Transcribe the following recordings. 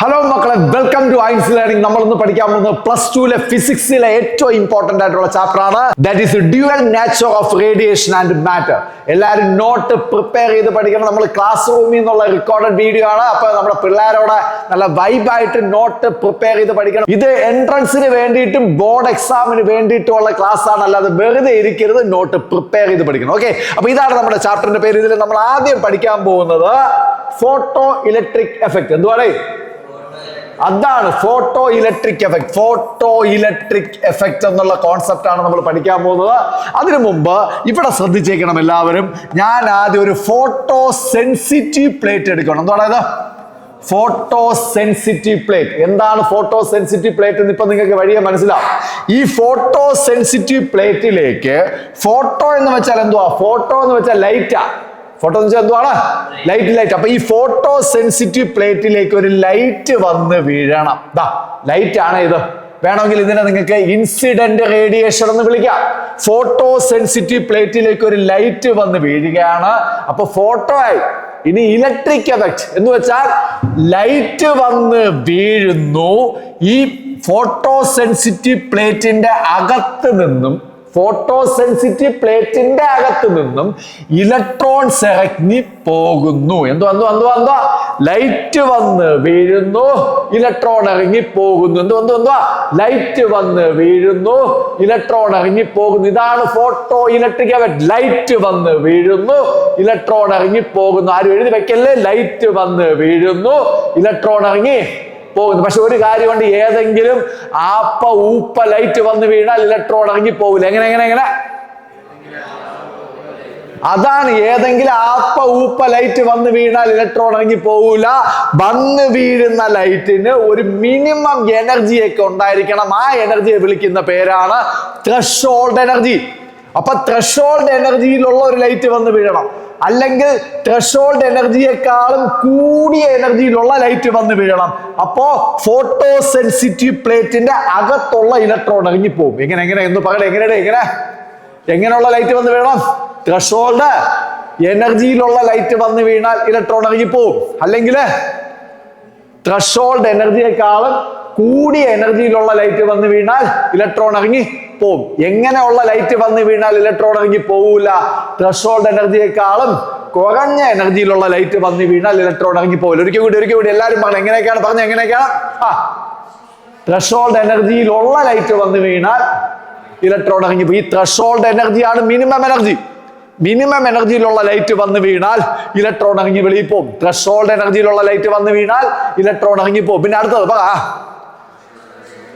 Hello മക്കളെ, welcome to ഐൻസ് learning. നമ്മളൊന്ന് പഠിക്കാൻ പോകുന്നത് +2 ഫിസിക്സിലെ ഏറ്റവും ഇമ്പോർട്ടന്റ് ആയിട്ടുള്ള ചാപ്റ്റർ ആണ്. That is dual nature of radiation and matter. എല്ലാവരും നോട്ട് പ്രിപ്പയർ ചെയ്ത് പഠിക്കണം. നമ്മൾ ക്ലാസ് റൂമിൽ നിന്നുള്ള റെക്കോർഡഡ് വീഡിയോ ആണ്. അപ്പൊ നമ്മുടെ പിള്ളേരോട് നല്ല വൈബായിട്ട് നോട്ട് പ്രിപ്പയർ ചെയ്ത് പഠിക്കണം. ഇത് എൻട്രൻസിന് വേണ്ടിയിട്ടും ബോർഡ് എക്സാമിന് വേണ്ടിയിട്ടുള്ള ക്ലാസ് ആണ്, അല്ലാതെ വെറുതെ ഇരിക്കരുത്. നോട്ട് പ്രിപ്പയർ ചെയ്ത് പഠിക്കണം. ഓക്കെ, അപ്പൊ ഇതാണ് നമ്മുടെ ചാപ്റ്ററിന്റെ പേര്. ഇതിൽ നമ്മൾ ആദ്യം പഠിക്കാൻ പോകുന്നത് ഫോട്ടോ ഇലക്ട്രിക് എഫക്ട്. എന്തുവാണ്? അതാണ് photo electric effect. Photo electric effect എന്നുള്ള കോൺസെപ്റ്റ് ആണ് നമ്മൾ പഠിക്കാൻ പോകുന്നത്. അതിനു മുമ്പ് ഇവിടെ ശ്രദ്ധിച്ചേക്കണം എല്ലാവരും. ഞാൻ ആദ്യം ഒരു ഫോട്ടോ സെൻസിറ്റീവ് പ്ലേറ്റ് എടുക്കണം. എന്താണ് ഇത്? Photo sensitive plate. എന്താണ് ഫോട്ടോ സെൻസിറ്റീവ് പ്ലേറ്റ് എന്ന് ഇപ്പൊ നിങ്ങൾക്ക് വഴിയെ മനസ്സിലാവും. ഈ ഫോട്ടോ സെൻസിറ്റീവ് പ്ലേറ്റിലേക്ക്, ഫോട്ടോ എന്ന് വെച്ചാൽ എന്തുവാ? ഫോട്ടോ എന്ന് വെച്ചാൽ ലൈറ്റാ. ഫോട്ടോ എന്ന് വെച്ചാൽ എന്തുവാണ്? ലൈറ്റ്. അപ്പൊ ഈ ഫോട്ടോ സെൻസിറ്റീവ് പ്ലേറ്റിലേക്ക് ഒരു ലൈറ്റ് വന്ന് വീഴണം. ലൈറ്റ് ആണ് ഇത്. വേണമെങ്കിൽ ഇതിനെ നിങ്ങൾക്ക് ഇൻസിഡന്റ് റേഡിയേഷൻ എന്ന് വിളിക്കാം. ഫോട്ടോ സെൻസിറ്റീവ് പ്ലേറ്റിലേക്ക് ഒരു ലൈറ്റ് വന്ന് വീഴുകയാണ്. അപ്പൊ ഫോട്ടോ ആയി. ഇനി ഇലക്ട്രിക് എഫക്ട് എന്ന് വെച്ചാൽ ലൈറ്റ് വന്ന് വീഴുന്നു. ഈ ഫോട്ടോ സെൻസിറ്റീവ് പ്ലേറ്റിന്റെ അകത്ത് നിന്നും, ഫോട്ടോ സെൻസിറ്റീവ് പ്ലേറ്റിന്റെ അകത്ത് നിന്നും ഇലക്ട്രോൺസ് ഇറങ്ങി പോകുന്നു. എന്തുവാ? ലൈറ്റ് വന്ന് വീഴുന്നു, ഇലക്ട്രോൺ ഇറങ്ങി പോകുന്നു. എന്തുവാ? ലൈറ്റ് വന്ന് വീഴുന്നു, ഇലക്ട്രോൺ ഇറങ്ങി പോകുന്നു. ഇതാണ് ഫോട്ടോ ഇലക്ട്രിക് എഫക്ട്. ലൈറ്റ് വന്ന് വീഴുന്നു, ഇലക്ട്രോൺ ഇറങ്ങി പോകുന്നു. ആരും എഴുതി വെക്കല്ലേ? ലൈറ്റ് വന്ന് വീഴുന്നു, ഇലക്ട്രോൺ ഇറങ്ങി പോകുന്നു. പക്ഷെ ഒരു കാര്യമുണ്ട്, ഏതെങ്കിലും ആപ്പ ഊപ്പ ലൈറ്റ് വന്ന് വീണാൽ ഇലക്ട്രോൺ ഇറങ്ങി പോകില്ല. എങ്ങനെ? അതാണ്, ഏതെങ്കിലും ആപ്പ ഊപ്പ ലൈറ്റ് വന്ന് വീണാൽ ഇലക്ട്രോൺ ഇറങ്ങി പോകൂല. വന്ന് വീഴുന്ന ലൈറ്റിന് ഒരു മിനിമം എനർജിയൊക്കെ ഉണ്ടായിരിക്കണം. ആ എനർജിയെ വിളിക്കുന്ന പേരാണ് ത്രെഷോൾഡ് എനർജി. അപ്പൊ ത്രെഷോൾഡ് എനർജിയിലുള്ള ഒരു ലൈറ്റ് വന്ന് വീഴണം, അല്ലെങ്കിൽ ത്രെഷോൾഡ് എനർജിയെക്കാളും കൂടിയ എനർജിയിലുള്ള ലൈറ്റ് വന്ന് വീഴണം. അപ്പോ ഫോട്ടോ സെൻസിറ്റീവ് പ്ലേറ്റിന്റെ അകത്തുള്ള ഇലക്ട്രോൺ ഇറങ്ങി പോകും. എങ്ങനെ എന്ന് പറയണേ? എങ്ങനെയുള്ള ലൈറ്റ് വന്ന് വീഴണം? ത്രെഷോൾഡ് എനർജിയിലുള്ള ലൈറ്റ് വന്ന് വീണാൽ ഇലക്ട്രോൺ ഇറങ്ങി പോകും. അല്ലെങ്കിൽ ത്രെഷോൾഡ് എനർജിയെക്കാളും കൂടിയ എനർജിയിലുള്ള ലൈറ്റ് വന്ന് വീണാൽ ഇലക്ട്രോൺ ഇറങ്ങി പോകും. എങ്ങനെയുള്ള ലൈറ്റ് വന്ന് വീണാൽ ഇലക്ട്രോൺ ഇറങ്ങി പോകൂല? ത്രെഷോൾഡ് എനർജിയെക്കാളും കുറഞ്ഞ എനർജിയിലുള്ള ലൈറ്റ് വന്ന് വീണാൽ ഇലക്ട്രോൺ ഇറങ്ങി പോകില്ല. ഒരിക്കൽ കൂടി എല്ലാവരും പറഞ്ഞു. എങ്ങനെയൊക്കെയാണ്? ത്രെഷോൾഡ് എനർജിയിലുള്ള ലൈറ്റ് വന്ന് വീണാൽ ഇലക്ട്രോൺ ഇറങ്ങി പോകും. ഈ ത്രെഷോൾഡ് എനർജിയാണ് മിനിമം എനർജി. മിനിമം എനർജിയിലുള്ള ലൈറ്റ് വന്ന് വീണാൽ ഇലക്ട്രോൺ ഇറങ്ങി വെളിയിൽ പോകും. ത്രെഷോൾഡ് എനർജിയിലുള്ള ലൈറ്റ് വന്ന് വീണാൽ ഇലക്ട്രോൺ ഇറങ്ങി പോകും. പിന്നെ അടുത്തത്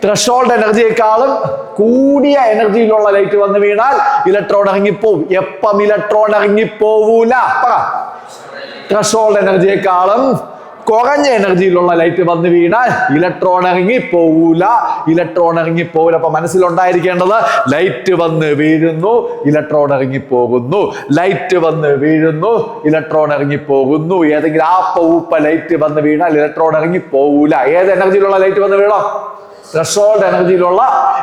ത്രെഷോൾഡ് എനർജിയെക്കാളും കൂടിയ എനർജിയിലുള്ള ലൈറ്റ് വന്ന് വീണാൽ ഇലക്ട്രോൺ ഇറങ്ങിപ്പോവും. എപ്പം ഇലക്ട്രോൺ ഇറങ്ങിപ്പോവൂല? ത്രെഷോൾഡ് എനർജിയെക്കാളും കുറഞ്ഞ എനർജിയിലുള്ള ലൈറ്റ് വന്ന് വീണാൽ ഇലക്ട്രോൺ ഇറങ്ങി പോകൂല. അപ്പൊ മനസ്സിലുണ്ടായിരിക്കേണ്ടത്, ലൈറ്റ് വന്ന് വീഴുന്നു, ഇലക്ട്രോൺ ഇറങ്ങി പോകുന്നു. ലൈറ്റ് വന്ന് വീഴുന്നു, ഇലക്ട്രോൺ ഇറങ്ങി പോകുന്നു. ഏതെങ്കിലും ആപ്പ ഊപ്പ ലൈറ്റ് വന്ന് വീണാൽ ഇലക്ട്രോൺ ഇറങ്ങി പോകൂല. ഏത് എനർജിയിലുള്ള ലൈറ്റ് വന്ന് വീണോ? ത്രെഷോൾഡ് എനർജിയിലുള്ള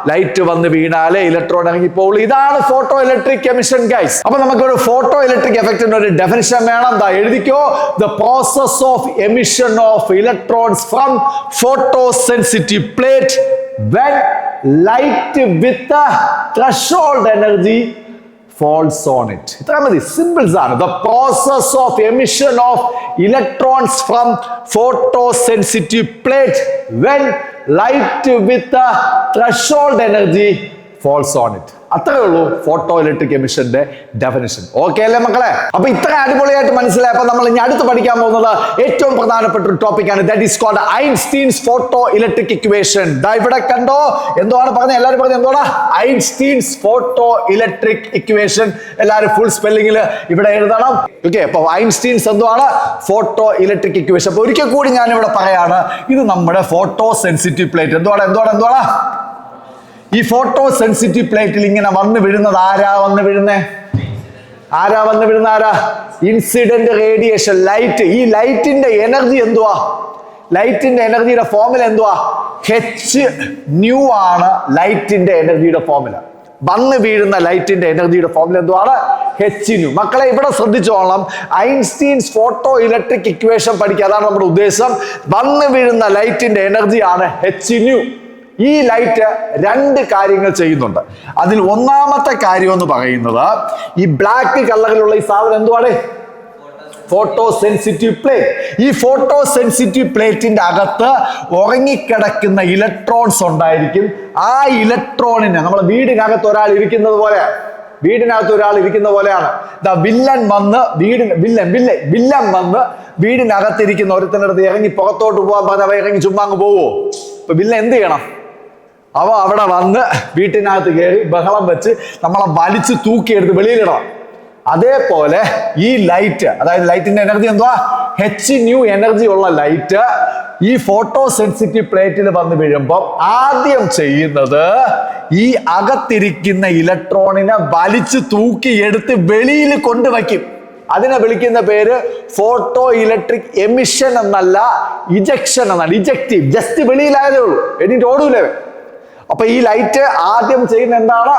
ലൈറ്റ് വന്ന് വീണാലേ ഇലക്ട്രോൺ ഇറങ്ങി പോകുള്ളൂ. ഇതാണ് ഫോട്ടോ ഇലക്ട്രിക് എമിഷൻ ഗൈസ്. അപ്പൊ നമുക്കൊരു ഫോട്ടോ ഇലക്ട്രിക് എഫക്റ്റിന് ഒരു ഡെഫിനിഷൻ വേണം. എഴുതിക്കോ: the process of emission of electrons from photosensitive plate when light with the threshold energy falls on it. ഇത്ര മതി, സിമ്പിൾസ് ആണ്. The process of emission of electrons from photosensitive plate when light with the threshold energy falls on it. അത്രേ ഉള്ളൂ photo electric എമിഷന്റെ definition. Okay അല്ലേ മക്കളെ? അപ്പൊ ഇത്ര അടിപൊളിയായിട്ട് മനസ്സിലായപ്പോൾ നമ്മൾ ഇനി അടുത്ത് പഠിക്കാൻ പോകുന്നത് ഏറ്റവും പ്രധാനപ്പെട്ട ഒരു ടോപ്പിക്കാണ്. That is called Einstein's photo electric equation. ഇവിടെ കണ്ടോ? എന്താണ് പറഞ്ഞത്? എല്ലാവരും പറഞ്ഞത് എന്താണ്? Einstein's photo electric equation. എല്ലാവരും ഫുൾ സ്പെല്ലിംഗിൽ ഇവിടെ എഴുതണം. ഓക്കെ, അപ്പൊ ഐൻസ്റ്റീൻസ് എന്താണ്? Photo electric equation. അപ്പൊ ഒരിക്കൽ കൂടി ഞാൻ ഇവിടെ പറയാണ്, ഇത് നമ്മുടെ ഫോട്ടോ സെൻസിറ്റീവ് പ്ലേറ്റ്. എന്താണ്? ഈ ഫോട്ടോ സെൻസിറ്റീവ് പ്ലേറ്റിൽ ഇങ്ങനെ വന്ന് വീഴുന്നത് ആരാ വന്ന് വീഴുന്ന? Incident radiation, light. ഈ ലൈറ്റിന്റെ എനർജി എന്തുവാ? ലൈറ്റിന്റെ എനർജിയുടെ ഫോർമുല എന്തുവാ? hν ആണ് ലൈറ്റിന്റെ എനർജിയുടെ ഫോർമുല. വന്ന് വീഴുന്ന ലൈറ്റിന്റെ എനർജിയുടെ ഫോർമുല എന്തുവാണ്? H nu. മക്കളെ ഇവിടെ ശ്രദ്ധിച്ചോളാം, ഐൻസ്റ്റീൻസ് ഫോട്ടോ ഇലക്ട്രിക് ഇക്വേഷൻ പഠിക്കുക, അതാണ് നമ്മുടെ ഉദ്ദേശം. വന്നു വീഴുന്ന ലൈറ്റിന്റെ എനർജിയാണ് H nu. ഈ ലൈറ്റ് രണ്ട് കാര്യങ്ങൾ ചെയ്യുന്നുണ്ട്. അതിൽ ഒന്നാമത്തെ കാര്യം എന്ന് പറയുന്നത്, ഈ ബ്ലാക്ക് കളറിലുള്ള ഈ സാധനം എന്തുവാണ്? Photo sensitive plate. ഈ ഫോട്ടോ സെൻസിറ്റീവ് പ്ലേറ്റിന്റെ അകത്ത് ഉറങ്ങിക്കിടക്കുന്ന ഇലക്ട്രോൺസ് ഉണ്ടായിരിക്കും. ആ ഇലക്ട്രോണിനെ നമ്മളെ വീടിനകത്ത് ഒരാൾ ഇരിക്കുന്നത് പോലെ, വീടിനകത്ത് ഒരാൾ ഇരിക്കുന്ന പോലെയാണ്. വില്ലൻ വന്ന് വില്ലൻ വന്ന് വീടിനകത്തിരിക്കുന്ന ഒരുത്തൻ്റെ അടുത്ത് ഇറങ്ങി പുറത്തോട്ട് പോകാൻ പറഞ്ഞാൽ അവ ഇറങ്ങി ചുമ്മാ അങ്ങ് പോവോ? ഇപ്പൊ വില്ലൻ എന്ത് ചെയ്യണം? അവ അവിടെ വന്ന് വീട്ടിനകത്ത് കയറി ബഹളം വെച്ച് നമ്മളെ വലിച്ചു തൂക്കിയെടുത്ത് വെളിയിലിടണം. അതേപോലെ ഈ ലൈറ്റ്, അതായത് ലൈറ്റിന്റെ എനർജി എന്തുവാ? H nu എനർജി ഉള്ള ലൈറ്റ് ഈ ഫോട്ടോ സെൻസിറ്റീവ് പ്ലേറ്റിൽ വന്ന് വീഴുമ്പോൾ ആദ്യം ചെയ്യുന്നത് ഈ അകത്തിരിക്കുന്ന ഇലക്ട്രോണിനെ വലിച്ചു തൂക്കിയെടുത്ത് വെളിയിൽ കൊണ്ടുവയ്ക്കും. അതിനെ വിളിക്കുന്ന പേര് ഫോട്ടോ ഇലക്ട്രിക് എമിഷൻ എന്നല്ല, ഇജക്ഷൻ എന്നാണ്. ഇജക്റ്റീവ്, ജസ്റ്റ് വെളിയിലായതേ ഉള്ളൂ, എന്നിട്ട് ഓടൂലേ. അപ്പൊ ഈ ലൈറ്റ് ആദ്യം ചെയ്യുന്ന എന്താണ്?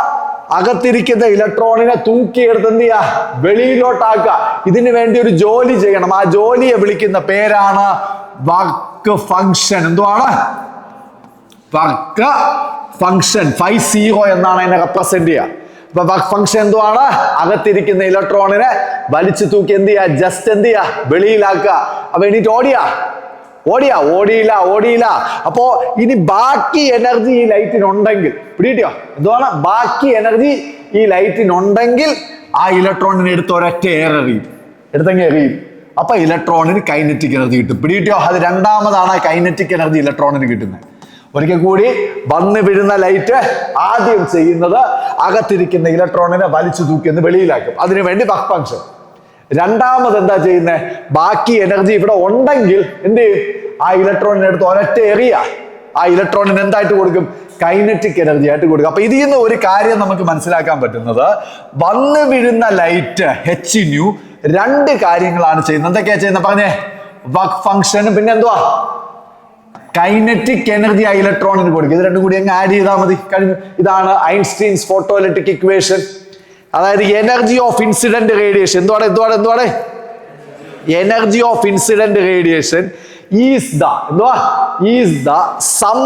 അകത്തിരിക്കുന്ന ഇലക്ട്രോണിനെ തൂക്കിയെടുത്ത് എന്ത് ചെയ്യുക? വെളിയിലോട്ടാക്കുക. ഇതിനു വേണ്ടി ഒരു ജോലി ചെയ്യണം. ആ ജോലിയെ വിളിക്കുന്ന പേരാണ് വർക്ക് ഫംഗ്ഷൻ. എന്തുവാണ്? Work function. 50 എന്നാണ് അതിനെ റെപ്രസെന്റ് ചെയ്യുക. അപ്പൊ വർക്ക് ഫംഗ്ഷൻ എന്തുവാണ്? അകത്തിരിക്കുന്ന ഇലക്ട്രോണിനെ വലിച്ചു തൂക്കി എന്ത് ചെയ്യുക? ജസ്റ്റ് എന്ത് ചെയ്യുക? വെളിയിലാക്കുക. അപ്പൊ എണീറ്റ് ഓടിയില്ല. അപ്പോ ഇനി ബാക്കി എനർജി ഈ ലൈറ്റിനുണ്ടെങ്കിൽ, പിടിയോ എന്തുവാണ്? ബാക്കി എനർജി ഈ ലൈറ്റിനുണ്ടെങ്കിൽ ആ ഇലക്ട്രോണിനെ എടുത്ത് ഒരൊറ്റ എറിയും. അപ്പൊ ഇലക്ട്രോണിന് കൈനറ്റിക് എനർജി കിട്ടും. പിടിയോ? അത് രണ്ടാമതാണ് കൈനറ്റിക് എനർജി ഇലക്ട്രോണിന് കിട്ടുന്നത്. ഒരിക്കൽ കൂടി, വന്ന് വീഴുന്ന ലൈറ്റ് ആദ്യം ചെയ്യുന്നത് അകത്തിരിക്കുന്ന ഇലക്ട്രോണിനെ വലിച്ചു തൂക്കി എന്ന് വെളിയിലാക്കും. അതിനുവേണ്ടി വർക്ക് ഫംഗ്ഷൻ. രണ്ടാമത് എന്താ ചെയ്യുന്നത്? ബാക്കി എനർജി ഇവിടെ ഉണ്ടെങ്കിൽ എന്ത് ചെയ്യും? ആ ഇലക്ട്രോണിനെ എടുത്ത് ഒരൊറ്റ എറിയ. ആ ഇലക്ട്രോണിന് എന്തായിട്ട് കൊടുക്കും? കൈനറ്റിക് എനർജി ആയിട്ട് കൊടുക്കും. അപ്പൊ ഇതിൽ നിന്ന് ഒരു കാര്യം നമുക്ക് മനസ്സിലാക്കാൻ പറ്റുന്നത്, വന്ന് വീഴുന്ന ലൈറ്റ് H nu രണ്ട് കാര്യങ്ങളാണ് ചെയ്യുന്നത്. എന്തൊക്കെയാ ചെയ്യുന്നത് പറഞ്ഞേ? വർക്ക് ഫംഗ്ഷനും പിന്നെ എന്തുവാ? കൈനറ്റിക് എനർജി ആ ഇലക്ട്രോണിന് കൊടുക്കും. ഇത് രണ്ടും കൂടി അങ്ങ് ആഡ് ചെയ്താൽ മതി, കഴിഞ്ഞു. ഇതാണ് ഐൻസ്റ്റീൻസ് ഫോട്ടോ ഇലക്ട്രിക് ഇക്വേഷൻ. അതായത് എനർജി ഓഫ് ഇൻസിഡന്റ് റേഡിയേഷൻ എന്തുവാണ്? Energy of incident radiation is the sum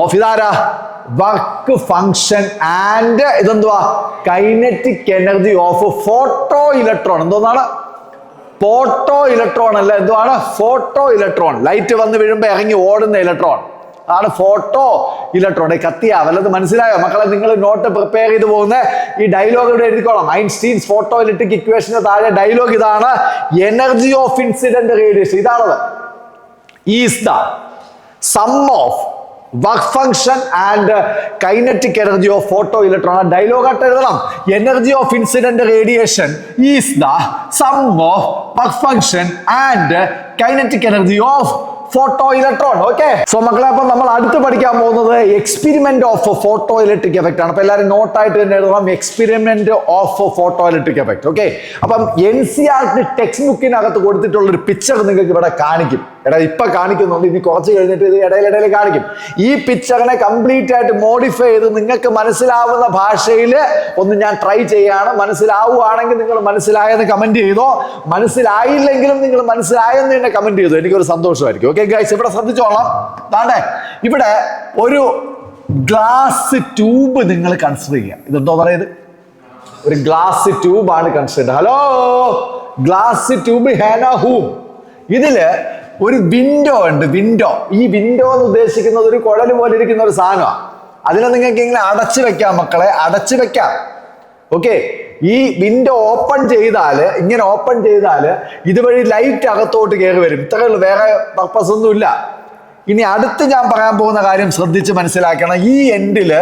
of ഇതാരാ? വർക്ക് ഫംഗ്ഷൻ ആൻഡ് ഇതെന്തുവാ? Kinetic energy of photo electron. എന്തോന്നാണ്? ഫോട്ടോ ഇലക്ട്രോൺ അല്ല, എന്തുവാണ്? Photo electron. ലൈറ്റ് വന്ന് വീഴുമ്പോ ഇറങ്ങി ഓടുന്ന ഇലക്ട്രോൺ ആണ് ഫോട്ടോ ഇലക്ട്രോൺ. കത്തിയാ വല്ലത് മനസ്സിലായോ മക്കളെ? നിങ്ങൾ നോട്ട് പ്രിപ്പയർ ചെയ്ത് പോകുന്ന ഈ ഡയലോഗ് ഇവിടെ എഴുതിക്കോളാം. ഐൻസ്റ്റീൻസ് ഫോട്ടോ ഇലക്ട്രിക് ഇക്വേഷന് താഴെ ഡയലോഗ് ഇതാണ്: എനർജി ഓഫ് ഇൻസിഡന്റ് റേഡിയേഷൻ ഇതാണത്. Is the sum of work function and kinetic energy of photo electron. Dialogue ആയിട്ട് എഴുതണം. Energy of incident radiation is the sum of work function and kinetic energy of photo electron. Okay, so മക്കളെ, അപ്പൊ നമ്മൾ അടുത്ത് പഠിക്കാൻ പോകുന്നത് experiment of photo electric effect ആണ്. അപ്പൊ എല്ലാവരും നോട്ടായിട്ട് തന്നെ എഴുതണം, experiment of photo electric effect. Okay, അപ്പം NCERT ടെക്സ്റ്റ് ബുക്കിനകത്ത് കൊടുത്തിട്ടുള്ള ഒരു പിക്ചർ നിങ്ങൾക്ക് ഇവിടെ കാണിക്കും. ഇപ്പൊ കാണിക്കുന്നുണ്ട്, ഇനി കുറച്ച് കഴിഞ്ഞിട്ട് ഇത് ഇടയിലിടയിൽ കാണിക്കും. ഈ പിക്ചറിനെ കംപ്ലീറ്റ് ആയിട്ട് മോഡിഫൈ ചെയ്ത് നിങ്ങൾക്ക് മനസ്സിലാവുന്ന ഭാഷയിൽ ഒന്ന് ഞാൻ ട്രൈ ചെയ്യാണ്. മനസ്സിലാവുകയാണെങ്കിൽ നിങ്ങൾ മനസ്സിലായെന്ന് കമന്റ് ചെയ്തോ, മനസ്സിലായില്ലെങ്കിലും നിങ്ങൾ മനസ്സിലായെന്ന് തന്നെ കമന്റ് ചെയ്തോ, എനിക്കൊരു സന്തോഷമായിരിക്കും. ഓക്കെ ഗൈസ്, ഇവിടെ ശ്രദ്ധിച്ചോളാം. താണ്ടേ ഇവിടെ ഒരു ഗ്ലാസ് ട്യൂബ് നിങ്ങൾ കൺസിഡർ ചെയ്യുക. ഇതെന്തോ പറയുന്നത്? ഒരു ഗ്ലാസ് ട്യൂബാണ് കൺസിഡർ. ഹലോ, ഗ്ലാസ് ട്യൂബ് ഹാന ഹൂം. ഇതില് ഒരു വിൻഡോ ഉണ്ട്. ഈ വിൻഡോ എന്ന് ഉദ്ദേശിക്കുന്നത് ഒരു കുഴല് പോലെ ഇരിക്കുന്ന ഒരു സാധനമാണ്. അതിനെ നിങ്ങൾക്ക് ഇങ്ങനെ അടച്ചു വെക്കാം മക്കളെ, അടച്ചു വെക്കാം. ഓക്കെ, ഈ വിൻഡോ ഓപ്പൺ ചെയ്താല്, ഇങ്ങനെ ഓപ്പൺ ചെയ്താല് ഇതുവഴി ലൈറ്റ് അകത്തോട്ട് കയറി വരും. ഇത്രയേ ഉള്ളൂ, വേറെ പർപ്പസ് ഒന്നുമില്ല. ഇനി അടുത്ത് ഞാൻ പറയാൻ പോകുന്ന കാര്യം ശ്രദ്ധിച്ച് മനസ്സിലാക്കണം. ഈ എൻഡില്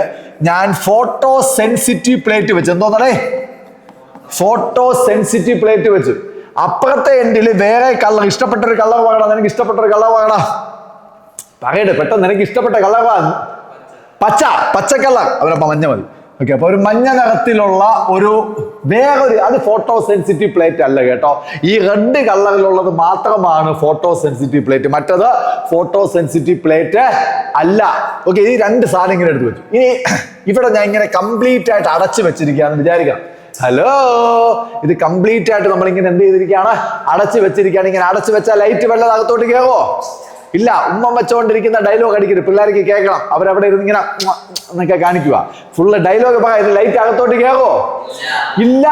ഞാൻ ഫോട്ടോ സെൻസിറ്റീവ് പ്ലേറ്റ് വെച്ചു. എന്തോന്നേ? ഫോട്ടോ സെൻസിറ്റീവ് പ്ലേറ്റ് വെച്ചു. അപ്പുറത്തെ എൻഡിൽ വേറെ കളർ, ഇഷ്ടപ്പെട്ടൊരു കളർ പറയണം. നിനക്ക് ഇഷ്ടപ്പെട്ടൊരു കളർ പറയണം, പറയട്ടെ പെട്ടെന്ന്. നിനക്ക് ഇഷ്ടപ്പെട്ട കളർ പച്ച കളർ, അവരപ്പ മഞ്ഞ മതി. ഓക്കെ, അപ്പൊ ഒരു മഞ്ഞ നിറത്തിലുള്ള ഒരു വേറൊരു, അത് ഫോട്ടോ സെൻസിറ്റീവ് പ്ലേറ്റ് അല്ല കേട്ടോ. ഈ റെഡ് കളറിലുള്ളത് മാത്രമാണ് ഫോട്ടോ സെൻസിറ്റീവ് പ്ലേറ്റ്, മറ്റത് ഫോട്ടോ സെൻസിറ്റീവ് പ്ലേറ്റ് അല്ല. ഓക്കെ, ഈ രണ്ട് സാധനം ഇങ്ങനെ എടുത്ത് വെച്ചു. ഇനി ഇവിടെ ഞാൻ ഇങ്ങനെ കംപ്ലീറ്റ് ആയിട്ട് അടച്ചു വെച്ചിരിക്കുകയാണെന്ന് വിചാരിക്കണം. ഹലോ, ഇത് കംപ്ലീറ്റ് ആയിട്ട് നമ്മൾ ഇങ്ങനെ എന്ത് ചെയ്തിരിക്കുകയാണ്? അടച്ചു വെച്ചിരിക്കുകയാണ്. ഇങ്ങനെ അടച്ചു വെച്ചാൽ ലൈറ്റ് വല്ലതും അകത്തോട്ട് കയറോ? ഇല്ല. ഉമ്മ വെച്ചോണ്ടിരിക്കുന്ന ഡയലോഗ് അടിക്കരുത്, പിള്ളേർക്ക് കേൾക്കണം. അവരവിടെ ഇരുന്ന് ഇങ്ങനെ എന്നൊക്കെ കാണിക്കുക. ഫുള്ള് ഡയലോഗ് പറയാം. ലൈറ്റ് അകത്തോട്ട് കയറോ? ഇല്ല.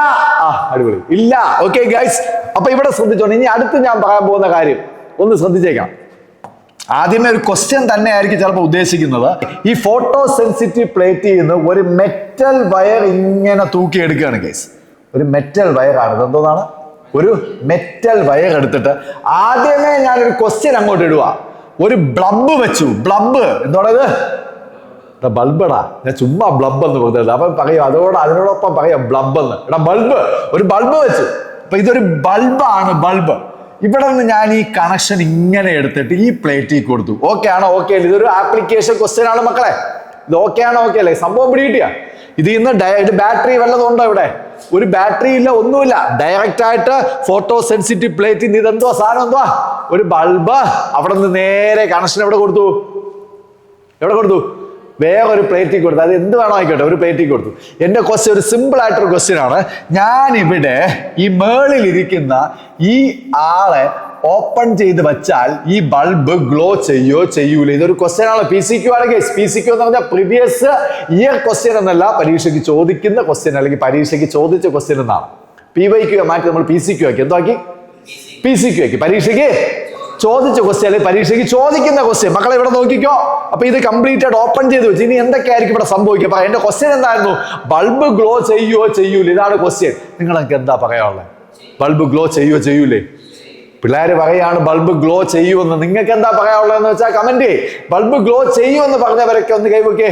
അടിപൊളി, ഇല്ല. ഓക്കെ ഗൈസ്, അപ്പൊ ഇവിടെ ശ്രദ്ധിച്ചോണ്ട് ഇനി അടുത്ത് ഞാൻ പറയാൻ പോകുന്ന കാര്യം ഒന്ന് ശ്രദ്ധിച്ചേക്കാം. ആദ്യമേ ഒരു ക്വസ്റ്റ്യൻ തന്നെ ആയിരിക്കും ചിലപ്പോൾ ഉദ്ദേശിക്കുന്നത്. ഈ ഫോട്ടോ സെൻസിറ്റീവ് പ്ലേറ്റിൽ നിന്ന് ഒരു മെറ്റൽ വയർ ഇങ്ങനെ തൂക്കിയെടുക്കുകയാണ് ഗൈസ്. ഒരു മെറ്റൽ വയറാണ്. ഇതെന്തോന്നാണ്? ഒരു മെറ്റൽ വയർ എടുത്തിട്ട് ആദ്യമേ ഞാനൊരു ക്വസ്റ്റ്യൻ അങ്ങോട്ട് ഇടുക. ഒരു ബ്ലബ് വെച്ചു. ബ്ലബ് എന്തോടത്? ബൾബടാ. ഞാൻ ചുമ്മാ ബ്ലബ് എന്ന് പറഞ്ഞത്. അപ്പൊ പറയും അതിനോടൊപ്പം പറയാം ബ്ലബ് എന്ന്. എടാ ബൾബ്, ഒരു ബൾബ് വെച്ചു. അപ്പൊ ഇതൊരു ബൾബാണ്. ബൾബ്. ഇവിടെ നിന്ന് ഞാൻ ഈ കണക്ഷൻ ഇങ്ങനെ എടുത്തിട്ട് ഈ പ്ലേറ്റിൽ കൊടുത്തു. ഓക്കെ ആണോ? ഓക്കെ അല്ലേ? ഇതൊരു ആപ്ലിക്കേഷൻ ക്വസ്റ്റ്യൻ ആണ് മക്കളെ. ഇത് ഓക്കെ ആണോ? ഓക്കെ അല്ലേ? സംഭവം പിടികിട്ടിയ? ഇത് ഇന്ന് ബാറ്ററി വല്ലതും ഉണ്ടോ ഇവിടെ? ഒരു ബാറ്ററി ഇല്ല, ഒന്നുമില്ല. ഡയറക്റ്റ് ആയിട്ട് ഫോട്ടോ സെൻസിറ്റീവ് പ്ലേറ്റിൽ നിന്ന് ഇതെന്തോ സാധനം എന്തുവാ? ഒരു ബൾബ്. അവിടെ നിന്ന് നേരെ കണക്ഷൻ എവിടെ കൊടുത്തു? എവിടെ കൊടുത്തു? വേറൊരു പ്ലേറ്റിൽ കൊടുത്തു. അത് എന്ത് വേണോ ആയിക്കോട്ടെ, ഒരു പ്ലേറ്റിൽ കൊടുത്തു. എന്റെ ക്വസ്റ്റ്യൻ ഒരു സിമ്പിൾ ആയിട്ടൊരു ക്വസ്റ്റ്യൻ ആണ്. ഞാൻ ഇവിടെ ഈ മേളിൽ ഇരിക്കുന്ന ഈ ആളെ ഓപ്പൺ ചെയ്ത് വെച്ചാൽ ഈ ബൾബ് ഗ്ലോ ചെയ്യോ ചെയ്യൂല? ഇതൊരു ക്വസ്റ്റ്യൻ ആണ്. PCQ ആണ് ഗൈസ്. PCQ എന്ന് പറഞ്ഞാൽ പ്രീവിയസ് ഇയർ ക്വസ്റ്റ്യൻ എന്നല്ല, പരീക്ഷയ്ക്ക് ചോദിക്കുന്ന ക്വസ്റ്റ്യൻ അല്ലെങ്കിൽ പരീക്ഷയ്ക്ക് ചോദിച്ച ക്വസ്റ്റ്യൻ എന്നാണ്. PYQ മാറ്റി നമ്മൾ PCQ ആക്കി. എന്താക്കി? PCQ ആക്കി. പരീക്ഷയ്ക്ക് ചോദിച്ച ക്വസ്റ്റ്യൻ അല്ലെങ്കിൽ പരീക്ഷയ്ക്ക് ചോദിക്കുന്ന ക്വസ്റ്റ്യൻ. മക്കളെ ഇവിടെ നോക്കിക്കോ. അപ്പൊ ഇത് കംപ്ലീറ്റ് ആയിട്ട് ഓപ്പൺ ചെയ്ത് വെച്ച് ഇനി എന്തൊക്കെയായിരിക്കും ഇവിടെ സംഭവിക്കുക? എന്റെ ക്വസ്റ്റ്യൻ എന്തായിരുന്നു? ബൾബ് ഗ്ലോ ചെയ്യോ ചെയ്യൂല? ഇതാണ് ക്വസ്റ്റ്യൻ. നിങ്ങൾക്ക് എന്താ പറയാനുള്ളത്? ബൾബ് ഗ്ലോ ചെയ്യോ ചെയ്യൂലേ? പിള്ളേര് പറയാണ് ബൾബ് ഗ്ലോ ചെയ്യുമെന്ന്. നിങ്ങൾക്ക് എന്താ പറയാനുള്ളതെന്ന് വെച്ചാൽ കമന്റ് ചെയ്യ്. ബൾബ് ഗ്ലോ ചെയ്യുമെന്ന് പറഞ്ഞവരൊക്കെ ഒന്ന് കൈവയ്ക്കേ.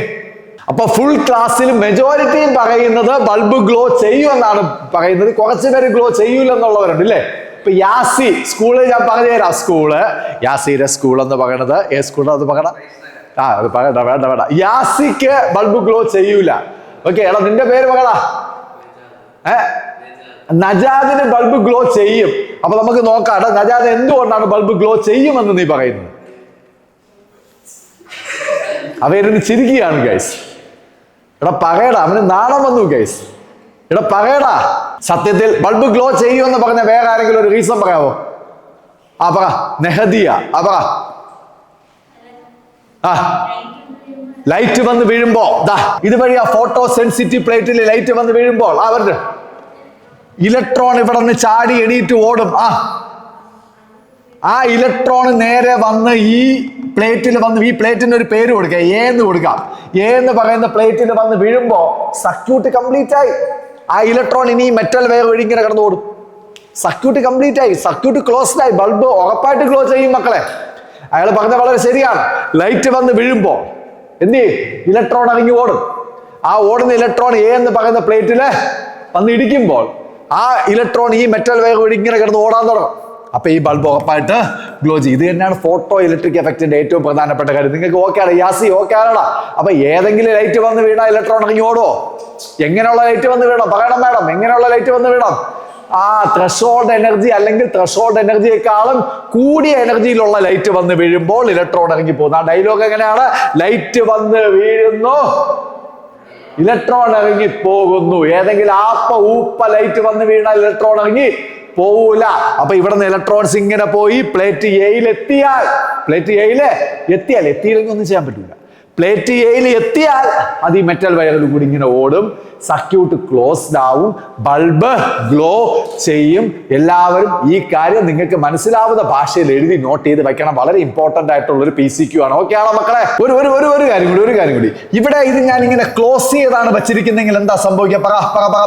അപ്പൊ ഫുൾ ക്ലാസ്സിൽ മെജോറിറ്റിയും പറയുന്നത് ബൾബ് ഗ്ലോ ചെയ്യുമെന്നാണ് പറയുന്നത്. കുറച്ച് പേര് ഗ്ലോ ചെയ്യൂലെന്നുള്ളവരുണ്ട് ഇല്ലേ? ഇപ്പൊ യാസി സ്കൂള് ഞാൻ പറഞ്ഞു തരാം. സ്കൂള് യാസിയുടെ സ്കൂൾ എന്ന് പറയണത് ഏ സ്കൂൾ? അത് പറയണം. അത് പറയണ്ട, വേണ്ട വേണ്ട. യാസിക്ക് ബൾബ് ഗ്ലോ ചെയ്യൂല. ഓക്കെ. എടാ നിന്റെ പേര് പറയടാ. നജാദിന് ബൾബ് ഗ്ലോ ചെയ്യും. അപ്പൊ നമുക്ക് നോക്കാം നജാദ് എന്തുകൊണ്ടാണ് ബൾബ് ഗ്ലോ ചെയ്യുമെന്ന് നീ പറയുന്നത്? അവരിന്ന് ചിരിക്കുകയാണ് ഗൈസ്. എടാ പറയടാ, അവന് നാണം വന്നു ഗൈസ്. എടാ പറയടാ. സത്യത്തിൽ ബൾബ് ഗ്ലോ ചെയ്യുമെന്ന് പറഞ്ഞ വേറെ ആരെങ്കിലും ഒരു റീസൺ പറയാവോ? പറ. നെഹദിയ. പറ. ലൈറ്റ് വന്ന് വീഴുമ്പോ ഇതുവഴി ആ ഫോട്ടോ സെൻസിറ്റീവ് പ്ലേറ്റിൽ ലൈറ്റ് വന്ന് വീഴുമ്പോൾ അവരുടെ ഇലക്ട്രോൺ ഇവിടെ നിന്ന് ചാടി എണീറ്റ് ഓടും. ആ ഇലക്ട്രോൺ നേരെ വന്ന് ഈ പ്ലേറ്റിൽ വന്ന്, ഈ പ്ലേറ്റിന് ഒരു പേര് കൊടുക്കുക, എന്ന് കൊടുക്കാം. എന്ന് പറയുന്ന പ്ലേറ്റിൽ വന്ന് വീഴുമ്പോ സർക്യൂട്ട് കംപ്ലീറ്റ് ആയി. ആ ഇലക്ട്രോൺ ഇനി മെറ്റൽ വയർ വഴി ഇങ്ങനെ കടന്നു ഓടും. സർക്യൂട്ട് കംപ്ലീറ്റ് ആയി. സർക്യൂട്ട് ക്ലോസ്ഡ് ആയി. ബൾബ് ഉറപ്പായിട്ട് ഗ്ലോ ചെയ്യും മക്കളെ. അയാൾ പറഞ്ഞ വളരെ ശരിയാണ്. ലൈറ്റ് വന്ന് വീഴുമ്പോ എന്ത് ചെയ്യും? ഇലക്ട്രോൺ ഇറങ്ങി ഓടും. ആ ഓടുന്ന ഇലക്ട്രോൺ എന്ന് പറയുന്ന പ്ലേറ്റില് വന്ന് ഇടിക്കുമ്പോൾ ആ ഇലക്ട്രോൺ ഈ മെറ്റൽ വയർ വഴി ഇങ്ങനെ കിടന്ന് ഓടാൻ തുടങ്ങും. അപ്പൊ ഈ ബൾബ് ഉറപ്പായിട്ട് ഗ്ലോ ചെയ്യും. ഇത് തന്നെയാണ് ഫോട്ടോ ഇലക്ട്രിക് എഫക്റ്റിന്റെ ഏറ്റവും പ്രധാനപ്പെട്ട കാര്യം. നിങ്ങൾക്ക് ഓക്കെ ആണ്? യാസി ഓക്കെ ആണോടാ? അപ്പൊ ഏതെങ്കിലും ലൈറ്റ് വന്ന് വീണ ഇലക്ട്രോൺ ഇറങ്ങി ഓടുമോ? എങ്ങനെയുള്ള ലൈറ്റ് വന്ന് വീണം? പറയണം മാഡം. എങ്ങനെയുള്ള ലൈറ്റ് വന്ന് വീണം? ത്രഷോൾഡ് എനർജി അല്ലെങ്കിൽ ത്രഷോൾഡ് എനർജിയെക്കാളും കൂടിയ എനർജിയിലുള്ള ലൈറ്റ് വന്ന് വീഴുമ്പോൾ ഇലക്ട്രോൺ ഇറങ്ങി പോകുന്നു. ആ ഡയലോഗ് എങ്ങനെയാണ്? ലൈറ്റ് വന്ന് വീഴുന്നു, ഇലക്ട്രോൺ ഇറങ്ങി പോകുന്നു. ഏതെങ്കിലും ഊപ്പ ലൈറ്റ് വന്ന് വീണാൽ ഇലക്ട്രോൺ ഇറങ്ങി പോവൂല. അപ്പൊ ഇവിടുന്ന് ഇലക്ട്രോൺസ് ഇങ്ങനെ പോയി പ്ലേറ്റ് എയിൽ എത്തിയാൽ, എത്തിയില്ലെങ്കിൽ ഒന്നും ചെയ്യാൻ പറ്റില്ല. പ്ലേറ്റ് എയിൽ എത്തിയാൽ അത് ഈ മെറ്റൽ വയറിൽ കൂടി ഇങ്ങനെ ഓടും. സർക്യൂട്ട് ക്ലോസ്ഡ് ആവും. ബൾബ് ഗ്ലോ ചെയ്യും. എല്ലാവരും ഈ കാര്യം നിങ്ങൾക്ക് മനസ്സിലാവുന്ന ഭാഷയിൽ എഴുതി നോട്ട് ചെയ്ത് വെക്കണം. വളരെ ഇമ്പോർട്ടന്റ് ആയിട്ടുള്ള ഒരു PCQ ആണ്. ഓക്കെ ആണോ മക്കളെ? ഒരു കാര്യം കൂടി. ഇവിടെ ഇത് ഞാൻ ഇങ്ങനെ ക്ലോസ് ചെയ്താണ് വെച്ചിരിക്കുന്നെങ്കിൽ എന്താ സംഭവിക്കുക?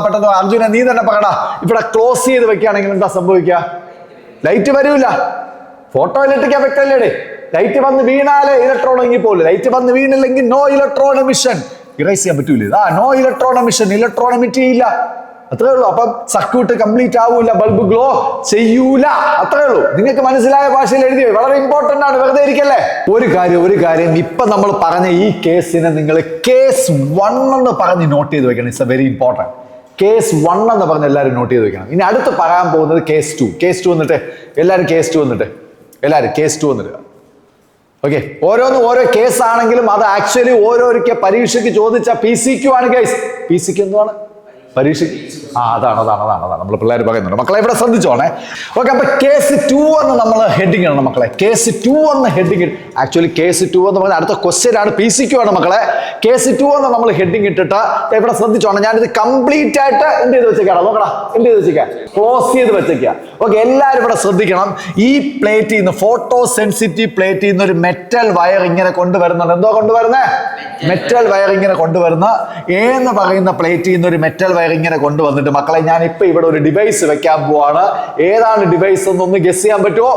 പെട്ടെന്ന് അർജുന നീ തന്നെ പറയടാ. ഇവിടെ ക്ലോസ് ചെയ്ത് വെക്കുകയാണെങ്കിൽ എന്താ സംഭവിക്കുക? ലൈറ്റ് വരൂല. ഫോട്ടോ ഇലക്ട്രിക് എഫക്റ്റ് അല്ലേ? ലൈറ്റ് വന്ന് വീണാലേ ഇലക്ട്രോൺ ഇറങ്ങി പോലും. ലൈറ്റ് വന്ന് വീണില്ലെങ്കിൽ നോ ഇലക്ട്രോൺ എമിഷൻ. ഇറേസ് ചെയ്യാൻ പറ്റൂല. No electron emission. Electron emit ചെയ്യില്ല. അത്രേ ഉള്ളൂ. അപ്പം സർക്യൂട്ട് കംപ്ലീറ്റ് ആവൂല. ബൾബ് ഗ്ലോ ചെയ്യൂല. അത്രേ ഉള്ളൂ. നിങ്ങൾക്ക് മനസ്സിലായ ഭാഷയിൽ എഴുതി. വളരെ ഇമ്പോർട്ടന്റ് ആണ്. വെറുതെ ഇരിക്കല്ലേ. ഒരു കാര്യം ഇപ്പൊ നമ്മൾ പറഞ്ഞ ഈ കേസിനെ നിങ്ങൾ കേസ് 1 എന്ന് പറഞ്ഞ് നോട്ട് ചെയ്ത് വെക്കണം. It's a very important. Case 1 എന്ന് പറഞ്ഞ് എല്ലാവരും നോട്ട് ചെയ്ത് വെക്കണം. ഇനി അടുത്ത് പറയാൻ പോകുന്നത് കേസ് 2. കേസ് 2 വന്നിട്ട് എല്ലാവരും കേസ് 2 വന്നിട്ട് ഓക്കെ. ഓരോന്നും ഓരോ കേസ് ആണെങ്കിലും അത് ആക്ച്വലി ഓരോരിക്കൽ പരീക്ഷയ്ക്ക് ചോദിച്ച PCQ ആണ് ഗൈസ്. PCQ എന്താണ്? പരീക്ഷ അതാണ് നമ്മൾ പിള്ളേർ പറയുന്നുണ്ട്. മക്കളെ ഇവിടെ ശ്രദ്ധിച്ചോണേ. ഓക്കെ, അപ്പൊ കേസ് 2 എന്ന് നമ്മൾ ഹെഡിങ് ആണ് മക്കളെ. കേസ് 2 എന്ന ഹെഡിങ്, ആക്ച്വലി കേസ് 2 എന്ന് പറഞ്ഞാൽ അടുത്ത ക്വസ്റ്റ്യൻ ആണ്, PCQ ആണ് മക്കളെ. കേസ് 2 എന്ന് നമ്മൾ ഹെഡിങ് ഇട്ടിട്ട് ഇവിടെ ശ്രദ്ധിച്ചോണം. ഞാനിത് കംപ്ലീറ്റ് ആയിട്ട് എന്ത് ചെയ്ത് വെച്ചേക്കാണ് നോക്കടാ, എന്ത് ചെയ്ത് വെച്ചേക്കാം, ക്ലോസ് ചെയ്ത് വെച്ചേക്കാം. ഓക്കെ, എല്ലാവരും ഇവിടെ ശ്രദ്ധിക്കണം. ഈ പ്ലേറ്റിൽ നിന്ന്, ഫോട്ടോ സെൻസിറ്റീവ് പ്ലേറ്റിൽ നിന്ന് ഒരു മെറ്റൽ വയർ ഇങ്ങനെ കൊണ്ടുവരുന്നുണ്ട്. എന്തോ കൊണ്ടുവരുന്നേ? മെറ്റൽ വയർ ഇങ്ങനെ കൊണ്ടുവരുന്ന എന്ന് പറയുന്ന പ്ലേറ്റിൽ നിന്ന് ഒരു മെറ്റൽ വയർ ഇങ്ങനെ കൊണ്ടുവന്നിട്ട് മക്കളെ ഞാൻ ഇപ്പൊ ഇവിടെ ഒരു ഡിവൈസ് വെക്കാൻ പോവാണ്. ഏതാണ് ഡിവൈസ് എന്നൊന്ന് ഗസ് ചെയ്യാൻ പറ്റുമോ?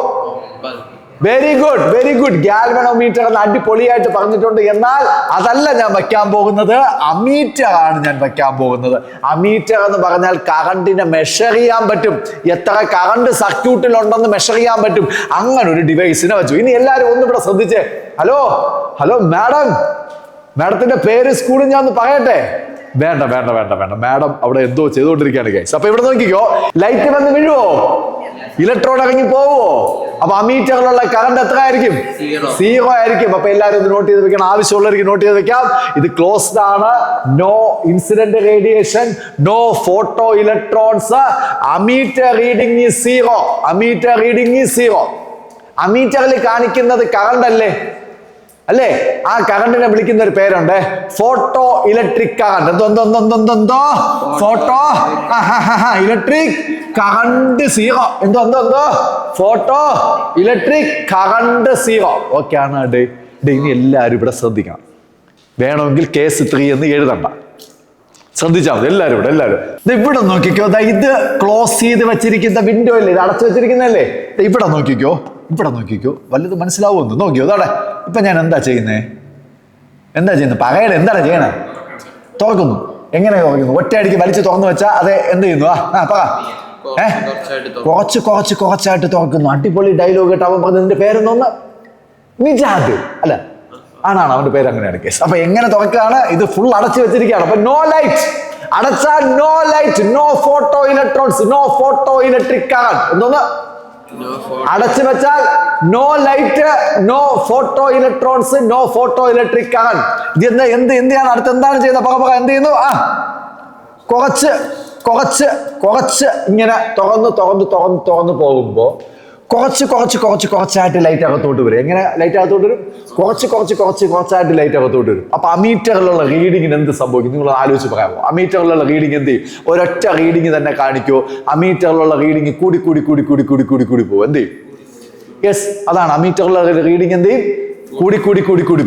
Very good, very good. Galvanometer എന്ന് അടിപൊളിയായിട്ട് പറഞ്ഞിട്ടുണ്ട്. എന്നാൽ അതല്ല ഞാൻ വെക്കാൻ പോകുന്നത്, അമീറ്റർ ആണ് ഞാൻ വെക്കാൻ പോകുന്നത്. അമീറ്റർ എന്ന് പറഞ്ഞാൽ കറണ്ടിനെ മെഷർ ചെയ്യാൻ പറ്റും, എത്ര കറണ്ട് സർക്യൂട്ടിൽ ഉണ്ടെന്ന് മെഷർ ചെയ്യാൻ പറ്റും. അങ്ങനെ ഒരു ഡിവൈസിനെ വെച്ചു. ഇനി എല്ലാവരും ഒന്നും ഇവിടെ ശ്രദ്ധിച്ചേ. ഹലോ ഹലോ മാഡം, മാഡത്തിന്റെ പേര് സ്കൂളിൽ ഞാൻ ഒന്ന് പറയട്ടെ? വേണ്ട, മാഡം അവിടെ എന്തോ ചെയ്തുകൊണ്ടിരിക്കുകയാണ് ഗൈസ്. അപ്പൊ ഇവിടെ നോക്കിക്കോ, ലൈറ്റ് വന്ന് വീഴുവോ? ഇലക്ട്രോൺ ഇറങ്ങി പോവോ? അപ്പൊ അമീറ്ററിലുള്ള കറണ്ട് എത്ര ആയിരിക്കും? 0 ആയിരിക്കും. അപ്പൊ എല്ലാവരും ഒന്ന് നോട്ട് ചെയ്ത് വെക്കണം, ആവശ്യമുള്ളവർക്ക് നോട്ട് ചെയ്ത് വെക്കാം. ഇത് ക്ലോസ്ഡ് ആണ്. No incident radiation, no photo electrons. Ammeter reading is 0. Ammeter reading is 0. അമീറ്ററിൽ കാണിക്കുന്നത് കറണ്ട് അല്ലേ? ആ കറണ്ടിനെ വിളിക്കുന്ന ഒരു പേരുണ്ട്, ഫോട്ടോ ഇലക്ട്രിക് കറണ്ട്. എന്തോ ഫോട്ടോ ഇലക്ട്രിക് കറണ്ട് 0. എന്തോ ഫോട്ടോ ഇലക്ട്രിക് കറണ്ട് 0. ഓക്കെ ആണ്. ഇനി എല്ലാവരും ഇവിടെ ശ്രദ്ധിക്കണം. വേണമെങ്കിൽ കേസ് 3 എന്ന് എഴുതണ്ട, ശ്രദ്ധിച്ചാൽ മതി. എല്ലാവരും ഇവിടെ നോക്കിക്കോ. ഇത് ക്ലോസ് ചെയ്ത് വെച്ചിരിക്കുന്ന വിൻഡോ അല്ലേ, ഇത് അടച്ചു വെച്ചിരിക്കുന്നല്ലേ? ഇവിടെ നോക്കിക്കോ, വല്ലത് മനസ്സിലാവുമെന്ന് നോക്കിയോ. അതാടെ ഇപ്പൊ ഞാൻ എന്താ ചെയ്യുന്നത് പറയണേ, എന്താണ് ചെയ്യണേ? തുറക്കുന്നു. എങ്ങനെ തുറക്കുന്നു? ഒറ്റയടിക്ക് വലിച്ച് തുറന്നു വെച്ചാ അതെ എന്ത് ചെയ്യുന്നു? പറ. കുറച്ചായിട്ട് തുറക്കുന്നു. അടിപൊളി ഡയലോഗ് കേട്ടോ. അവൻ പറഞ്ഞ നിന്റെ പേരെന്തോന്ന്? നിജാദ് അല്ല, ആണാണ് അവന്റെ പേര്. അങ്ങനെയാണ് കേസ്. അപ്പൊ എങ്ങനെ തുറക്കുകയാണ്? ഇത് ഫുൾ അടച്ചു വെച്ചിരിക്കുകയാണ്. അപ്പൊ നോ ലൈറ്റ്. അടച്ചാൽ no light, no photo electrons, no photo electric current. എന്തോന്ന്? അടച്ചു വെച്ചാൽ no light, no photo electrons, no photo electric current. ഇത് എന്താണ് അടുത്ത് എന്താണ് ചെയ്യുന്നത്? പറ. എന്ത് ചെയ്യുന്നു? കുറച്ച് ഇങ്ങനെ തുറന്ന് പോകുമ്പോ കുറച്ചായിട്ട് ലൈറ്റ് അകത്തോട്ട് വരും. എങ്ങനെ ലൈറ്റ് അകത്തോട്ട് വരും? കുറച്ചായിട്ട് ലൈറ്റ് അകത്തോട്ട് വരും. അപ്പൊ അമീറ്ററിലുള്ള റീഡിങ്ങിന് എന്ത് സംഭവിക്കും? നിങ്ങൾ ആലോചിച്ച് പറയാമോ? അമീറ്ററിലുള്ള റീഡിങ് എന്ത് ചെയ്യും? ഒരൊറ്റ റീഡിങ് തന്നെ കാണിക്കോ? അമീറ്ററിലുള്ള റീഡിങ് കൂടി പോകും. എന്ത് ചെയ്യും? യെസ്, അതാണ് അമീറ്ററിലുള്ള റീഡിങ്. എന്ത് ചെയ്യും? കൂടി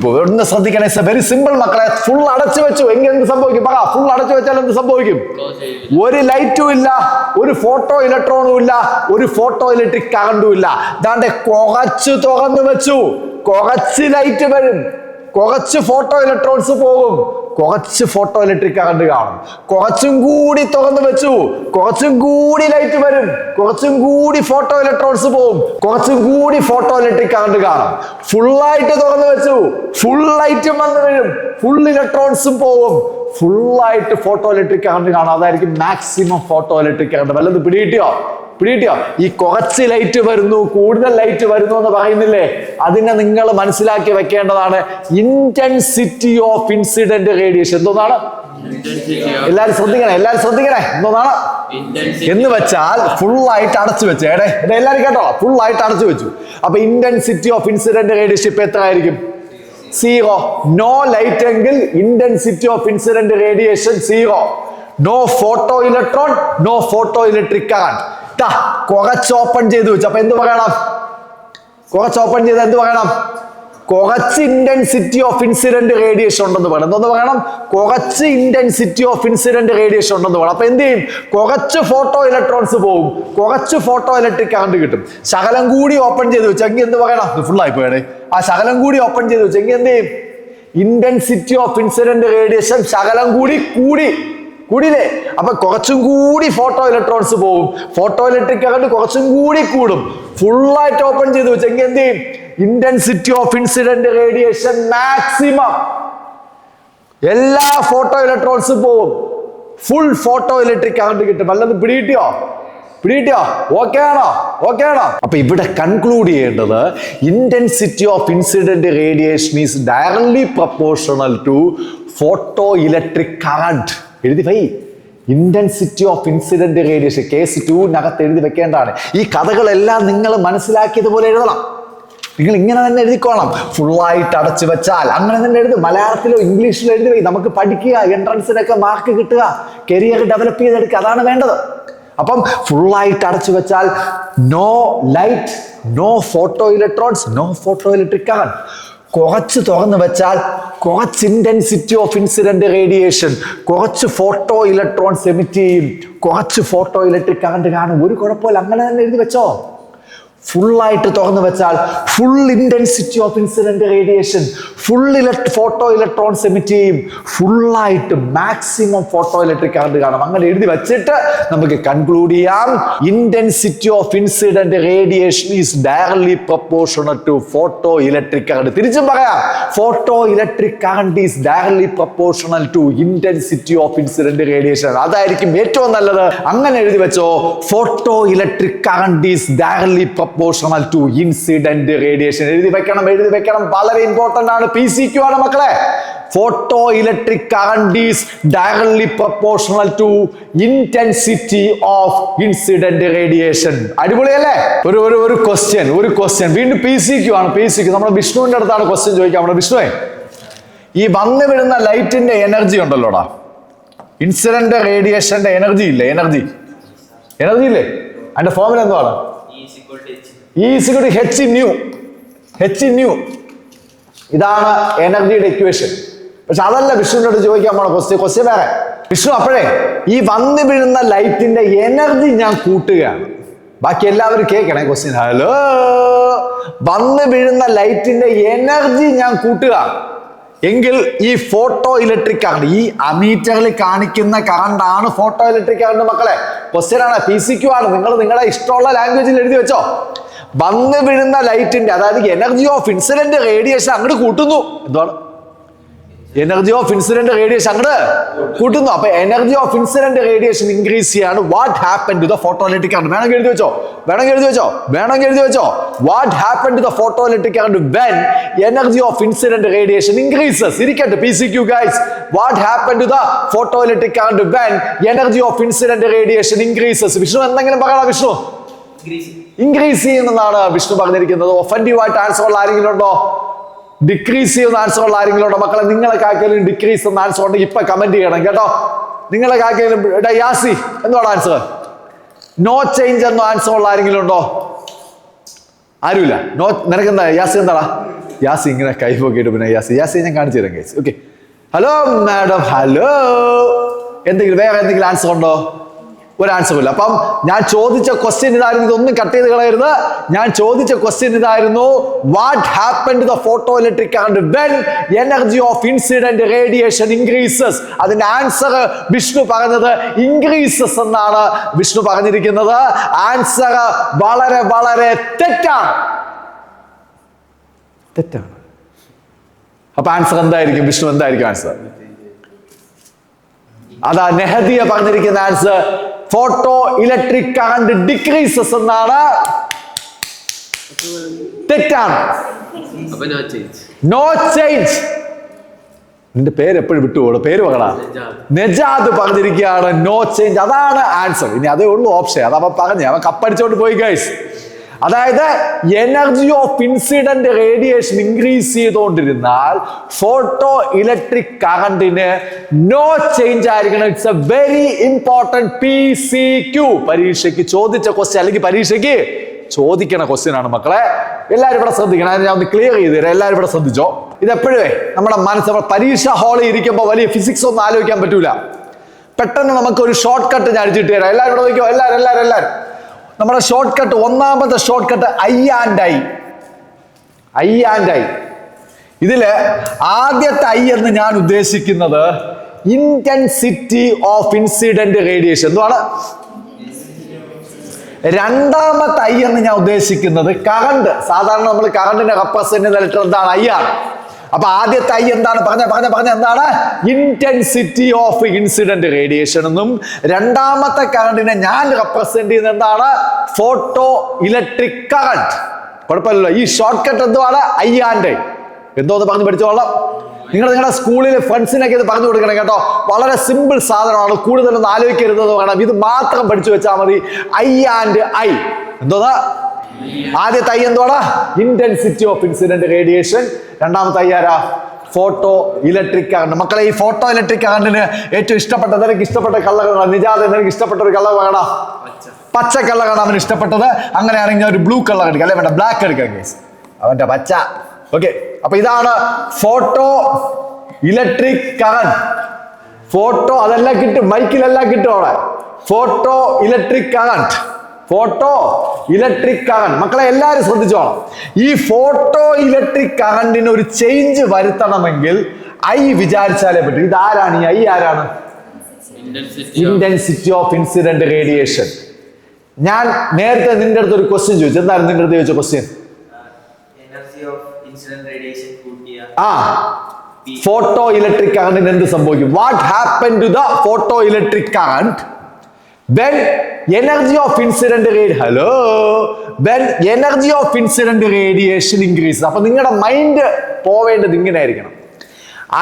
പോകും. ഒന്ന് ശ്രദ്ധിക്കണേ. വെരി സിമ്പിൾ മക്കളെ. ഫുൾ അടച്ചു വെച്ചു എങ്കിൽ എന്ത് സംഭവിക്കും? പറ. ഫുൾ അടച്ചു വെച്ചാൽ എന്ത് സംഭവിക്കും? ഒരു ലൈറ്റും ഇല്ല, ഒരു ഫോട്ടോ ഇലക്ട്രോണും ഇല്ല, ഒരു ഫോട്ടോ ഇലക്ട്രിക് കറണ്ടും ഇല്ല. ദാണ്ടെ കുറച്ച് തുറന്നു വെച്ചു, കുറച്ച് ലൈറ്റ് വരും, കുറച്ച് ഫോട്ടോ ഇലക്ട്രോൺസ് പോകും, കുറച്ച് ഫോട്ടോ ഇലക്ട്രിക് കറണ്ട് കാണും. കുറച്ചും കൂടി തുറന്നു വെച്ചു, കുറച്ചും കൂടി ലൈറ്റ് വരും, കുറച്ചും കൂടി ഫോട്ടോ ഇലക്ട്രോൺസ് പോകും, കുറച്ചും കൂടി ഫോട്ടോ ഇലക്ട്രിക് കറണ്ട് കാണും. ഫുള്ളായിട്ട് തുറന്നു വെച്ചു, ഫുൾ ലൈറ്റും വന്ന് വരും, ഫുൾ ഇലക്ട്രോൺസും പോകും, ഫുള്ളായിട്ട് ഫോട്ടോ ഇലക്ട്രിക് കറണ്ട് കാണും. അതായിരിക്കും മാക്സിമം ഫോട്ടോ ഇലക്ട്രിക് കറണ്ട്. വല്ലത് പിടികിട്ടിയോ? ഈ കുറച്ച് ലൈറ്റ് വരുന്നു, കൂടുതൽ ലൈറ്റ് വരുന്നു എന്ന് പറയുന്നില്ലേ, അതിനെ നിങ്ങൾ മനസ്സിലാക്കി വെക്കേണ്ടതാണ്. Intensity of incident radiation. എന്തോന്നാണ്? എല്ലാരും ശ്രദ്ധിക്കണേ. എന്തോന്നാണ് എന്ന് വെച്ചാൽ ഫുള്ളായിട്ട് അടച്ചു വെച്ചേ. എല്ലാരും കേട്ടോ, ഫുള്ളായിട്ട് അടച്ചു വെച്ചു. അപ്പൊ ഇന്റൻസിറ്റി ഓഫ് ഇൻസിഡന്റ് റേഡിയേഷൻ ഇപ്പൊ എത്ര ആയിരിക്കും? 0. നോ ലൈറ്റ് എങ്കിൽ intensity of incident radiation 0. No photo electron, no photo electric current. കുറച്ച് ഓപ്പൺ ചെയ്ത് വെച്ചു. അപ്പൊ എന്ത് പറയണം? കുറച്ച് ഓപ്പൺ ചെയ്ത് എന്ത് പറയണം? കുറച്ച് ഇന്റൻസിറ്റി ഓഫ് ഇൻസിഡന്റ് റേഡിയേഷൻ ഉണ്ടെന്ന് പറയണം. എന്തോന്ന് പറയണം? കുറച്ച് ഇന്റൻസിറ്റി ഓഫ് ഇൻസിഡന്റ് റേഡിയേഷൻ ഉണ്ടെന്ന് പറയണം. അപ്പൊ എന്ത് ചെയ്യും? കുറച്ച് ഫോട്ടോ ഇലക്ട്രോൺസ് പോകും, കുറച്ച് ഫോട്ടോ ഇലക്ട്രിക് കറന്റ് കിട്ടും. ശകലം കൂടി ഓപ്പൺ ചെയ്ത് വെച്ചെങ്കിൽ എന്ത് പറയണം? ഫുൾ ആയി പോയേ. ആ ശകലം കൂടി ഓപ്പൺ ചെയ്ത് വെച്ചെങ്കിൽ എന്ത് ചെയ്യും? ഇന്റൻസിറ്റി ഓഫ് ഇൻസിഡന്റ് റേഡിയേഷൻ ശകലം കൂടിയില്ലേ? അപ്പൊ കുറച്ചും കൂടി ഫോട്ടോ ഇലക്ട്രോൺസ് പോകും, ഫോട്ടോ ഇലക്ട്രിക് കറന്റ് കുറച്ചും കൂടി കൂടും. ഫുള്ളായിട്ട് ഓപ്പൺ ചെയ്ത് വെച്ചെങ്കിൽ എന്ത് ചെയ്യും? Intensity of incident radiation maximum. എല്ലാ ഫോട്ടോ ഇലക്ട്രോൺസും പോകും, ഫുൾ ഫോട്ടോ ഇലക്ട്രിക് കറന്റ് കിട്ടും. വല്ലത് പിടികിട്ടിയോ? ഓക്കെ ആണോ? അപ്പൊ ഇവിടെ കൺക്ലൂഡ് ചെയ്യേണ്ടത്, intensity of incident radiation is directly proportional to photo electric current. എഴുതി intensity of incident radiation case 2-നകത്ത് എഴുതി വെക്കേണ്ടതാണ്. ഈ കഥകളെല്ലാം നിങ്ങൾ മനസ്സിലാക്കിയതുപോലെ എഴുതണം. നിങ്ങൾ ഇങ്ങനെ തന്നെ എഴുതിക്കോളാം. ഫുള്ളായിട്ട് അടച്ചു വെച്ചാൽ അങ്ങനെ തന്നെ എഴുതും. മലയാളത്തിലോ ഇംഗ്ലീഷിലോ എഴുതി വയ്ക്കും. നമുക്ക് പഠിക്കുക, എൻട്രൻസിനൊക്കെ മാർക്ക് കിട്ടുക, കരിയർ ഡെവലപ്പ് ചെയ്തെടുക്കുക, അതാണ് വേണ്ടത്. അപ്പം ഫുള്ളായിട്ട് അടച്ചു വെച്ചാൽ no light, no photo electrons, no photo electric current. കുറച്ച് തുറന്നു വെച്ചാൽ കുറച്ച് ഇന്റൻസിറ്റി ഓഫ് ഇൻസിഡന്റ് റേഡിയേഷൻ, കുറച്ച് ഫോട്ടോ ഇലക്ട്രോൺസ് എമിറ്റ് ചെയ്യും, കുറച്ച് ഫോട്ടോ ഇലക്ട്രിക് കറന്റ് കാണും. ഒരു കുഴപ്പമില്ല, അങ്ങനെ തന്നെ എഴുതി വെച്ചോ. ഫുള്ളായിട്ട് തുറന്നു വെച്ചാൽ full intensity of incident radiation, full photo electrons emit ചെയ്യും, ഫുള്ളായിട്ട് മാക്സിമം ഫോട്ടോ ഇലക്ട്രിക് കറന്റ് കാണും. അങ്ങനെ എഴുതി വെച്ചിട്ട് നമുക്ക് കൺക്ലൂഡ് ചെയ്യാം, intensity of incident radiation is directly proportional to photo electric current. തിരിച്ചും പറയാം, photo electric current is directly proportional to intensity of incident radiation. അതായിരിക്കും ഏറ്റവും നല്ലത്. അങ്ങനെ എഴുതി വെച്ചോ, photo electric current is directly proportional to incident radiation. എഴുതി വെക്കണം, വളരെ ഇമ്പോർട്ടന്റ് ആണ്. PCQ ആണ് മക്കളെ. Photo electric current is directly proportional to intensity of incident radiation. അടിപൊളിയല്ലേ? ഒരു ക്വസ്റ്റ്യൻ വീണ്ടും PCQ ആണ്. PCQ നമ്മുടെ വിഷ്ണുവിന്റെ അടുത്താണ് ക്വസ്റ്റ്യൻ ചോദിക്കാം. നമ്മുടെ വിഷ്ണുവേ, ഈ വന്നു വീഴുന്ന ലൈറ്റിന്റെ എനർജി ഉണ്ടല്ലോടാ, ഇൻസിഡന്റ് റേഡിയേഷന്റെ എനർജി ഇല്ലേ? എനർജി ഇല്ലേ? അതിന്റെ ഫോർമുല എന്താണ്? H nu. ഇതാണ് എനർജിയുടെ ഇക്വേഷൻ. പക്ഷെ അതല്ല വിഷ്ണുവിന്റെ അടുത്ത് ചോദിക്കാൻ പോണ ക്വസ്റ്റ്യൻ വേറെ. വിഷ്ണു, അപ്പോഴേ ഈ വന്നു വീഴുന്ന ലൈറ്റിന്റെ എനർജി ഞാൻ കൂട്ടുകയാണ്. ബാക്കി എല്ലാവരും കേൾക്കണേ ക്വസ്റ്റ്യൻ. ഹലോ, വന്നു വീഴുന്ന ലൈറ്റിന്റെ എനർജി ഞാൻ കൂട്ടുക എങ്കിൽ ഈ ഫോട്ടോ ഇലക്ട്രിക് കറണ്ട്, ഈ അമീറ്ററിൽ കാണിക്കുന്ന കറണ്ട് ആണ് ഫോട്ടോ ഇലക്ട്രിക് കറണ്ട്. മക്കളെ, ക്വസ്റ്റ്യൻ ആണ്, PCQ ആണ്. നിങ്ങൾ നിങ്ങളുടെ ഇഷ്ടമുള്ള ലാംഗ്വേജിൽ എഴുതി വെച്ചോ. വന്ന് വീഴുന്ന ലൈറ്റിന്റെ, അതായത് എനർജി ഓഫ് ഇൻസിഡന്റ് റേഡിയേഷൻ അങ്ങോട്ട് കൂട്ടുന്നു. എന്താണ് എനർജി ഓഫ് ഇൻസിഡന്റ് റേഡിയേഷൻ? അങ്ങോട്ട് കൂട്ടുന്നു. അപ്പൊ energy of incident radiation increase ചെയ്യാണ്. What happen to the photo electric current? വേണമെങ്കിൽ എഴുതി വെച്ചോ. What happen to the photo electric current when energy of incident radiation increases? ഇരിക്കട്ടെ PCQ guys. What happen to the photo electric current when energy of incident radiation increases? Vishnu എന്തെങ്കിലും പറയണം. Vishnu increase ചെയ്യുന്നതാണ് വിഷ്ണു പറഞ്ഞിരിക്കുന്നത്. Offensive ആയിട്ട് answer ഉള്ള ആരെങ്കിലും ഉണ്ടോ? Decrease ചെയ്യുന്ന ആൻസർ ഉള്ള ആരെങ്കിലും ഉണ്ടോ? മക്കളെ, നിങ്ങളെ കാക്കയിലും ഡിക്രീസ് എന്ന ആൻസർ ഉണ്ടെങ്കിൽ ഇപ്പൊ കമന്റ് ചെയ്യണം കേട്ടോ. നിങ്ങളെ കാക്കയിലും യാസി എന്താണ് ആൻസർ? നോ ചേഞ്ച് എന്ന ആൻസർ ഉള്ള ആരെങ്കിലും ഉണ്ടോ? ആരുമില്ല. നിനക്കെന്താ യാസി? എന്താടാ യാസി ഇങ്ങനെ കൈ പോക്കിയിട്ട്? പിന്നെ യാസി ഞാൻ കാണിച്ചു തരാം guys. Okay, hello madam, hello. വേറെ എന്തെങ്കിലും ആൻസർ ഉണ്ടോ? ഒരു ആൻസറും ഇല്ല. അപ്പം ഞാൻ ചോദിച്ച ക്വസ്റ്റ്യൻ ഇതായിരുന്നു. ഇതൊന്നും കട്ട് ചെയ്ത് കളയരുത്. ഞാൻ ചോദിച്ച ക്വസ്റ്റ്യൻ ഇതായിരുന്നു, what happen to the photo electric current when energy of incident radiation increases? അതിന്റെ ആൻസർ വിഷ്ണു പറഞ്ഞത് ഇൻക്രീസസ് എന്നാണ് വിഷ്ണു പറഞ്ഞിരിക്കുന്നത്. ആൻസർ വളരെ വളരെ തെറ്റാണ്. അപ്പൊ ആൻസർ എന്തായിരിക്കും വിഷ്ണു? എന്തായിരിക്കും ആൻസർ? അതാ നെഹദിയ പറഞ്ഞിരിക്കുന്ന answer photo electric current decreases എന്നാണ്. തെറ്റാണ്. No change. നിന്റെ പേര് എപ്പോഴും വിട്ടുപോകും. പേര് പറയടാ. നെജാദ് പറഞ്ഞിരിക്കുകയാണ് നോ ചേഞ്ച്. അതാണ് ആൻസർ. ഇനി അതേ ഉള്ളൂ ഓപ്ഷൻ. അത് അവൻ പറഞ്ഞു, അവൻ കപ്പടിച്ചോണ്ട് പോയി ഗൈസ്. അതായത് energy of incident radiation increase ചെയ്തുകൊണ്ടിരുന്നാൽ ഫോട്ടോ ഇലക്ട്രിക് കറന്റിന് നോ ചേഞ്ച് ആയിരിക്കണം. It's a very important PCQ. പരീക്ഷയ്ക്ക് ചോദിച്ച ക്വസ്റ്റ്യൻ, അല്ലെങ്കിൽ പരീക്ഷയ്ക്ക് ചോദിക്കണ ക്വസ്റ്റ്യൻ ആണ് മക്കളെ. എല്ലാവരും ഇവിടെ ശ്രദ്ധിക്കണം. ഞാൻ ഒന്ന് ക്ലിയർ ചെയ്ത് തരാം. എല്ലാവരും ഇവിടെ ശ്രദ്ധിച്ചോ. ഇതെപ്പോഴേ നമ്മുടെ മനസ്സ് പരീക്ഷ ഹാളിൽ ഇരിക്കുമ്പോൾ വലിയ ഫിസിക്സ് ഒന്നും ആലോചിക്കാൻ പറ്റൂല. പെട്ടെന്ന് നമുക്ക് ഒരു ഷോർട്ട് കട്ട് ഞാൻ അടിച്ചിട്ട് തരാം. എല്ലാവരും ഇവിടെ നോക്കിയോ. എല്ലാവരും നമ്മുടെ ഷോർട്ട് കട്ട്, ഒന്നാമത്തെ short cut I and I. ഇതില് ആദ്യത്തെ ഐ എന്ന് ഞാൻ ഉദ്ദേശിക്കുന്നത് ഇന്റൻസിറ്റി ഓഫ് ഇൻസിഡന്റ് റേഡിയേഷൻ. എന്താണ്? രണ്ടാമത്തെ ഐ എന്ന് ഞാൻ ഉദ്ദേശിക്കുന്നത് കറണ്ട്. സാധാരണ നമ്മൾ കറണ്ടിനെ റെപ്രസെന്റ് ചെയ്യുന്ന ലെറ്റർ എന്താണ്? ഐ ആണ്. അപ്പൊ ആദ്യത്തെ ഐ എന്താണ്? പറഞ്ഞ എന്താണ്? ഇന്റൻസിറ്റി ഓഫ് ഇൻസിഡന്റ് റേഡിയേഷൻ എന്നും, രണ്ടാമത്തെ കറണ്ടിനെ ഞാൻ റെപ്രസെന്റ് ചെയ്യുന്നത് എന്താണ്? Photo electric current. കുഴപ്പമില്ലല്ലോ. ഈ ഷോർട്ട് കട്ട് എന്തുവാണ്? I and I. എന്തോന്ന് പറഞ്ഞ് പഠിച്ചോളാം. നിങ്ങളുടെ സ്കൂളിലെ ഫ്രണ്ട്സിനൊക്കെ ഇത് പറഞ്ഞു കൊടുക്കണം കേട്ടോ. വളരെ സിമ്പിൾ സാധനമാണ്, കൂടുതലൊന്നും ആലോചിക്കരുതെന്ന് പറയണം. ഇത് മാത്രം പഠിച്ചു വെച്ചാൽ മതി. ഐ ആൻഡ് ഐ എന്തോന്നാ? ആദ്യത്തെ ഐ എന്തോടാ? Intensity of incident radiation. രണ്ടാമത്തെ ഐ ആരാ? Photo electric current. മക്കളെ, ഈ ഫോട്ടോ ഇലക്ട്രിക് കറണ്ടിന് ഏറ്റവും ഇഷ്ടപ്പെട്ടത്, എനിക്ക് ഇഷ്ടപ്പെട്ട കളർ കാണാം. നിജാദ്, എനിക്ക് ഇഷ്ടപ്പെട്ട ഒരു കളർ കാണാം. പച്ച കളറാണ് അവന് ഇഷ്ടപ്പെട്ടത്. അങ്ങനെയാണെങ്കിൽ ഒരു ബ്ലൂ കളർ എടുക്കാം, അല്ലെ വേണ്ട ബ്ലാക്ക് എടുക്കാം കേസ്, അവന്റെ പച്ച. ഓക്കെ, അപ്പൊ ഇതാണ് ഫോട്ടോ ഇലക്ട്രിക് കറണ്ട്. ഫോട്ടോ അതെല്ലാം കിട്ടും, മൈക്കിലെല്ലാം കിട്ടും അവിടെ. Photo electric current, photo electric current. മക്കളെ എല്ലാരും ശ്രദ്ധിച്ചോളാം. ഈ ഫോട്ടോ ഇലക്ട്രിക് കറണ്ടിന് ഒരു ചേഞ്ച് വരുത്തണമെങ്കിൽ ഐ വിചാരിച്ചാലേ പറ്റും. ഇതാരാണ് ഈ ഐ? ആരാണ്? Intensity of incident radiation. ഞാൻ നേരത്തെ നിന്റെ അടുത്ത് ഒരു ക്വസ്റ്റ്യൻ ചോദിച്ചു. എന്തായിരുന്നു നിന്റെ അടുത്ത് ചോദിച്ച ക്വസ്റ്റ്യൻ? ഫോട്ടോ ഇലക്ട്രിക് കറണ്ടിന് എന്ത് സംഭവിക്കും? What happen to the photo electric current when energy of incident radiation increases? അപ്പൊ നിങ്ങളുടെ മൈൻഡ് പോവേണ്ടത് ഇങ്ങനെ ആയിരിക്കണം.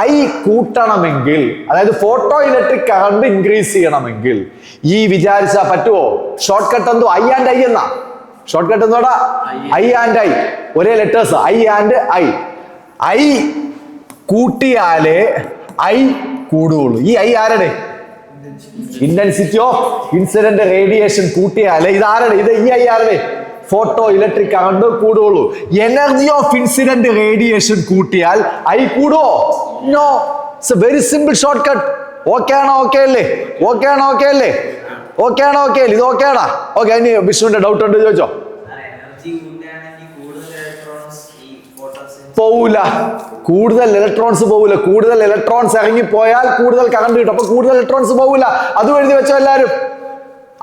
ഐ കൂട്ടണമെങ്കിൽ, അതായത് ഫോട്ടോ ഇലക്ട്രിക് കറണ്ട് ഇൻക്രീസ് ചെയ്യണമെങ്കിൽ ഈ വിചാരിച്ചാൽ പറ്റുമോ? ഷോർട്ട് കട്ട് എന്തോ? ഐ ആൻഡ് ഐ എന്നാ ഷോർട്ട് കട്ട് എന്തോടാ? ഐ ആൻഡ് ഐ, ഒരേ letters, I and I. I കൂട്ടിയാലേ ഐ കൂടുകയുള്ളൂ. ഈ ഐ ആരുടെ? ഇന്റൻസിറ്റി ഓഫ് ഇൻസിഡന്റ് റേഡിയേഷൻ കൂട്ടിയാലേ ഇതാരുടെ? ഇത് ഈ ഐ ആരുടെ? ഫോട്ടോ ഇലക്ട്രിക് കറണ്ട് കൂടുകയുള്ളൂ. എനർജി ഓഫ് ഇൻസിഡന്റ് റേഡിയേഷൻ കൂട്ടിയാൽ ഐ കൂടുവോ? No. It's a very simple short cut. Okay ആണോ? ഓക്കെ അല്ലേ? ഓക്കെ ആണോ? ഓക്കെ അല്ലേ? ഓക്കെ ആണോ? ഓക്കെ അല്ലേ? ഇത് ഓക്കെ ആണോ? ഓക്കെ. ഇനി വിഷ്ണുവിന്റെ ഡൗട്ട് ഉണ്ട്, ചോദിച്ചോ. പോവൂല, കൂടുതൽ ഇലക്ട്രോൺസ് പോവില്ല. കൂടുതൽ ഇലക്ട്രോൺസ് ഇറങ്ങിപ്പോയാൽ കൂടുതൽ കറണ്ട് കിട്ടും. അപ്പൊ കൂടുതൽ ഇലക്ട്രോൺസ് പോവില്ല. അതും എഴുതി വെച്ചോ എല്ലാരും.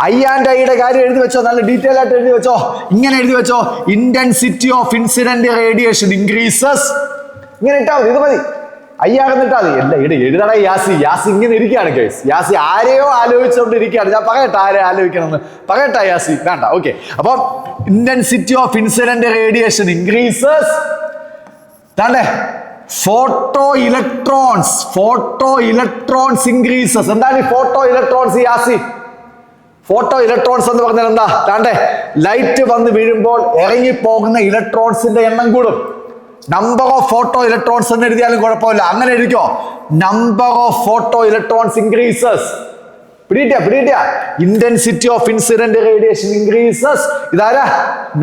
ഐ ആൻഡ് ഐയുടെ കാര്യം എഴുതി വെച്ചോ, നല്ല ഡീറ്റെയിൽ ആയിട്ട് എഴുതി വെച്ചോ. ഇങ്ങനെ എഴുതി വെച്ചോ: intensity of incident radiation increases. ഇങ്ങനെ ഇട്ടാ മതി, ഇത് മതി. ഐ ആകുന്നിട്ടാ മതി. അല്ല എഴുതണ യാസി. യാസി ഇങ്ങനെ ഇരിക്കുകയാണ് കേസ്. യാസി ആരെയോ ആലോചിച്ചുകൊണ്ടിരിക്കുകയാണ്. ഞാൻ പറയട്ടെ ആരെ ആലോചിക്കണമെന്ന്? പറയട്ടെ യാസി? വേണ്ട. ഓക്കെ, അപ്പം intensity of incident radiation increases. Photo electrons increases. എന്താണ് ഈ ഫോട്ടോ ഇലക്ട്രോൺസ്? യാസി, ഫോട്ടോ ഇലക്ട്രോൺസ് എന്ന് പറഞ്ഞാൽ എന്താ? താണ്ടെ ലൈറ്റ് വന്ന് വീഴുമ്പോൾ ഇറങ്ങിപ്പോകുന്ന ഇലക്ട്രോൺസിന്റെ എണ്ണം കൂടും. നമ്പർ ഓഫ് ഫോട്ടോ ഇലക്ട്രോൺസ് എന്ന് എഴുതിയാലും കുഴപ്പമില്ല, അങ്ങനെ എഴുതിക്കോ. Number of photo electrons increases. പിടിയിട്ട intensity of incident radiation increases. ഇതാരാ?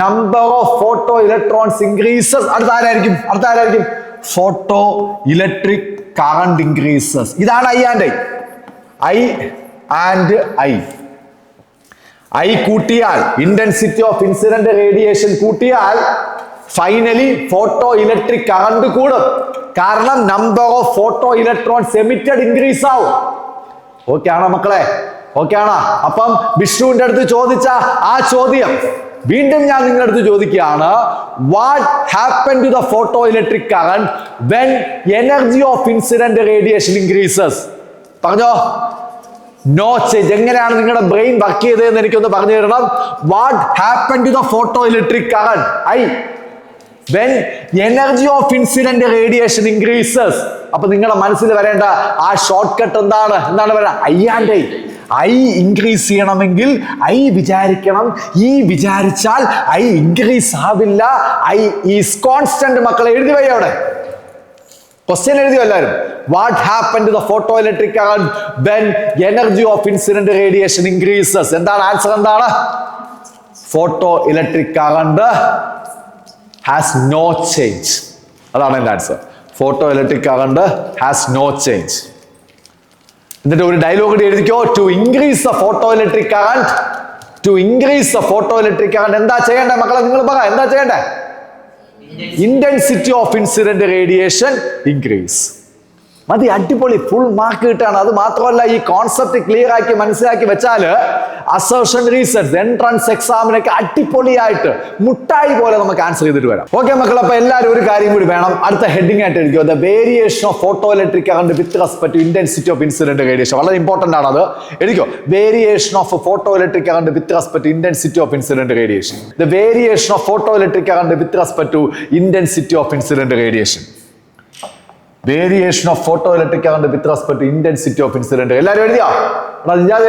Number of photo electrons increases. അടുത്താരായിരിക്കും? Photo electric current increases. ഇതാണ് I and I. I and I. I കൂട്ടിയാൽ, ഇന്റൻസിറ്റി ഓഫ് ഇൻസിഡന്റ് റേഡിയേഷൻ കൂട്ടിയാൽ ഫൈനലി ഫോട്ടോ ഇലക്ട്രിക് കറണ്ട് കൂടും. കാരണം number of photo electrons emitted increase ആവും. Okay ആണോ മക്കളെ? Okay ആണോ? അപ്പം വിഷ്ണുവിന്റെ അടുത്ത് ചോദിച്ച ആ ചോദ്യം വീണ്ടും ഞാൻ നിങ്ങളുടെ അടുത്ത് ചോദിക്കുകയാണ്. What happen to the photo electric current when energy of incident radiation increases? പറഞ്ഞോ. No change. എങ്ങനെയാണ് നിങ്ങളുടെ ബ്രെയിൻ വർക്ക് ചെയ്തതെന്ന് എനിക്കൊന്ന് പറഞ്ഞു തരണം. What happen to the photo electric current I when energy of incident radiation increases? അപ്പൊ നിങ്ങളുടെ മനസ്സിൽ വരേണ്ട ആ ഷോർട്ട് കട്ട് എന്താണ്? പറയുക? I and I. I increase ചെയ്യണമെങ്കിൽ ഐ വിചാരിക്കണം. ഈ വിചാരിച്ചാൽ ഐ ഇൻക്രീസ് ആവില്ല. I is constant. മക്കളെ എഴുതി വയ്യ അവിടെ. ക്വസ്റ്റ്യൻ എഴുതിയോ എല്ലാവരും? What happen to the photo electric current when energy of incident radiation increases? എന്താണ് ആൻസർ? എന്താണ്? Photo electric current has no change. അതാണ് എൻ്റെ answer. Photo electric current has no change. എന്നിട്ട് ഒരു ഡയലോഗ് എഴുതിക്കോ. To increase the photo electric current, എന്താ ചെയ്യേണ്ടേ മക്കളെ? നിങ്ങൾ പറ, എന്താ ചെയ്യേണ്ടേ? Intensity of incident radiation increase. മതി, അടിപൊളി, ഫുൾ മാർക്ക് കിട്ടാണ്. അത് മാത്രമല്ല, ഈ കോൺസെപ്റ്റ് ക്ലിയർ ആക്കി മനസ്സിലാക്കി വെച്ചാല് അസർഷൻ റീസെർച്ച് എൻട്രൻസ് എക്സാമിനൊക്കെ അടിപൊളിയായിട്ട് മുട്ടായി പോലെ നമുക്ക് ആൻസർ ചെയ്തിട്ട് വരാം. ഓക്കെ മക്കളെ, അപ്പൊ എല്ലാവരും ഒരു കാര്യം കൂടി വേണം. അടുത്ത ഹെഡിങ് ആയിട്ട് എഴുതിക്കോ. The variation of photo electric current with respect to intensity of incident radiation. വളരെ ഇമ്പോർട്ടന്റ് ആണ് അത്. എഴുതിക്കോ. Variation of photo electric current with respect to intensity of incident radiation. The variation of photo electric current with respect to intensity of incident radiation. Variation of photo electric current with respect to intensity of incident. എല്ലാവരും എഴുതിയോ?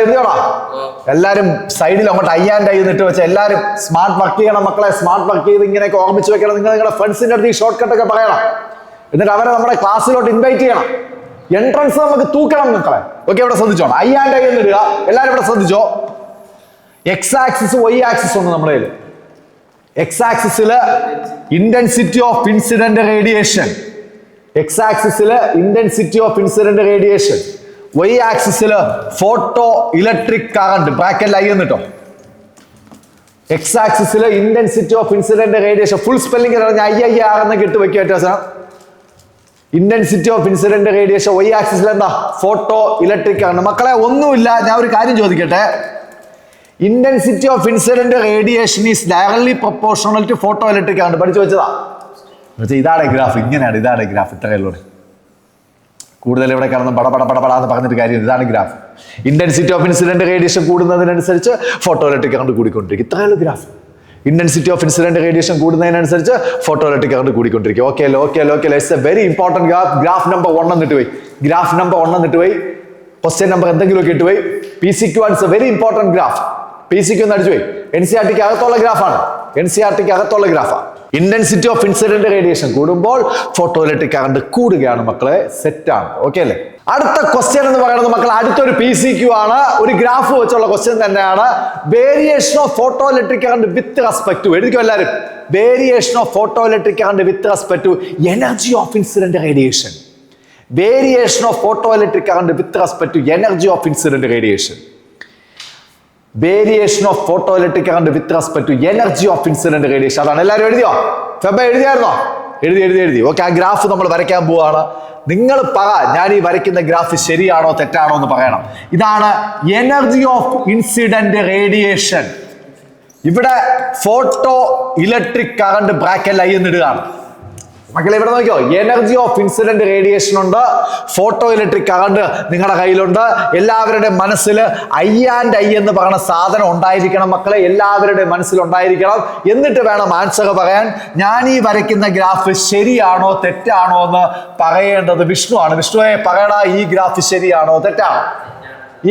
എഴുതിയോടാ? എല്ലാരും സൈഡിൽ അങ്ങോട്ട് അയ്യാൻ്റെ ഇട്ട് വെച്ച എല്ലാരും smart work ചെയ്യണം മക്കളെ. സ്മാർട്ട് വർക്ക് ചെയ്ത് ഇങ്ങനെയൊക്കെ ഓർമ്മിച്ച് വെക്കണം. നിങ്ങൾ നിങ്ങളുടെ ഫ്രണ്ട്സിന്റെ അടുത്ത് ഈ ഷോർട്ട് കട്ട് ഒക്കെ പറയണം. എന്നിട്ട് അവരെ നമ്മുടെ ക്ലാസ്സിലോട്ട് ഇൻവൈറ്റ് ചെയ്യണം. എൻട്രൻസ് നമുക്ക് തൂക്കണം മക്കളെ. ഓക്കെ, ഇവിടെ ശ്രദ്ധിച്ചോണം. അയ്യാൻ്റെ ഇടുക. എല്ലാരും ഇവിടെ ശ്രദ്ധിച്ചോ. എക്സ് ആക്സിസ് വൈ ആക്സിസ് ഉണ്ട് നമ്മുടെ കയ്യിൽ. എക്സ് ആക്സിസില് intensity of incident radiation, X ആക്സിസില് intensity of incident radiation, Y ആക്സിസില് photo electric current bracket I എന്നിട്ടോ. എക്സ് ആക്സിസില് intensity of incident radiation full spelling IIR ഇട്ട് വെക്കുക. Intensity of incident radiation. Y ആക്സിസിൽ എന്താ? Photo electric current. മക്കളെ ഒന്നുമില്ല, ഞാൻ ഒരു കാര്യം ചോദിക്കട്ടെ. Intensity of incident radiation is directly proportional to photo electric current. പഠിച്ചു വെച്ചതാ. ഇതാണ് ഗ്രാഫ്, ഇങ്ങനെയാണ്. ഇതാണ് ഗ്രാഫ്. ഇത്രയുള്ളൂ. കൂടുതൽ ഇവിടെ കിടന്ന് പടപടാന്ന് പറഞ്ഞിട്ട് കാര്യം. ഇതാണ് graph. Intensity of incident radiation കൂടുന്നതിനനുസരിച്ച് ഫോട്ടോ ഇലക്ട്രിക് കറണ്ട് കൂടിക്കൊണ്ടിരിക്കും. ഇത്രയുള്ളൂ graph. Intensity of incident radiation കൂടുന്നതിനനുസരിച്ച് ഫോട്ടോ ഇലക്ട്രിക് കറണ്ട് കൂടിക്കൊണ്ടിരിക്കും. Okay it's a very important graph. Graph number 1 എന്നിട്ട് പോയി. ഗ്രാഫ് നമ്പർ 1 എന്നിട്ട് പോയി. ക്വസ്റ്റ്യൻ നമ്പർ എന്തെങ്കിലുമൊക്കെ ഇട്ട് പോയി. PCQ ആണ് വെരി ഇമ്പോർട്ടന്റ് ഗ്രാഫ്. PCQ ഒന്ന് അടിച്ചു പോയി. NCERT അകത്തുള്ള ഗ്രാഫാണ്. NCERT അകത്തുള്ള ഗ്രാഫാണ്. ഇന്റൻസിറ്റി ഓഫ് ഇൻസിഡന്റ് റേഡിയേഷൻ കൂടുമ്പോൾ ഫോട്ടോ ഇലക്ട്രിക് കറണ്ട് കൂടുകയാണ് മക്കളെ. സെറ്റ് ആണ്. ഓക്കെ അല്ലേ? അടുത്ത ക്വസ്റ്റ്യൻ എന്ന് പറയുന്നത് മക്കൾ അടുത്തൊരു PCQ ആണ്. ഒരു ഗ്രാഫ് വെച്ചുള്ള ക്വസ്റ്റ്യൻ തന്നെയാണ്. Variation of photo electric current with respect to, എഴുതിക്കോ എല്ലാവരും. Variation of photo electric current with respect to energy of incident radiation. Variation of photo electric current with respect to energy of incident radiation. Variation of photo electric current with respect to energy of incident radiation. അതാണ്. എല്ലാവരും എഴുതിയോ? ഫെബ എഴുതിയായിരുന്നോ? എഴുതി. Okay, ആ graph നമ്മൾ വരയ്ക്കാൻ പോവാണ്. നിങ്ങൾ പറ, ഞാൻ ഈ വരയ്ക്കുന്ന ഗ്രാഫ് ശരിയാണോ തെറ്റാണോ എന്ന് പറയണം. ഇതാണ് എനർജി ഓഫ് ഇൻസിഡന്റ് റേഡിയേഷൻ. ഇവിടെ photo electric current bracket I എന്നിടുകയാണ്. മക്കളെ ഇവിടെ നോക്കിയോ. എനർജി ഓഫ് ഇൻസിഡന്റ് റേഡിയേഷൻ ഉണ്ട്, ഫോട്ടോ ഇലക്ട്രിക് കറണ്ട് നിങ്ങളുടെ കയ്യിലുണ്ട്. എല്ലാവരുടെ മനസ്സിൽ I എന്ന് പറയുന്ന സാധനം ഉണ്ടായിരിക്കണം മക്കളെ. എല്ലാവരുടെ മനസ്സിൽ ഉണ്ടായിരിക്കണം. എന്നിട്ട് വേണം ആൻസർ പറയാൻ. ഞാൻ ഈ വരയ്ക്കുന്ന ഗ്രാഫ് ശരിയാണോ തെറ്റാണോ എന്ന് പറയേണ്ടത് വിഷ്ണുവാണ്. വിഷ്ണുവെ പറയടാ, ഈ ഗ്രാഫ് ശരിയാണോ തെറ്റാണോ?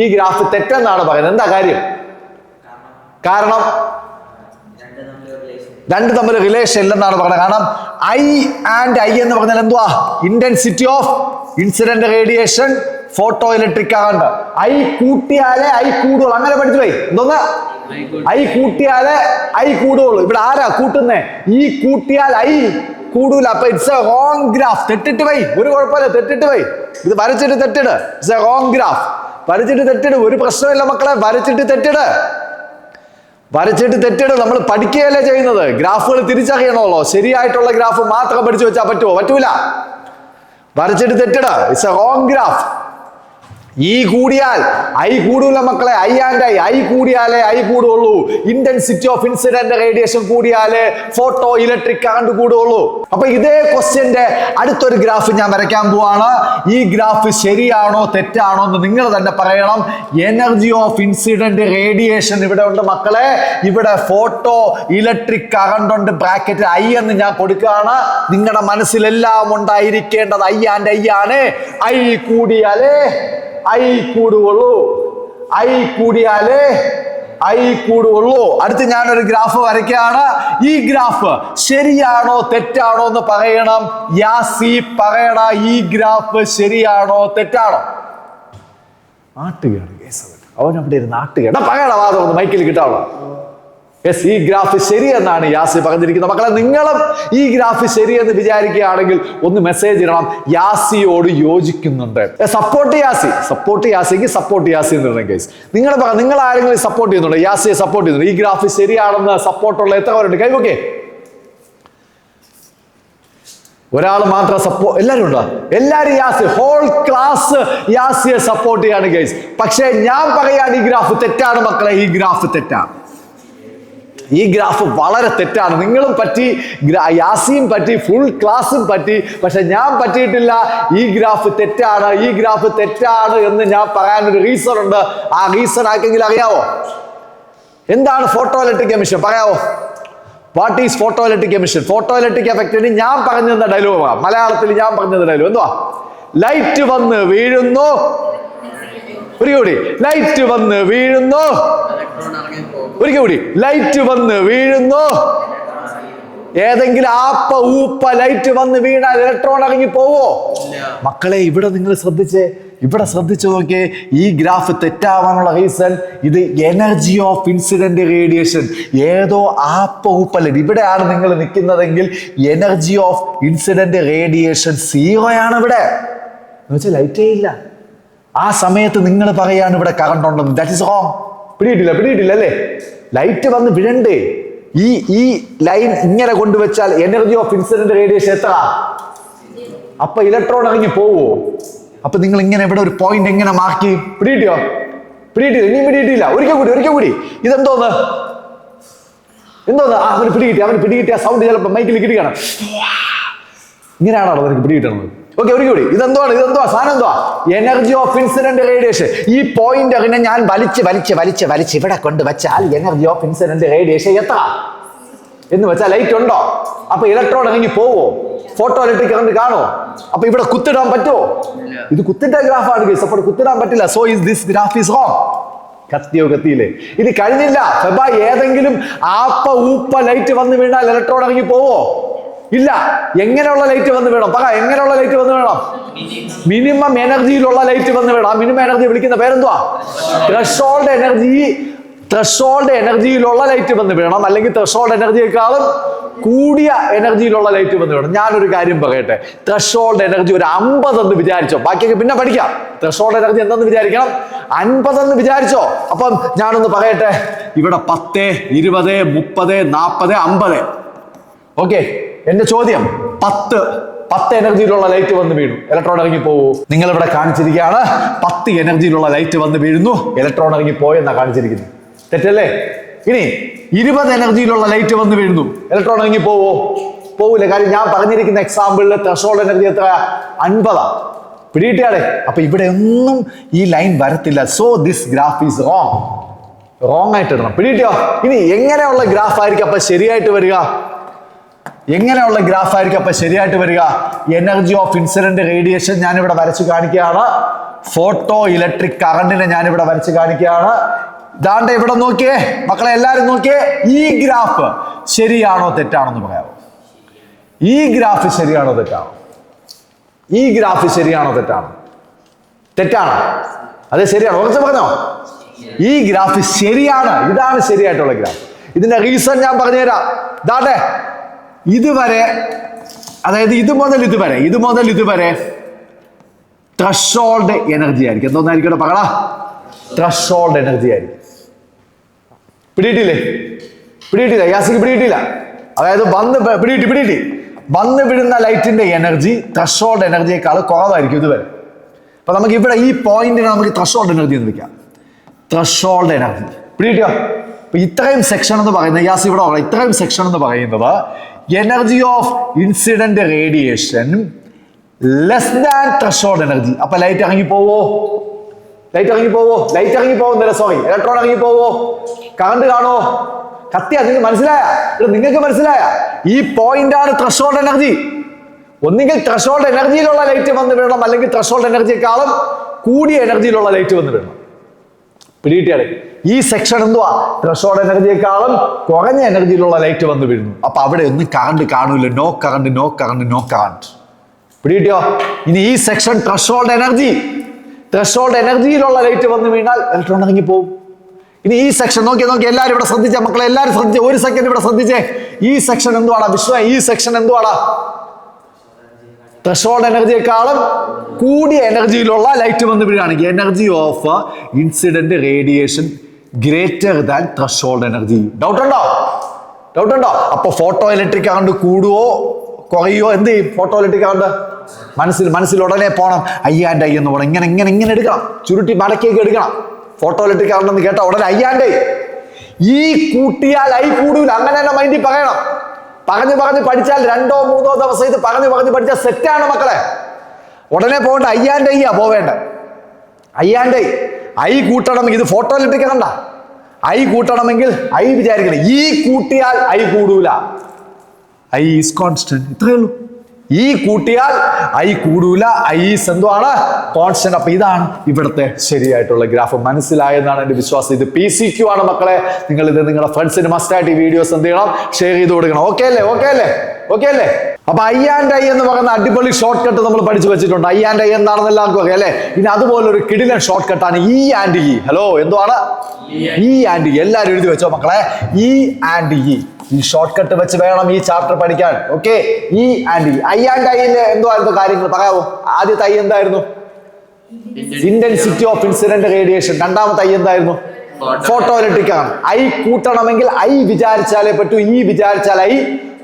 ഈ ഗ്രാഫ് തെറ്റെന്നാണ് പറയുന്നത്. എന്താ കാര്യം? കാരണം രണ്ട് തമ്മിൽ റിലേഷൻ ഇല്ലെന്നാണ് പറയുന്നത്. കാരണം I എന്ന് പറഞ്ഞാൽ എന്തുവാ? Intensity of incident radiation, photo electric current. I കൂട്ടിയാലേ I കൂടുള്ളൂ. അങ്ങനെ പഠിച്ചു പോയി. എന്തോന്ന്? I കൂട്ടിയാലേ I കൂടുള്ളൂ. ഇവിടെ ആരാ കൂട്ടുന്നേ? ഈ കൂട്ടിയാൽ I കൂടൂല. അപ്പൊ ഇറ്റ്സ് എ റോങ് ഗ്രാഫ്. തെറ്റിട്ട് പോയി. ഒരു കുഴപ്പമില്ല, തെറ്റിട്ട് പോയി. ഇത് വരച്ചിട്ട് തെറ്റിട്. It's a wrong graph. വരച്ചിട്ട് തെറ്റിട്. ഒരു പ്രശ്നമില്ല മക്കളെ. വരച്ചിട്ട് തെറ്റിട്. നമ്മൾ പഠിക്കുകയല്ലേ ചെയ്യുന്നത്. ഗ്രാഫുകൾ തിരിച്ചറിയണമല്ലോ. ശരിയായിട്ടുള്ള ഗ്രാഫ് മാത്രം പഠിച്ചു വെച്ചാൽ പറ്റുമോ? പറ്റൂല. വരച്ചിട്ട് തെറ്റിട. It's a wrong graph. E കൂടിയാൽ I കൂടൂല മക്കളെ. I കൂടിയാലേ I കൂടുള്ളൂ. ഇന്റൻസിറ്റി ഓഫ് ഇൻസിഡന്റ് റേഡിയേഷൻ കൂടിയാലേ ഫോട്ടോ ഇലക്ട്രിക് കറണ്ട് കൂടുള്ളൂ. അപ്പൊ ഇതേ ക്വസ്റ്റ്യന്റെ അടുത്തൊരു ഗ്രാഫ് ഞാൻ വരയ്ക്കാൻ പോവാണ്. ഈ ഗ്രാഫ് ശരിയാണോ തെറ്റാണോ എന്ന് നിങ്ങൾ തന്നെ പറയണം. എനർജി ഓഫ് ഇൻസിഡന്റ് റേഡിയേഷൻ ഇവിടെ ഉണ്ട് മക്കളെ. ഇവിടെ ഫോട്ടോ ഇലക്ട്രിക് കറണ്ട് ഉണ്ട്. ബ്രാക്കറ്റ് I എന്ന് ഞാൻ കൊടുക്കുകയാണ്. നിങ്ങളുടെ മനസ്സിലെല്ലാം ഉണ്ടായിരിക്കേണ്ടത് I ആണ്. I കൂടിയാലേ I കൂടുള്ളൂ. I കൂടിയാലേ I കൂടുള്ളൂ. അടുത്ത് ഞാനൊരു ഗ്രാഫ് വരയ്ക്കുകയാണ്. ഈ ഗ്രാഫ് ശരിയാണോ തെറ്റാണോ എന്ന് പറയണം. യാസി പറയണ, ഈ ഗ്രാഫ് ശരിയാണോ തെറ്റാണോ? നാട്ടുകയാണ് അവൻ അവിടെ ഇരുന്ന് നാട്ടുകേട പറയണ വാദം മൈക്കിൽ കിട്ടാവോ? യെസ്, ഈ ഗ്രാഫ് ശരിയെന്നാണ് യാസി പറഞ്ഞിരിക്കുന്നത്. മക്കളെ, നിങ്ങളും ഈ ഗ്രാഫ് ശരിയെന്ന് വിചാരിക്കുകയാണെങ്കിൽ ഒന്ന് മെസ്സേജ് ഇടണം. യാസിയോട് യോജിക്കുന്നുണ്ട്. സപ്പോർട്ട് യാസിക്ക് സപ്പോർട്ട് യാസി എന്ന് പറയുന്നത് കേസ്. നിങ്ങൾ ആരെങ്കിലും സപ്പോർട്ട് ചെയ്യുന്നുണ്ട്? യാസിയെ സപ്പോർട്ട് ചെയ്യുന്നുണ്ട്? ഈ ഗ്രാഫ് ശരിയാണെന്ന് സപ്പോർട്ടുള്ള എത്ര പേരുണ്ട്? കൈവക്കെ. ഒരാൾ മാത്രം എല്ലാവരും ഉണ്ടോ? എല്ലാവരും യാസി, ഹോൾ ക്ലാസ് യാസിയെ സപ്പോർട്ട് ചെയ്യാണ് കേസ്. പക്ഷേ ഞാൻ പറയാണ് ഈ ഗ്രാഫ് തെറ്റാണ് മക്കളെ. ഈ ഗ്രാഫ് തെറ്റാണ്. ഈ ഗ്രാഫ് വളരെ തെറ്റാണ്. നിങ്ങളും പറ്റി, യാസിയും പറ്റി, ഫുൾ ക്ലാസ്സും പറ്റി. പക്ഷെ ഞാൻ പറ്റിയിട്ടില്ല. ഈ ഗ്രാഫ് തെറ്റാണ് എന്ന് ഞാൻ പറയാനൊരു റീസൺ ഉണ്ട്. ആ റീസൺ ആർക്കെങ്കിലും അറിയാവോ? എന്താണ് ഫോട്ടോ ഇലക്ട്രിക് എമിഷൻ? പറയാവോ? What is photo electric emission? Photo electric എഫക്റ്റിന് ഞാൻ പറഞ്ഞു തന്ന ഡയലോഗ് മലയാളത്തിൽ ഞാൻ പറഞ്ഞു തന്ന ഡയലോഗ് എന്തുവാ? ലൈറ്റ് വന്ന് വീഴുന്നു, ഒരിക്കൽ കൂടി, ലൈറ്റ് വന്ന് വീഴുന്നു, ഒരിക്കൽ കൂടി, ലൈറ്റ് വന്ന് വീഴുന്നു. ഏതെങ്കിലും ആപ്പ ഊപ്പ ലൈറ്റ് വന്ന് വീണാൽ ഇലക്ട്രോൺ ഇറങ്ങി പോവോ? മക്കളെ ഇവിടെ നിങ്ങൾ ശ്രദ്ധിച്ചേ, ഇവിടെ ശ്രദ്ധിച്ചു നോക്കിയേ. ഈ ഗ്രാഫ് തെറ്റാവാനുള്ള റീസൺ ഇത് എനർജി ഓഫ് ഇൻസിഡന്റ് റേഡിയേഷൻ. ഏതോ ആപ്പ ഊപ്പല്ല, ഇവിടെയാണ് നിങ്ങൾ നിൽക്കുന്നതെങ്കിൽ എനർജി ഓഫ് ഇൻസിഡന്റ് റേഡിയേഷൻ 0 ആണ് ഇവിടെ. എന്ന് വെച്ചാൽ ലൈറ്റേ ഇല്ല. ആ സമയത്ത് നിങ്ങൾ പറയാണ് ഇവിടെ കറണ്ട് ഉണ്ടെന്ന്. That is wrong. പിടിയിട്ടില്ല അല്ലേ? ലൈറ്റ് വന്ന് വിഴണ്ടേ? ഈ ലൈൻ ഇങ്ങനെ കൊണ്ടുവച്ചാൽ എനർജി ഓഫ് ഇൻസിഡന്റ് റേഡിയേഷൻ എത്ര? അപ്പൊ ഇലക്ട്രോൺ ഇറങ്ങി പോവോ? അപ്പൊ നിങ്ങൾ ഇങ്ങനെ ഇവിടെ ഒരു പോയിന്റ് എങ്ങനെ മാർക്ക് ചെയ്യും? പിടിയിട്ടില്ല, ഇനിയും പിടിയിട്ടില്ല. ഒരിക്കൽ കൂടി. ഇതെന്തോന്ന്? അവന് പിടികിട്ടി. ആ സൗണ്ട് ചിലപ്പോ മൈക്കിൽ കിട്ടുകയാണ്. ഇങ്ങനെയാണോ നിനക്ക് പിടികിട്ടണത്? ഓക്കെ, ഒരിക്കൽ കൂടി. ഇതെന്തുവാ സാധനം? എന്തുവാ? Energy of incident radiation. ഈ പോയിന്റ് അങ്ങനെ ഞാൻ വലിച്ച് ഇവിടെ കൊണ്ടുവച്ചാൽ എനർജി ഓഫ് ഇൻസിഡന്റ് റേഡിയേഷൻ എത്ര എന്ന് വെച്ചാൽ ലൈറ്റ് ഉണ്ടോ? അപ്പൊ ഇലക്ട്രോൺ ഇറങ്ങി പോവോ? ഫോട്ടോ ഇലക്ട്രിക് കറണ്ട് കാണോ? അപ്പൊ ഇവിടെ കുത്തിടാൻ പറ്റുമോ? ഇത് കുത്തിട്ട ഗ്രാഫാണ് കേസ്. അപ്പോൾ കുത്തിടാൻ പറ്റില്ല. So is this graph is wrong. കത്തിയില്ലേ? ഇത് കഴിഞ്ഞില്ല. ഏതെങ്കിലും ആപ്പ ഊപ്പ ലൈറ്റ് വന്ന് വീണാൽ ഇലക്ട്രോൺ ഇറങ്ങി പോവോ? ഇല്ല. എങ്ങനെയുള്ള ലൈറ്റ് വന്ന് വേണം? എങ്ങനെയുള്ള ലൈറ്റ് വന്ന് വേണം? മിനിമം എനർജിയിലുള്ള ലൈറ്റ് വന്ന് വേണം. ആ മിനിമം എനർജി വിളിക്കുന്ന പേരെന്തുവാ? ത്രഷോൾഡ് എനർജിയിലുള്ള ലൈറ്റ് വന്ന് വേണം. അല്ലെങ്കിൽ ത്രഷോൾഡ് എനർജിയെക്കാളും കൂടിയ എനർജിയിലുള്ള ലൈറ്റ് വന്ന് വേണം. ഞാനൊരു കാര്യം പറയട്ടെ. ത്രഷോൾഡ് എനർജി ഒരു 50 എന്ന് വിചാരിച്ചോ. ബാക്കിയൊക്കെ പിന്നെ പഠിക്കാം. ത്രഷോൾഡ് എനർജി എന്തെന്ന് വിചാരിക്കണം? 50 എന്ന് വിചാരിച്ചോ. അപ്പം ഞാനൊന്ന് പറയട്ടെ. ഇവിടെ 10, 20, 30, 40, 50. ഓക്കെ, എന്റെ ചോദ്യം 10 എനർജിയിലുള്ള ലൈറ്റ് വന്ന് വീണു, ഇലക്ട്രോൺ ഇറങ്ങി പോവൂ? നിങ്ങൾ ഇവിടെ കാണിച്ചിരിക്കുകയാണ് 10 എനർജിയിലുള്ള ലൈറ്റ് വന്ന് വീഴുന്നു, ഇലക്ട്രോൺ ഇറങ്ങി പോയെന്നാ കാണിച്ചിരിക്കുന്നു. തെറ്റല്ലേ? ഇനി 20 എനർജിയിലുള്ള ലൈറ്റ് വന്ന് വീഴുന്നു, ഇലക്ട്രോൺ ഇറങ്ങി പോവൂല. കാര്യം ഞാൻ പറഞ്ഞിരിക്കുന്ന എക്സാമ്പിളിൽ ത്രഷോൾഡ് എനർജി എത്ര? 50. പിടികിട്ടിയാടെ? അപ്പൊ ഇവിടെ ഒന്നും ഈ ലൈൻ വരത്തില്ല. So this graph is wrong ആയിട്ട് ഇടണം. പിടികിട്ടിയോ? ഇനി എങ്ങനെയുള്ള ഗ്രാഫ് ആയിരിക്കും അപ്പൊ ശരിയായിട്ട് വരിക? എനർജി ഓഫ് ഇൻസിഡന്റ് റേഡിയേഷൻ ഞാനിവിടെ വരച്ചു കാണിക്കുകയാണ്. ഫോട്ടോ ഇലക്ട്രിക് കറണ്ടിനെ ഞാനിവിടെ വരച്ചു കാണിക്കുകയാണ്. ദാണ്ടെ ഇവിടെ നോക്കിയേ മക്കളെ, എല്ലാരും നോക്കിയേ. ഈ ഗ്രാഫ് ശരിയാണോ തെറ്റാണോ എന്ന് പറയാമോ? ഈ ഗ്രാഫ് ശരിയാണോ തെറ്റാണോ? തെറ്റാണോ? അതെ, ശരിയാണോ? കുറച്ച് പറഞ്ഞോ. ഈ ഗ്രാഫ് ശരിയാണ്. ഇതാണ് ശരിയായിട്ടുള്ള ഗ്രാഫ്. ഇതിന്റെ റീസൺ ഞാൻ പറഞ്ഞുതരാം. ദാണ്ടെ ഇതുവരെ, അതായത് ഇത് മുതൽ ഇതുവരെ ത്രഷോൾഡ് എനർജി ആയിരിക്കും. എന്തോന്നായിരിക്കും പകളാ? ത്രഷോൾഡ് എനർജി ആയിരിക്കും. പിടിയിട്ടില്ലേ? യാസിക്ക് പിടിയിട്ടില്ല. അതായത് വന്ന് വിടുന്ന ലൈറ്റിന്റെ എനർജി ത്രഷോൾഡ് എനർജിയേക്കാൾ കുറവായിരിക്കും ഇതുവരെ. അപ്പൊ നമുക്ക് ഇവിടെ ഈ പോയിന്റിനെ നമുക്ക് ത്രഷോൾഡ് എനർജി എന്ന് വിളിക്കാം. ത്രഷോൾഡ് എനർജി പിടിയിട്ടോ? അപ്പൊ ഇത്രയും സെക്ഷൻ എന്ന് പറയുന്നത്, യാസ് ഇവിടെ ഇത്രയും സെക്ഷൻ എന്ന് പറയുന്നത് energy of incident radiation less than threshold energy. അപ്പൊ ലൈറ്റ് ഇറങ്ങി പോവോ? സോറി, ഇലക്ട്രോൺ ഇറങ്ങി പോവോ? കറണ്ട് കാണോ? കത്തിയാ? നിങ്ങൾക്ക് മനസ്സിലായ? ഈ പോയിന്റ് ആണ് ത്രഷോൾഡ് എനർജി. ഒന്നുകിൽ ത്രഷോൾഡ് എനർജിയിലുള്ള ലൈറ്റ് വന്ന് വീഴണം, അല്ലെങ്കിൽ ത്രഷോൾഡ് എനർജിയെക്കാളും കൂടിയ എനർജിയിലുള്ള ലൈറ്റ് വന്ന് വീഴണം. പിടികിട്ടിയാൽ ഈ സെക്ഷൻ എന്തുവാ? ത്രഷോൾഡ് എനർജിയെക്കാളും കുറഞ്ഞ എനർജിയിലുള്ള ലൈറ്റ് വന്ന് വീഴുന്നു. അപ്പൊ അവിടെ ഒന്നും കറണ്ട് കാണൂല. No current. പിടികിട്ടിയോ? ഇനി ഈ സെക്ഷൻ ത്രഷോൾഡ് എനർജിയിലുള്ള ലൈറ്റ് വന്ന് വീണാൽ ഇലക്ട്രോൺ ഇറങ്ങി പോകും. ഇനി ഈ സെക്ഷൻ നോക്കി എല്ലാവരും ഇവിടെ ശ്രദ്ധിച്ചേ മക്കളെ, എല്ലാവരും ശ്രദ്ധിച്ചേ. ഒരു സെക്കൻഡ് ഇവിടെ ശ്രദ്ധിച്ചേ. ഈ സെക്ഷൻ എന്തുവാടാ വിശ്വ? ഈ സെക്ഷൻ എന്തുവാടാ? ത്രഷോൾഡ് എനർജിയെക്കാളും കൂടിയ എനർജിയിലുള്ള ലൈറ്റ് വന്ന് വീഴുകയാണെങ്കിൽ energy of incident radiation greater than threshold energy. Doubt ഉണ്ടോ? അപ്പൊ ഫോട്ടോ ഇലക്ട്രിക് കറണ്ട് കൂടുവോ കുറയോ? എന്ത് ചെയ്യും? ഫോട്ടോ ഇലക്ട്രിക് കറണ്ട് മനസ്സിൽ ഉടനെ പോണം. അയ്യാൻ്റെ എന്ന് പോകണം. ഇങ്ങനെ എടുക്കണം, ചുരുട്ടി മടക്കിയൊക്കെ എടുക്കണം. ഫോട്ടോ ഇലക്ട്രിക് കറണ്ട് എന്ന് കേട്ടാൽ ഉടനെ അയ്യാൻ്റെ. ഈ കൂട്ടിയാൽ ഐ കൂടൂല, അങ്ങനെ തന്നെ മൈൻഡിൽ പറയണം. പറഞ്ഞ് പഠിച്ചാൽ 2-3 ദിവസം ഇത് പറഞ്ഞ് പഠിച്ചാൽ സെറ്റാണ് മക്കളെ. ഉടനെ പോകേണ്ട അയ്യാൻ്റെ പോവേണ്ട. ഐ കൂട്ടണം. ഇത് ഫോട്ടോ ഇലക്ട്രിക് കറണ്ട. ഐ കൂട്ടണമെങ്കിൽ ഐ വിചാരിക്കണം ഈ കൂട്ടിയാൽ ഐ കൂടൂല. I is constant. ഇത്രയേ ഉള്ളൂ. ഈ കൂട്ടിയാൽ ഐ കൂടൂല. ഐ ഈസ് എന്തുവാണ്? കോൺസ്റ്റന്റ്. അപ്പൊ ഇതാണ് ഇവിടുത്തെ ശരിയായിട്ടുള്ള ഗ്രാഫ്. മനസ്സിലായെന്നാണ് എന്റെ വിശ്വാസം. ഇത് PCQ ആണ് മക്കളെ. നിങ്ങൾ ഇത് നിങ്ങളുടെ ഫ്രണ്ട്സിന് മസ്റ്റായിട്ട് ഈ വീഡിയോസ് എന്ത് ചെയ്യണം? ഷെയർ ചെയ്ത് കൊടുക്കണം. ഓക്കെ അല്ലേ? ഓക്കെ അല്ലേ? ഓക്കെ അല്ലേ? അപ്പൊ ഐ ആൻഡ് ഐ എന്ന് പറയുന്ന അടിപൊളി ഷോർട്ട് കട്ട് നമ്മൾ പഠിച്ചു വെച്ചിട്ടുണ്ട്. ഐ ആൻഡ് ഐ എന്താണെന്ന് എല്ലാവർക്കും അറിയാം അല്ലെ? ഇനി അതുപോലെ ഒരു കിടിലൻ ഷോർട്ട് കട്ടാണ് ഇ ആൻഡ് ഇ. ഹലോ, എന്തുവാണ്? E and E. എല്ലാവരും എഴുതി വെച്ചോ മക്കളെ. E and E. ഈ ഷോർട്ട് കട്ട് വെച്ച് വേണം ഈ ചാപ്റ്റർ പഠിക്കാൻ. Okay, E and E. I and ഐയിലെ എന്തുവായിരുന്നു കാര്യങ്ങൾ പറയാവോ? ആദ്യത്തെ ഐ എന്തായിരുന്നു? Intensity of incident radiation. രണ്ടാമത്തെ ഐ എന്തായിരുന്നു? ഫോട്ടോ ഇലക്ട്രിക് ആണ്. ഐ കൂട്ടണമെങ്കിൽ ഐ വിചാരിച്ചാലേ പറ്റൂ. ഈ വിചാരിച്ചാൽ ഐ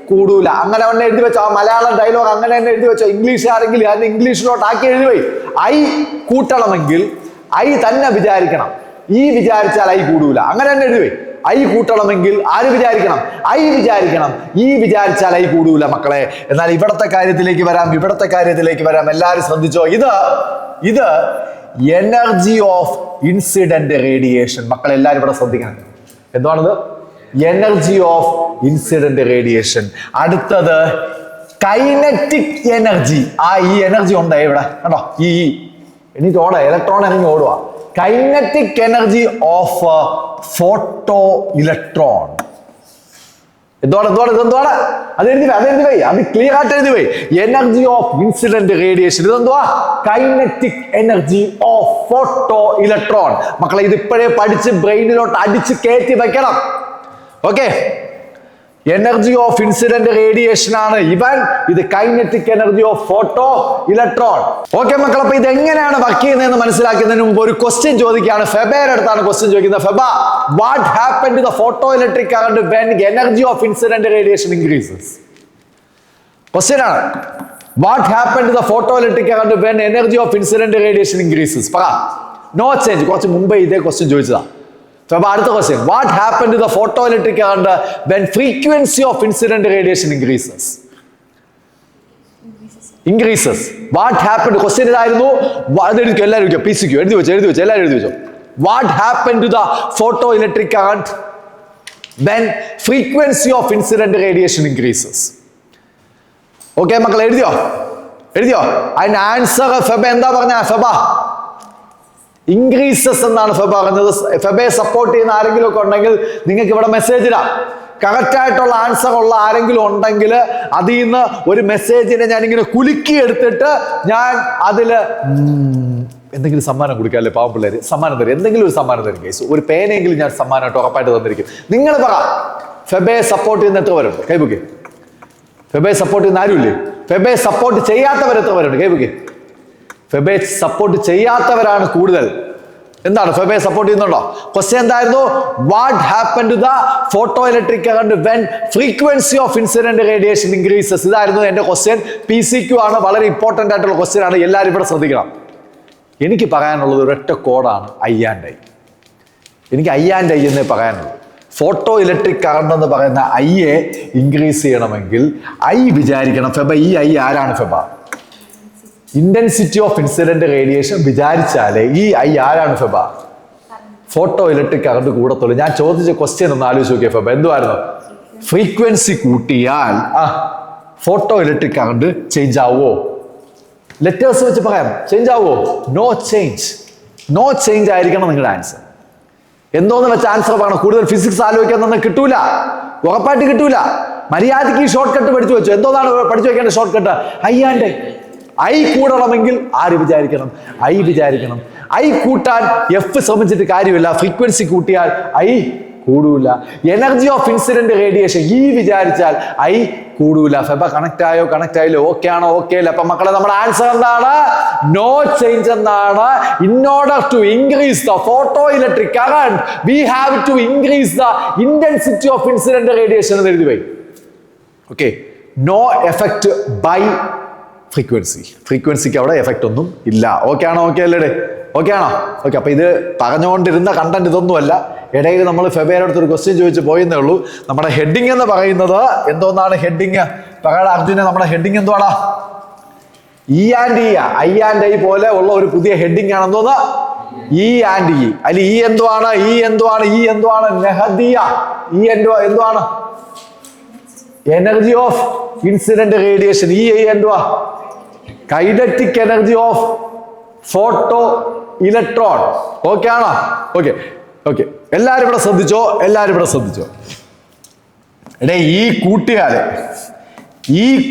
കൂടൂല. അങ്ങനെ തന്നെ എഴുതി വെച്ചോ. ആ മലയാളം ഡയലോഗ് അങ്ങനെ തന്നെ എഴുതി വെച്ചോ. ഇംഗ്ലീഷ് ആണെങ്കിൽ അത് ഇംഗ്ലീഷിലോട്ട് ആക്കി എഴുതി. ഐ കൂട്ടണമെങ്കിൽ ഐ തന്നെ വിചാരിക്കണം. ഈ വിചാരിച്ചാൽ ഐ കൂടൂല. അങ്ങനെ തന്നെ എഴുതി. ഐ കൂട്ടണമെങ്കിൽ ആര് വിചാരിക്കണം? ഐ വിചാരിക്കണം. ഈ വിചാരിച്ചാൽ ഐ കൂടൂല മക്കളെ. എന്നാൽ ഇവിടത്തെ കാര്യത്തിലേക്ക് വരാം. എല്ലാവരും ശ്രദ്ധിച്ചോ. ഇത് എനർജി ഓഫ് ഇൻസിഡന്റ് റേഡിയേഷൻ. മക്കളെ എല്ലാവരും ഇവിടെ ശ്രദ്ധിക്കണം. എന്താണിത്? Energy of incident radiation. അടുത്തത് കൈനറ്റിക് എനർജി. ഈ എനർജി ഉണ്ട് ഇവിടെ കണ്ടോ? എനിക്ക് ഓടാ, ഇലക്ട്രോൺ ഇറങ്ങി ഓടുക. Kinetic energy of photo electron. എന്തുവാണ്? അത് എഴുതി പോയി. അത് ക്ലിയർ ആയിട്ട് എഴുതി പോയി. Energy of incident radiation. ഇതെന്തുവാ? Kinetic energy of photo electron. മക്കളെ ഇത് ഇപ്പോഴേ പഠിച്ച് ബ്രെയിനിലോട്ട് അടിച്ച് കയറ്റി വെക്കണം. Okay, energy of incident radiation ആണ് ഇവൻ. ഇത് kinetic energy of photo electron. Okay മക്കളെ, അപ്പൊ ഇത് എങ്ങനെയാണ് വർക്ക് ചെയ്യുന്നതെന്ന് മനസ്സിലാക്കുന്നതിന് മുമ്പ് ഒരു ക്വസ്റ്റ്യൻ ചോദിക്കുകയാണ്. ഫെബയുടെ അടുത്താണ് ക്വസ്റ്റ്യൻ ചോദിക്കുന്നത്. Feba, what happen to the photo electric current when energy of incident radiation increases? Question ആണ്. What happen to the photo electric current when energy of incident radiation increases? പറ. No change. കുറച്ച് മുമ്പേ ഇതേ question ചോദിച്ചതാ. അടുത്ത question, what happen to the photo electric current when frequency of incident radiation increases? What happen? Question ഇതായിരുന്നു. എല്ലാവരും PCQ എഴുതി വെച്ചോ. എല്ലാവരും എഴുതി വെച്ചോ. What happen to the photo electric current when frequency of incident radiation increases? Okay മക്കൾ, എഴുതിയോ? അതിന്റെ ആൻസർ ഫെബ എന്താ പറഞ്ഞ? ഫെബ ഇൻക്രീസസ് എന്നാണ് ഫെബ പറഞ്ഞത്. ഫെബയെ സപ്പോർട്ട് ചെയ്യുന്ന ആരെങ്കിലും ഒക്കെ ഉണ്ടെങ്കിൽ നിങ്ങൾക്ക് ഇവിടെ മെസ്സേജ് ഇടാം. കറക്റ്റ് ആയിട്ടുള്ള ആൻസർ ഉള്ള ആരെങ്കിലും ഉണ്ടെങ്കിൽ അതിൽ നിന്ന് ഒരു മെസ്സേജിനെ ഞാൻ ഇങ്ങനെ കുലുക്കി എടുത്തിട്ട് ഞാൻ അതില് എന്തെങ്കിലും സമ്മാനം കൊടുക്കാം അല്ലേ? പാവം പിള്ളേര് സമ്മാനം തരും. എന്തെങ്കിലും ഒരു സമ്മാനം തരും കേസ്. ഒരു പേനെങ്കിലും ഞാൻ സമ്മാനമായിട്ട് ഉറപ്പായിട്ട് തന്നിരിക്കും. നിങ്ങൾ പറ, ഫെബയെ സപ്പോർട്ട് ചെയ്യുന്ന എത്ര പേരുണ്ട്? കൈബുക്ക്. ഫെബയെ സപ്പോർട്ട് ചെയ്യുന്ന ആരുമില്ലേ? ഫെബയെ സപ്പോർട്ട് ചെയ്യാത്തവർ എത്ര പേരുണ്ട്? കൈബുക്ക്. ഫെബയെ സപ്പോർട്ട് ചെയ്യാത്തവരാണ് കൂടുതൽ. എന്താണ്? ഫെബയെ സപ്പോർട്ട് ചെയ്യുന്നുണ്ടോ? ക്വസ്റ്റ്യൻ എന്തായിരുന്നു? What happen to the photo electric current when frequency of incident radiation increases? ഇതായിരുന്നു എന്റെ ക്വസ്റ്റ്യൻ. PCQ ആണ്. വളരെ ഇമ്പോർട്ടന്റ് ആയിട്ടുള്ള ക്വസ്റ്റ്യൻ ആണ്. എല്ലാവരും ഇവിടെ ശ്രദ്ധിക്കണം. എനിക്ക് പറയാനുള്ളത് ഒരൊറ്റ കോഡാണ് ഐ ആൻഡ് ഐ. എനിക്ക് ഐ ആൻഡ് ഐ എന്നേ പറയാനുള്ളൂ. ഫോട്ടോ ഇലക്ട്രിക് കറണ്ട് എന്ന് പറയുന്ന ഐയെ ഇൻക്രീസ് ചെയ്യണമെങ്കിൽ ഐ വിചാരിക്കണം. ഫെബ, ഈ ഐ ആരാണ് Feba? Intensity of incident radiation വിചാരിച്ചാലേ ഈ ഐ ആരാണ് ഫെബ? ഫോട്ടോ ഇലക്ട്രിക് കറണ്ട് കൂടത്തുള്ളൂ. ഞാൻ ചോദിച്ച ക്വസ്റ്റ്യൻ ഒന്ന് ആലോചിച്ച് നോക്കിയ ഫെബ എന്തുവായിരുന്നു? ഫ്രീക്വൻസി കൂട്ടിയാൽ ഫോട്ടോ ഇലക്ട്രിക് കറണ്ട് ചേഞ്ച് ആവുമോ? ലെറ്റേഴ്സ് വെച്ച് പറയാം. ചേഞ്ച് ആവുമോ? നോ ചേഞ്ച് ആയിരിക്കണം നിങ്ങളുടെ ആൻസർ. എന്തോന്ന് വെച്ച ആൻസർ പറയണം. കൂടുതൽ ഫിസിക്സ് ആലോചിക്കാൻ തന്നെ കിട്ടൂല, ഉറപ്പായിട്ട് കിട്ടൂല. മര്യാദയ്ക്ക് ഈ ഷോർട്ട് കട്ട് പഠിച്ചു വെച്ചു. എന്തോന്നാണ് പഠിച്ചു വെക്കേണ്ട short cut? I and I കൂടണമെങ്കിൽ ആര് വിചാരിക്കണം? ഐ വിചാരിക്കണം. ഐ കൂട്ടാൻ എഫ് ശ്രമിച്ചിട്ട് കാര്യമില്ല. ഫ്രീക്വൻസി കൂട്ടിയാൽ ഐ കൂടൂല. Energy of incident radiation E വിചാരിച്ചാൽ ഐ കൂടൂല. ഫെബ കണക്ട് ആയില്ലോ? ഓക്കെ ആണോ? ഓക്കെ അല്ലേ? അപ്പൊ മക്കളെ നമ്മുടെ ആൻസർ എന്താണ്? നോ ചേഞ്ച് എന്നാണ്. In order to increase the photo electric current we have to increase the intensity of incident radiation എന്ന് എഴുതി പോയി. ഓക്കെ, നോ എഫക്ട് ബൈ ഫ്രീക്വൻസിക്ക് അവിടെ എഫക്റ്റ് ഒന്നും ഇല്ല. ഓക്കെ ആണോ? ഓക്കെ അല്ലേ? ഓക്കെ ആണോ? ഓക്കെ. അപ്പൊ ഇത് പറഞ്ഞുകൊണ്ടിരുന്ന കണ്ടന്റ് ഇതൊന്നുമല്ല. ഇടയിൽ നമ്മൾ ഫെബയുടെ അടുത്തൊരു ക്വസ്റ്റ്യൻ ചോദിച്ചു പോയെന്നേ ഉള്ളൂ. നമ്മുടെ ഹെഡിങ് എന്ന് പറയുന്നത് എന്തോന്നാണ്? ഹെഡിങ് പറയടാ അർജുന. നമ്മുടെ ഹെഡിങ് എന്തുവാടാ? E and E. I and I പോലെ ഉള്ള ഒരു പുതിയ ഹെഡിങ് ആണ്. എന്തോന്ന്? E and E. അതിൽ ഇ എന്തുവാണ്? നെഹദിയ. ഇ എന്തുവാണ്? Energy of incident radiation. E എന്തുവാ? Kinetic energy of photo electron. Okay ആണോ? ഓക്കെ. എല്ലാരും ഇവിടെ ശ്രദ്ധിച്ചോ. എടേ, ഈ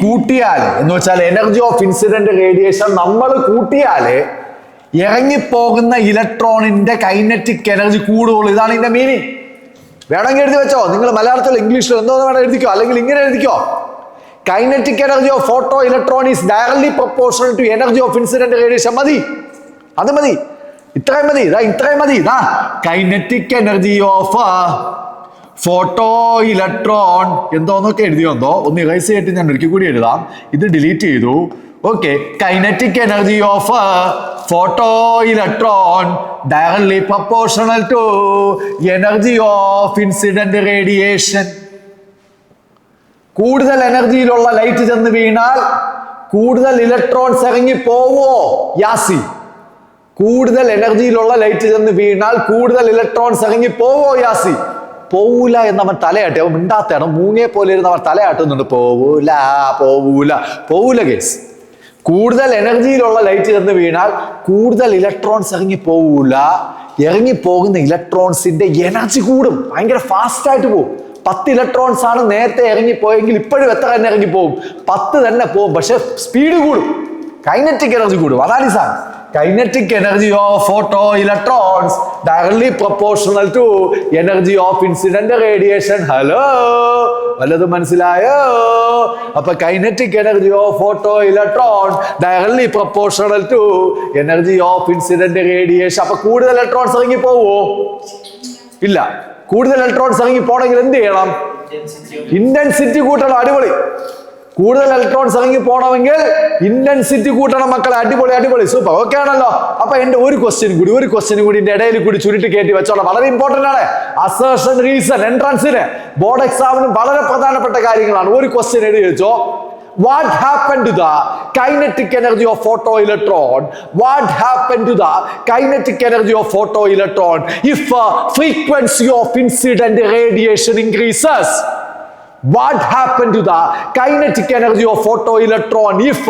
കൂട്ടിയാല് എന്ന് വെച്ചാൽ എനർജി ഓഫ് ഇൻസിഡന്റ് റേഡിയേഷൻ നമ്മൾ കൂട്ടിയാല് ഇറങ്ങിപ്പോകുന്ന ഇലക്ട്രോണിന്റെ കൈനറ്റിക് എനർജി കൂടുകയുള്ളൂ. ഇതാണ് ഇതിന്റെ മീനിങ്. വേണമെങ്കിൽ എഴുതി വെച്ചോ. നിങ്ങൾ മലയാളത്തിലോ ഇംഗ്ലീഷിലോ എന്തോ വേണം എഴുതിക്കോ, അല്ലെങ്കിൽ ഇങ്ങനെ എഴുതിക്കോ. Kinetic energy of photo electron is directly proportional to energy of incident radiation. മതി, അത് മതി, ഇത്രയും മതി. Kinetic energy of photo electron എന്തോന്നൊക്കെ എഴുതിയോന്തോ ഒന്ന് ഇറേസ് ചെയ്തിട്ട് ഞാൻ ഒരിക്കൽ കൂടി എഴുതാം. ഇത് ഡിലീറ്റ് ചെയ്തു. Okay. Kinetic energy of photo electron directly proportional to energy of incident radiation. കൂടുതൽ എനർജിയിലുള്ള ലൈറ്റ് ചെന്ന് വീണാൽ കൂടുതൽ ഇലക്ട്രോൺസ് ഇറങ്ങി പോവോ യാസി? കൂടുതൽ എനർജിയിലുള്ള ലൈറ്റ് ചെന്ന് വീണാൽ കൂടുതൽ ഇലക്ട്രോൺസ് ഇറങ്ങി പോവോ യാസി? പോവൂല എന്നവൻ തലയാട്ടി. അവൻ മിണ്ടാത്തയാണ്, മൂങ്ങയെ പോലെ ഇരുന്ന് അവൻ തലയാട്ടുന്നുണ്ട്. പോവൂല കേസ്. കൂടുതൽ എനർജിയിലുള്ള ലൈറ്റ് ചെന്ന് വീണാൽ കൂടുതൽ ഇലക്ട്രോൺസ് ഇറങ്ങി പോകുന്ന ഇലക്ട്രോൺസിന്റെ എനർജി കൂടും, ഭയങ്കര ഫാസ്റ്റ് ആയിട്ട് പോകും. 10 ഇലക്ട്രോൺസ് ആണ് നേരത്തെ ഇറങ്ങിപ്പോയെങ്കിൽ ഇപ്പോഴും എത്ര തന്നെ ഇറങ്ങിപ്പോകും? 10 തന്നെ പോകും. പക്ഷെ സ്പീഡ് കൂടും, കൈനറ്റിക് എനർജി കൂടും. അതാണ് ഈ സാധനം. Kinetic energy of photo electrons directly proportional to energy of incident radiation. Hello, വല്ലതും മനസ്സിലായോ? അപ്പൊ kinetic energy of photo electron directly proportional to energy of incident radiation. അപ്പൊ കൂടുതൽ ഇലക്ട്രോൺസ് ഇറങ്ങി പോവോ? ഇല്ല. കൂടുതൽ ഇലക്ട്രോൺസ് ഇറങ്ങി പോണെങ്കിൽ എന്ത് ചെയ്യണം? ഇന്റൻസിറ്റി കൂട്ടണം. അടിപൊളി. കൂടുതൽ ഇലക്ട്രോൺസ് ഇറങ്ങി പോകണമെങ്കിൽ ഇന്റൻസിറ്റി കൂട്ടണം മക്കളെ. അടിപൊളി, സൂപ്പർ. ഓക്കെ ആണല്ലോ. അപ്പൊ എന്റെ ഒരു ക്വസ്റ്റ്യൻ കൂടി എന്റെ ഇടയിൽ കൂടി ചുരുട്ടി കയറ്റി വെച്ചോളാം. വളരെ ഇമ്പോർട്ടന്റ് ആണ്. അസേർഷൻ, റീസൺ, എൻട്രൻസിന്, ബോർഡ് എക്സാമിനും വളരെ പ്രധാനപ്പെട്ട കാര്യങ്ങളാണ്. ഒരു ക്വസ്റ്റ്യൻ എഴുതി വെച്ചോ. What happened to the kinetic energy of photoelectron? What happened to the kinetic energy of photoelectron if frequency of incident radiation increases? What happened to the kinetic energy of photoelectron if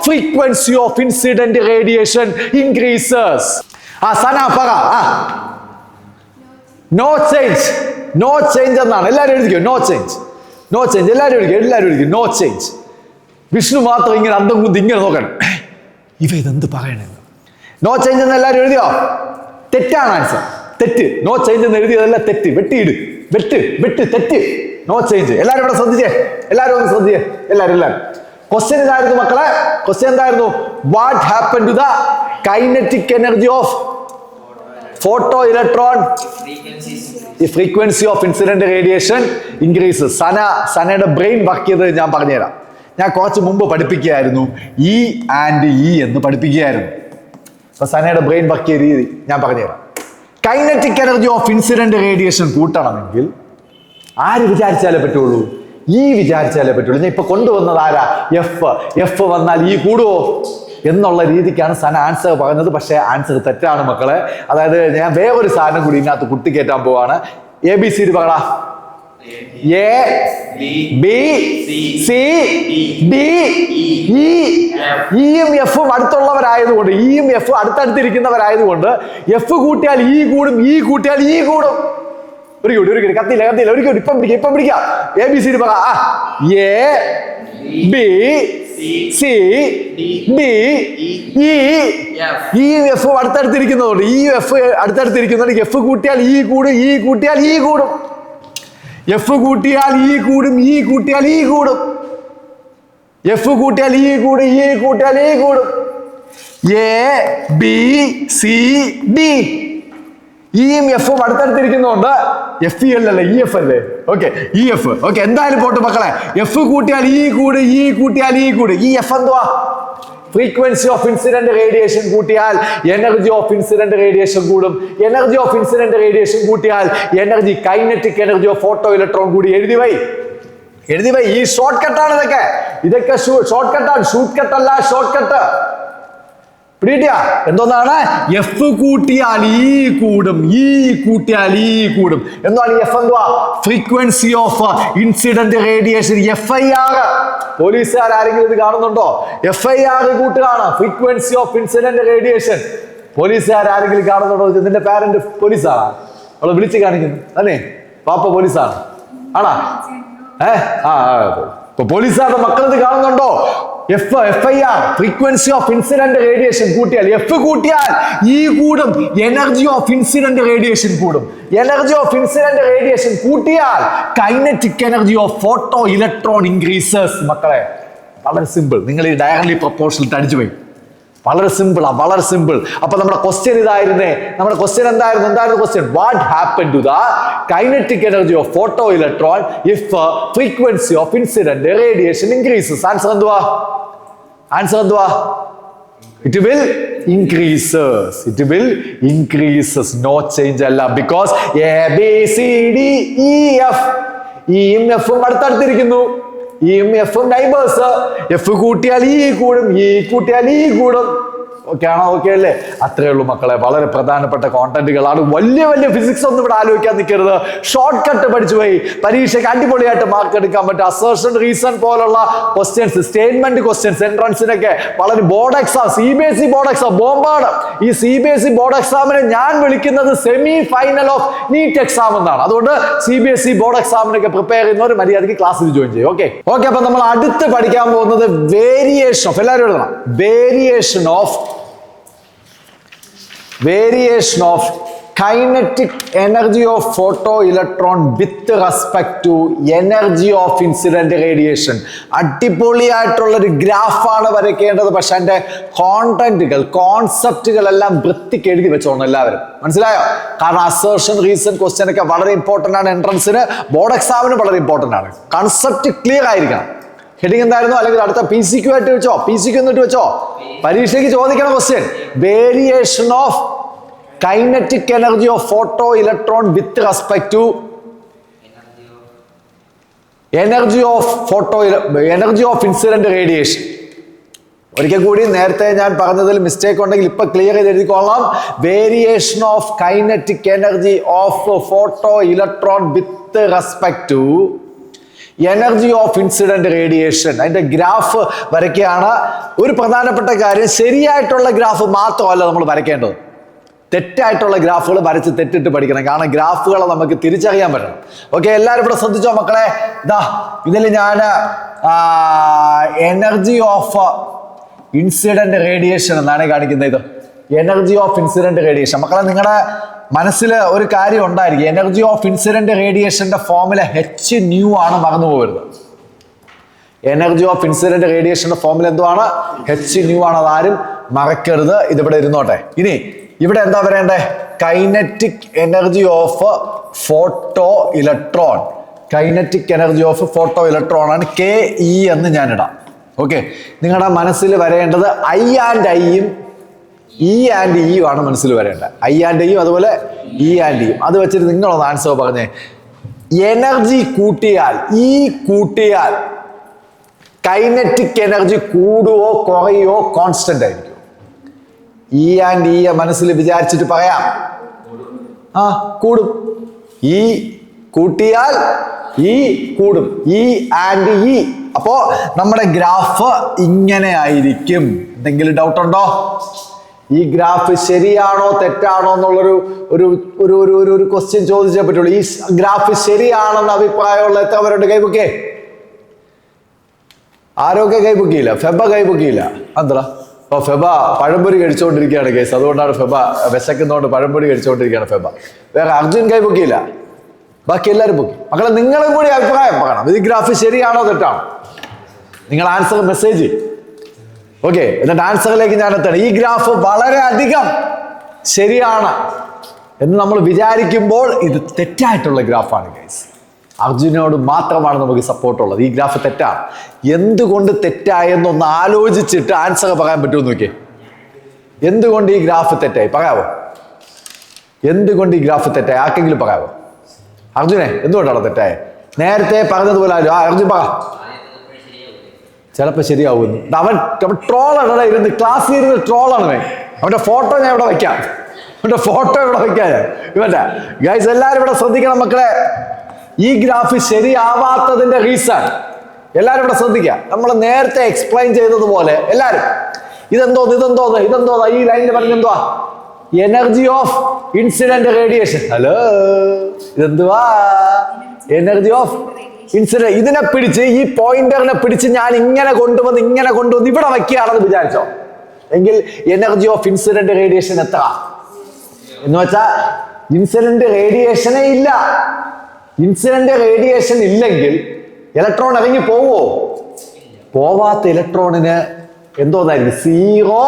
frequency of incident radiation increases? Sana paga. No change എന്നാണ്. എല്ലാവരും എഴുതിക്കോ. No change. എല്ലാവരും എഴുതിക്കോ. No change. Vishnu മാത്രം ഇങ്ങനെ അന്തം കുന്തി ഇങ്ങനെ നോക്കണം. ഇതെന്ത് പറയണെന്ന്. നോ ചേഞ്ച് എന്ന് എല്ലാവരും എഴുതിയോ? തെറ്റാണ് ആൻസർ. തെറ്റ്. നോ ചേഞ്ച് എന്ന് എഴുതിയതല്ല, തെറ്റ്. വെട്ട് തെറ്റ്. No change. എല്ലാവരും ഇവിടെ ശ്രദ്ധിച്ചേ. എല്ലാവരും ക്വസ്റ്റ്യൻ ഇതായിരുന്നു മക്കളെ. ക്വസ്റ്റ്യൻ എന്തായിരുന്നു? What happen to the kinetic energy of photo electron ഈ frequency of incident radiation increases. സനയുടെ ബ്രെയിൻ വർക്ക് ചെയ്തത് ഞാൻ പറഞ്ഞുതരാം. ഞാൻ കുറച്ച് മുമ്പ് പഠിപ്പിക്കുകയായിരുന്നു. ഇ ആൻഡ് ഇ എന്ന് പഠിപ്പിക്കുകയായിരുന്നു. അപ്പൊ സനയുടെ ബ്രെയിൻ വർക്ക് ചെയ്ത രീതി ഞാൻ പറഞ്ഞുതരാം. Kinetic energy of incident radiation കൂട്ടണമെങ്കിൽ ആര് വിചാരിച്ചാലേ പറ്റുള്ളൂ? ഇ വിചാരിച്ചാലേ പറ്റുള്ളൂ. ഞാൻ ഇപ്പൊ കൊണ്ടുവന്നത് ആരാ? എഫ് വന്നാൽ ഇ കൂടുവോ എന്നുള്ള രീതിക്കാണ് സന ആൻസർ പറഞ്ഞത്. പക്ഷേ ആൻസർ തെറ്റാണ് മക്കളെ. അതായത് ഞാൻ വേറൊരു സാധനം കൂടി ഇതിനകത്ത് കുത്തിക്കയറ്റാൻ പോവാണ്. ABCD പറടാ. A B C D E. ഇയും എഫും അടുത്തുള്ളവരായതുകൊണ്ട്, ഇയും എഫും അടുത്തടുത്തിരിക്കുന്നവരായതുകൊണ്ട് എഫ് കൂട്ടിയാൽ ഇ കൂടും, ഇ കൂട്ടിയാൽ ഇ കൂടും. ഒരു കത്തില്ല. ഇപ്പം പിടിക്കാം. ABCD പറ. A B C D E. ഇയും എഫും അടുത്തടുത്തിരിക്കുന്നതുകൊണ്ട്, എഫ് കൂട്ടിയാൽ ഇ കൂടും, ഇ കൂട്ടിയാൽ ഇ കൂടും. എഫ് കൂട്ടിയാൽ ഇ കൂടും, ഇ കൂട്ടിയാൽ ഇ കൂടും. എഫ് കൂട്ടിയാൽ ഇ കൂടും, ഇ കൂട്ടിയാൽ ഇ കൂടും. A B C D. ഇയും എഫും അടുത്തടുത്തിരിക്കുന്നതുകൊണ്ട് എഫ് ഇ അല്ലല്ലേ, ഇ എഫ് അല്ലേ? Okay, E F. ഓക്കെ, എന്തായാലും പോട്ടെ മക്കളെ. എഫ് കൂട്ടിയാൽ ഇ കൂടും, ഇ കൂട്ടിയാൽ ഇ കൂടും. ഈ എഫ് എന്തുവാ? ഫ്രീക്വൻസി ഓഫ് ഇൻസിഡന്റ് റേഡിയേഷൻ കൂട്ടിയാൽ എനർജി ഓഫ് ഇൻസിഡന്റ് റേഡിയേഷൻ കൂടും. എനർജി ഓഫ് ഇൻസിഡന്റ് റേഡിയേഷൻ കൂട്ടിയാൽ energy, kinetic energy of photo electron കൂടി. എഴുതി വൈ. ഈ ഷോർട്ട് കട്ടാണ് ഇതൊക്കെ ഷോർട്ട് കട്ടാണ്. ഷൂട്ട് കട്ട് അല്ല, ഷോർട്ട് കട്ട്. പിടികിട്ടിയാ? എന്തോന്നാണ്? എഫ് കൂട്ടിയാൽ ഈ കൂടും, ഈ കൂട്ടിയാൽ ഈ കൂടും. എന്താണ് എഫ്? എന്തുവാ? Frequency of incident radiation. FIR. പോലീസുകാർ ആരെങ്കിലും ഇത് കാണുന്നുണ്ടോ? FIR കൂട്ടുകയാണ്, ഫ്രീക്വൻസി ഓഫ് ഇൻസിഡന്റ് റേഡിയേഷൻ. പോലീസുകാർ ആരെങ്കിലും കാണുന്നുണ്ടോ? ഇതിന്റെ പാരന്റ് പോലീസാണ്, അവളെ വിളിച്ച് കാണിക്കുന്നു അല്ലേ? പാപ്പ പോലീസാണ് ആണാ? ഇപ്പൊ പോലീസുകാരുടെ മക്കൾ ഇത് കാണുന്നുണ്ടോ? FIR, frequency of incident radiation കൂട്ടിയാൽ, എഫ് കൂട്ടിയാൽ ഈ കൂടും, എനർജി ഓഫ് ഇൻസിഡന്റ് റേഡിയേഷൻ കൂടും. എനർജി ഓഫ് ഇൻസിഡന്റ് റേഡിയേഷൻ കൂട്ടിയാൽ kinetic energy of photo electron increases. മക്കളെ വളരെ സിമ്പിൾ. നിങ്ങൾ ഈ ഡയറക്ട്ലി പ്രൊപ്പോർഷണൽ അടിച്ചു പോയി. വളരെ സിമ്പിൾ, വളരെ സിമ്പിൾ. അപ്പൊ നമ്മുടെ ക്വസ്റ്റ്യൻ ഇതായിരുന്നേ. നമ്മുടെ ക്വസ്റ്റ്യൻ എന്തായിരുന്നു question? What happen to the kinetic energy of photo electron if frequency of incident radiation increases? Answer എന്തുവാ? It will increases. It will increases. No change അല്ല. Because ABCDEF ഇയും എഫും അടുത്തടുത്തിരിക്കുന്നു. ഇയും എഫും neighbours. F കൂട്ടിയാൽ ഈ കൂടും, ഈ കൂട്ടിയാൽ ഈ കൂടും. ഓക്കെ ആണോ? ഓക്കെ അല്ലേ? അത്രേ ഉള്ളൂ മക്കളെ. വളരെ പ്രധാനപ്പെട്ട കോണ്ടന്റുകളാണ്. വലിയ വലിയ ഫിസിക്സ് ഒന്നും ഇവിടെ ആലോചിക്കാൻ നിൽക്കരുത്. ഷോർട്ട് കട്ട് പഠിച്ചു പോയി പരീക്ഷയ്ക്ക് അടിപൊളിയായിട്ട് മാർക്ക് എടുക്കാൻ പറ്റും. അസേർഷൻ, റീസൺ പോലുള്ള ക്വസ്റ്റ്യൻസ്, സ്റ്റേറ്റ്മെന്റ് ക്വസ്റ്റ്യൻസ് എൻട്രൻസിനൊക്കെ വളരെ board exam, CBSE board exam ബോംബാണ്. ഈ CBSE ബോർഡ് എക്സാമിനെ ഞാൻ വിളിക്കുന്നത് semi final of NEET exam എന്നാണ്. അതുകൊണ്ട് CBSE ബോർഡ് എക്സാമിനൊക്കെ പ്രിപ്പയർ ചെയ്യുന്നവർ മര്യാദയ്ക്ക് ക്ലാസ്സിൽ ജോയിൻ ചെയ്യും. ഓക്കെ. അപ്പൊ നമ്മൾ അടുത്ത് പഠിക്കാൻ പോകുന്നത് വേരിയേഷൻ ഓഫ്, എല്ലാവരും എഴുതണം, variation of kinetic energy of photoelectron with respect to energy of incident radiation. അടിപൊളിയായിട്ടുള്ള ഒരു ഗ്രാഫാണ് വരയ്ക്കേണ്ടത്. പക്ഷെ അതിന്റെ കോണ്ടന്റുകൾ, കോൺസെപ്റ്റുകൾ എല്ലാം വൃത്തിക്ക് എഴുതി വെച്ചോണം എല്ലാവരും. മനസ്സിലായോ? കാരണം അസേർഷൻ, റീസൺ ക്വസ്റ്റ്യൻ ഒക്കെ വളരെ ഇമ്പോർട്ടന്റ് ആണ്. എൻട്രൻസിന്, ബോർഡ് എക്സാമിന് വളരെ ഇമ്പോർട്ടന്റ് ആണ്. കൺസെപ്റ്റ് ക്ലിയർ ആയിരിക്കണം. ഹെഡിങ് എന്തായിരുന്നു? അല്ലെങ്കിൽ അടുത്ത PCQ ആയിട്ട് വെച്ചോ, PCQ എന്നിട്ട് വെച്ചോ. പരീക്ഷയ്ക്ക് ചോദിക്കണ question, variation of kinetic energy of photo electron with respect to energy of incident radiation. ഒരിക്കൽ കൂടി, നേരത്തെ ഞാൻ പറഞ്ഞതിൽ മിസ്റ്റേക്ക് ഉണ്ടെങ്കിൽ ഇപ്പൊ ക്ലിയർ ചെയ്ത് എഴുതിക്കൊള്ളാം. Variation of kinetic energy of photo electron with respect to energy of incident radiation. അതിന്റെ ഗ്രാഫ് വരയ്ക്കുകയാണ്. ഒരു പ്രധാനപ്പെട്ട കാര്യം, ശരിയായിട്ടുള്ള ഗ്രാഫ് മാത്രമല്ല നമ്മൾ വരയ്ക്കേണ്ടത്, തെറ്റായിട്ടുള്ള ഗ്രാഫുകൾ വരച്ച് തെറ്റിട്ട് പഠിക്കണം. കാരണം ഗ്രാഫുകളെ നമുക്ക് തിരിച്ചറിയാൻ പറ്റണം. ഓക്കെ, എല്ലാവരും ഇവിടെ ശ്രദ്ധിച്ചോ മക്കളെ. ഇതിൽ ഞാൻ എനർജി ഓഫ് ഇൻസിഡന്റ് റേഡിയേഷൻ എന്നാണ് കാണിക്കുന്നത്. ഇത് എനർജി ഓഫ് ഇൻസിഡന്റ് റേഡിയേഷൻ. മക്കളെ നിങ്ങളുടെ മനസ്സിൽ ഒരു കാര്യം ഉണ്ടായിരിക്കും, എനർജി ഓഫ് ഇൻസിഡന്റ് റേഡിയേഷന്റെ ഫോർമുല hν ആണ്, മറന്നു പോകരുത്. എനർജി ഓഫ് ഇൻസിഡന്റ് റേഡിയേഷന്റെ ഫോർമുല എന്തുവാണ്? hν ആണ്. അതാരും മറക്കരുത്. ഇതിവിടെ ഇരുന്നോട്ടെ. ഇനി ഇവിടെ എന്താ പറയണ്ടേ? Kinetic energy of photo electron. Kinetic energy of photo electron ആണ്, KE എന്ന് ഞാൻ ഇടാം. ഓക്കെ, നിങ്ങളുടെ മനസ്സിൽ വരേണ്ടത് I ആൻഡ് Iയും E ആൻഡ് E ആണ് മനസ്സിൽ വരേണ്ടത്. I ആൻഡ് Eയും അതുപോലെ E ആൻഡ് Eയും. അത് വെച്ചിട്ട് നിങ്ങളൊന്ന് ആൻസർ പറഞ്ഞേ. എനർജി കൂട്ടിയാൽ, E കൂട്ടിയാൽ കൈനറ്റിക് എനർജി കൂടുവോ കുറയോ കോൺസ്റ്റന്റ് ആയിരിക്കും? E ആൻഡ് E മനസ്സിൽ വിചാരിച്ചിട്ട് പറയാം. കൂടും. E കൂട്ടിയാൽ E കൂടും. E and E. അപ്പോ നമ്മുടെ ഗ്രാഫ് ഇങ്ങനെ ആയിരിക്കും. എന്തെങ്കിലും ഡൗട്ട് ഉണ്ടോ? ഈ ഗ്രാഫ് ശരിയാണോ തെറ്റാണോ എന്നുള്ളൊരു ഒരു ക്വസ്റ്റ്യൻ ചോദിച്ചേ പറ്റുള്ളൂ. ഈ ഗ്രാഫ് ശരിയാണെന്ന് അഭിപ്രായമുള്ള എത്ര പേരുണ്ട്? കൈപൊക്കേ. ആരൊക്കെ കൈപൊക്കിയില്ല? ഫെബ കൈപൊക്കിയില്ല. എന്താ? ഫെബ പഴംപൊരി കഴിച്ചുകൊണ്ടിരിക്കുകയാണ് കേസ്. അതുകൊണ്ടാണ് ഫെബ വിശക്കുന്നതുകൊണ്ട് പഴംപൊരി കഴിച്ചുകൊണ്ടിരിക്കുകയാണ് ഫെബ. വേറെ അർജുൻ കൈപൊക്കിയില്ല. ബാക്കി എല്ലാവരും പൊക്കി. മക്കളെ നിങ്ങളും കൂടി അഭിപ്രായം പറയണം. ഈ ഗ്രാഫ് ശരിയാണോ തെറ്റാണോ? നിങ്ങൾ ആൻസർ മെസ്സേജ്. ഓക്കെ, എന്നിട്ട് ആൻസറിലേക്ക് ഞാൻ എത്തണം. ഈ ഗ്രാഫ് വളരെ അധികം ശരിയാണ് എന്ന് നമ്മൾ വിചാരിക്കുമ്പോൾ ഇത് തെറ്റായിട്ടുള്ള ഗ്രാഫാണ് ഗൈസ്. അർജുനോട് മാത്രമാണ് നമുക്ക് സപ്പോർട്ടുള്ളത്. ഈ ഗ്രാഫ് തെറ്റാണ്. എന്തുകൊണ്ട് തെറ്റായെന്നൊന്ന് ആലോചിച്ചിട്ട് ആൻസർ പറയാൻ പറ്റുമോ നോക്കിയേ. എന്തുകൊണ്ട് ഈ ഗ്രാഫ് തെറ്റായി പറയാവോ? എന്തുകൊണ്ട് ഈ ഗ്രാഫ് തെറ്റായി ആർക്കെങ്കിലും പറയാവോ? അർജുനെ എന്തുകൊണ്ടാണ് തെറ്റായത്? നേരത്തെ പറഞ്ഞതുപോലെ അർജുൻ പറ. ചിലപ്പോൾ ശരിയാവുന്നു. അവൻ ട്രോളാണ് ഇരുന്ന് ക്ലാസ്സിൽ ഇരുന്ന് ട്രോളാണ്. അവൻ്റെ ഫോട്ടോ ഞാൻ ഇവിടെ വയ്ക്കാം, അവൻ്റെ ഫോട്ടോ ഇവിടെ വയ്ക്കാം ഇവൻ്റെ. ഗൈസ് എല്ലാവരും ഇവിടെ ശ്രദ്ധിക്കണം മക്കളെ. ഈ ഗ്രാഫ് ശരിയാവാത്തതിന്റെ റീസൺ എല്ലാവരും ഇവിടെ ശ്രദ്ധിക്കുക. നമ്മൾ നേരത്തെ എക്സ്പ്ലെയിൻ ചെയ്തതുപോലെ എല്ലാവരും ഇതെന്തോന്ന് ഈ ലൈനിൽ പറഞ്ഞെന്തുവാ? Energy of incident radiation. Hello, ഇതെന്തുവാ? Energy of incident. ഇതിനെ പിടിച്ച്, ഈ പോയിന്ററിനെ പിടിച്ച് ഞാൻ ഇങ്ങനെ കൊണ്ടുവന്ന് ഇവിടെ വയ്ക്കുകയാണെന്ന് വിചാരിച്ചോ, എങ്കിൽ എനർജി ഓഫ് ഇൻസിഡന്റ് റേഡിയേഷൻ എത്ര എന്ന് വെച്ചാൽ ഇൻസിഡന്റ് റേഡിയേഷനേ ഇല്ല. ഇൻസിഡന്റ് റേഡിയേഷൻ ഇല്ലെങ്കിൽ ഇലക്ട്രോൺ ഇറങ്ങി പോവോ? പോവാത്ത ഇലക്ട്രോണിന് എന്തോന്നായിരിക്കും? സീറോ